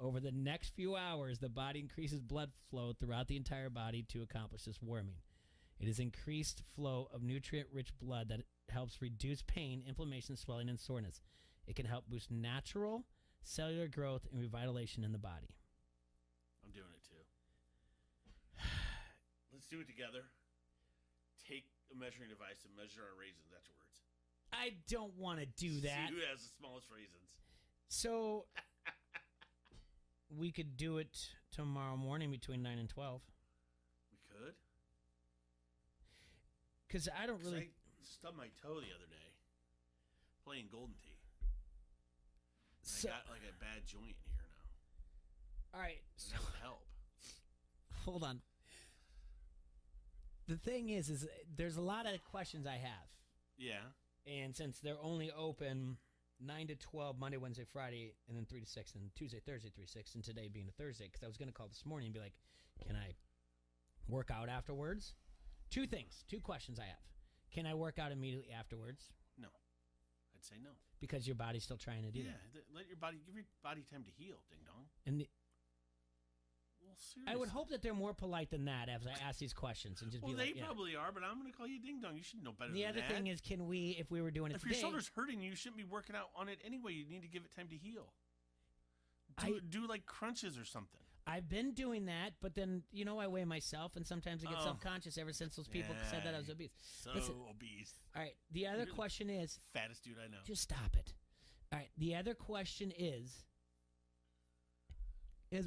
Over the next few hours, the body increases blood flow throughout the entire body to accomplish this warming. It is increased flow of nutrient-rich blood that helps reduce pain, inflammation, swelling, and soreness. It can help boost natural cellular growth and revitalization in the body. I'm doing it too. Let's do it together. Take a measuring device and measure our raisins afterwards. I don't want to do that. See who has the smallest raisins. So we could do it tomorrow morning between 9 and 12. We could? Because I don't really... I stubbed my toe the other day playing Golden Tee. So, I got like a bad joint in here now. All right. And that would help. Hold on. The thing is there's a lot of questions I have. Yeah. And since they're only open 9 to 12, Monday, Wednesday, Friday, and then 3 to 6, and Tuesday, Thursday, 3 to 6, and today being a Thursday, because I was going to call this morning and be like, can I work out afterwards? Two questions I have. Can I work out immediately afterwards? No. I'd say no. Because your body's still trying to do that. Yeah, give your body time to heal, ding dong. And well, seriously. I would hope that they're more polite than that as I ask these questions and just be like, they probably are, but I'm going to call you ding dong. You should know better the than that. other thing is, can we, if we were doing it if today... your shoulder's hurting, you shouldn't be working out on it anyway. You need to give it time to heal. Do like crunches or something. I've been doing that, but then, I weigh myself, and sometimes I get Oh. self-conscious ever since those people said that I was obese. So Listen, obese. all right, the other You're the question is... fattest dude I know. Just stop it. All right, the other question is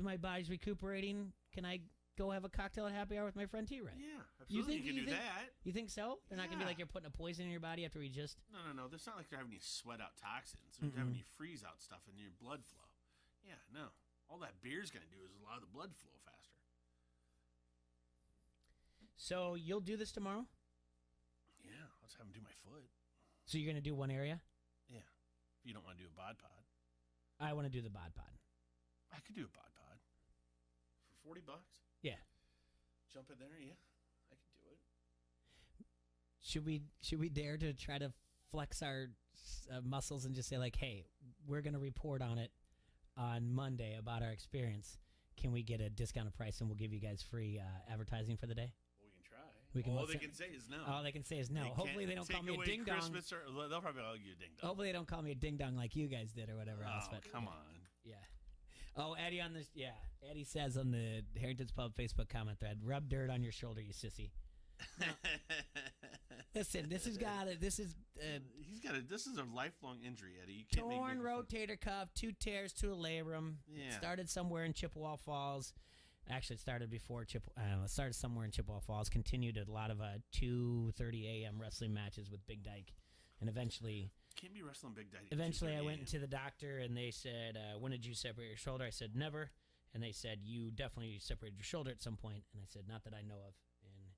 my body's recuperating? Can I go have a cocktail at happy hour with my friend T-Ray? Yeah, absolutely. You can do that. You think so? They're not going to be Yeah. like you're putting a poison in your body after we just... No. It's not like they're having you sweat out toxins. They're having you freeze out stuff in your blood flow. Yeah, no. All that beer's going to do is allow the blood flow faster. So you'll do this tomorrow? Yeah, I'll just have them do my foot. So you're going to do one area? Yeah. If you don't want to do a bod pod. I want to do the bod pod. I could do a bod pod. For $40? Yeah. Jump in there, yeah. I could do it. Should we dare to try to flex our muscles and just say, like, hey, we're going to report on it on Monday about our experience. Can we get a discounted price and we'll give you guys free advertising for the day? Well, we can try. All they can say is no. All they can say is no. Hopefully they don't call me a ding dong. They'll probably call you a ding dong. Hopefully they don't call me a ding dong like you guys did or whatever else. Oh, But come on. Yeah. Oh, Eddie on this. Yeah, Eddie says on the Harrington's Pub Facebook comment thread, "Rub dirt on your shoulder, you sissy." Now, listen, this has got it. This is he's got it. This is a lifelong injury, Eddie. You can't torn make rotator cuff, 2 tears to a labrum. Yeah. It started somewhere in Chippewa Falls. Actually, it started before it started somewhere in Chippewa Falls. Continued at a lot of 2:30 a.m. wrestling matches with Big Dyke, and eventually. Can't be wrestling Big Daddy. Eventually, I went into the doctor, and they said, when did you separate your shoulder? I said, never. And they said, you definitely separated your shoulder at some point. And I said, not that I know of. And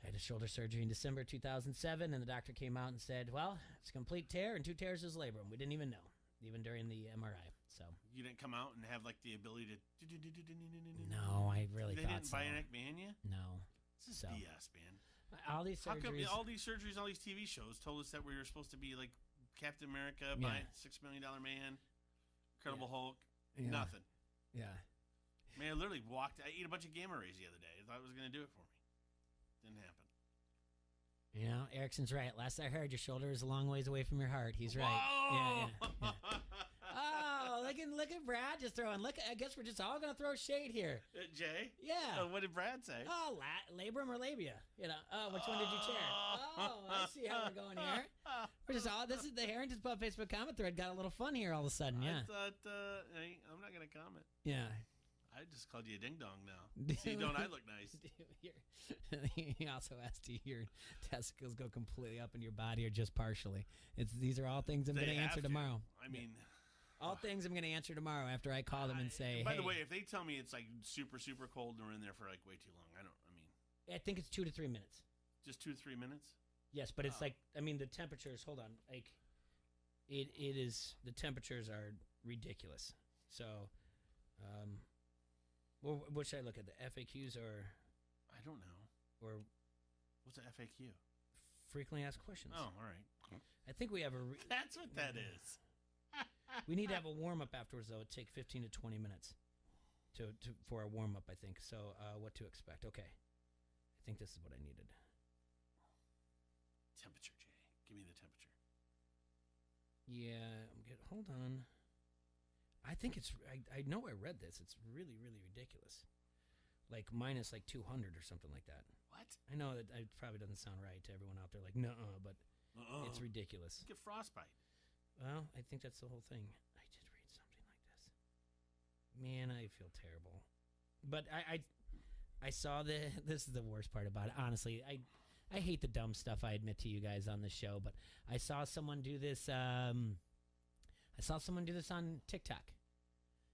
I had a shoulder surgery in December 2007, and the doctor came out and said, well, it's a complete tear, and 2 tears is labrum. We didn't even know, even during the MRI. So you didn't come out and have like the ability to. No, I really they thought didn't so. bionic man you? No. This is So. BS, man. All these How come surgeries. all these surgeries, all these TV shows told us that we were supposed to be like Captain America, Yeah. $6 million man, Incredible Hulk? Yeah. Nothing. Yeah. Man, I literally I ate a bunch of gamma rays the other day. I thought it was going to do it for me. Didn't happen. You know, Erickson's right. Last I heard, your shoulder is a long ways away from your heart. He's right. Whoa! Yeah. Oh, look at Brad just throwing. I guess we're just all gonna throw shade here. Jay? Yeah. What did Brad say? Oh, labrum or labia? Which one did you tear? Oh, I see how we're going here. We're just all. This is the Harrington's Pub Facebook comment thread. Got a little fun here all of a sudden. Yeah. I thought, I'm not going to comment. Yeah. I just called you a ding dong now. See, don't I look nice? He also asked, do your testicles go completely up in your body or just partially? These are all things I'm going to answer tomorrow. I mean, all things I'm going to answer tomorrow after I call them and say, by hey. the way, if they tell me it's like super, super cold and we're in there for like way too long, I think it's 2 to 3 minutes. Just 2 to 3 minutes? Yes, but it's like, the temperatures, hold on, like, it is, the temperatures are ridiculous. So, what should I look at, the FAQs or? I don't know. Or what's an FAQ? Frequently asked questions. Oh, all right. I think we have That's what that is. We need to have a warm-up afterwards, though. It'd take 15 to 20 minutes for a warm-up, I think. So, what to expect. Okay. I think this is what I needed. Temperature, Jay. Give me the temperature. Yeah, I'm good. Hold on. I think it's. I know I read this. It's really, really ridiculous. Like minus like 200 or something like that. What? I know that it probably doesn't sound right to everyone out there. Like, nuh-uh, but it's ridiculous. Get frostbite. Well, I think that's the whole thing. I did read something like this. Man, I feel terrible. But I saw this is the worst part about it. Honestly, I hate the dumb stuff I admit to you guys on the show, but I saw someone do this on TikTok.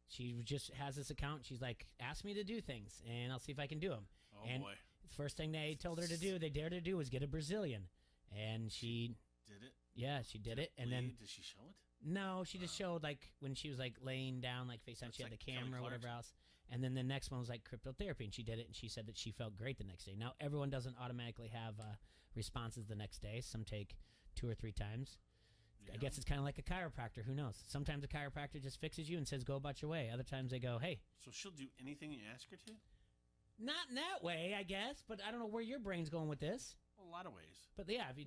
She just has this account. She's like, ask me to do things, and I'll see if I can do them. Oh, and boy. The first thing they told her to do, they dared her to do, was get a Brazilian. And she did it? Yeah, she did it. And then did she show it? No, she just showed like when she was like laying down, like face down. She had the camera or whatever else. And then the next one was like cryptotherapy, and she did it, and she said that she felt great the next day. Now everyone doesn't automatically have responses the next day. Some take 2 or 3 times. I guess it's kind of like a chiropractor. Who knows? Sometimes a chiropractor just fixes you and says, go about your way. Other times they go, hey. So she'll do anything you ask her to? Not in that way, I guess. But I don't know where your brain's going with this. Well, a lot of ways. But yeah, if you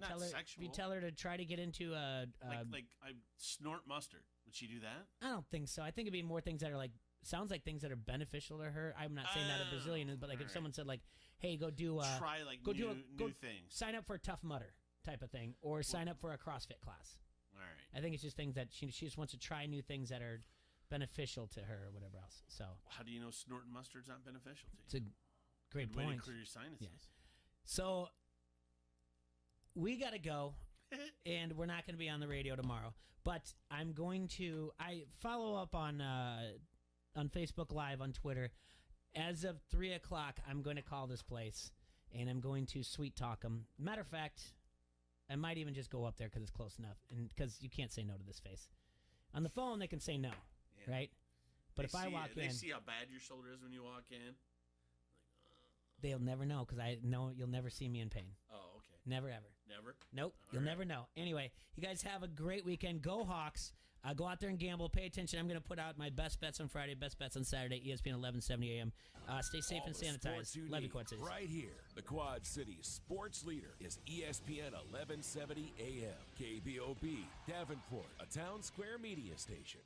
tell her to try to get into like I snort mustard, would she do that? I don't think so. I think it'd be more things that are like sounds like things that are beneficial to her. I'm not saying that a Brazilian is, but like if someone said like, "Hey, go do try like new things, sign up for a Tough Mudder type of thing, or sign up for a CrossFit class." All right. I think it's just things that she just wants to try new things that are beneficial to her or whatever else. So how do you know snorting mustard's not beneficial to you? It's a great Good way point. to clear your sinuses. Yeah. So we got to go, and we're not going to be on the radio tomorrow. But I'm going to follow up on Facebook Live on Twitter. As of 3:00, I'm going to call this place, and I'm going to sweet talk them. Matter of fact, I might even just go up there because it's close enough, and because you can't say no to this face. On the phone, they can say no, right? But if I walk in, they see how bad your shoulder is when you walk in. They'll never know because I know you'll never see me in pain. Oh, okay. Never, ever. Never? Nope. You'll never know. Anyway, you guys have a great weekend. Go Hawks. Go out there and gamble. Pay attention. I'm going to put out my best bets on Friday, best bets on Saturday, ESPN 1170 AM. Stay safe and sanitized. Love you, Quad Cities. Right here. The Quad Cities sports leader is ESPN 1170 AM. KBOB, Davenport, a Town Square media station.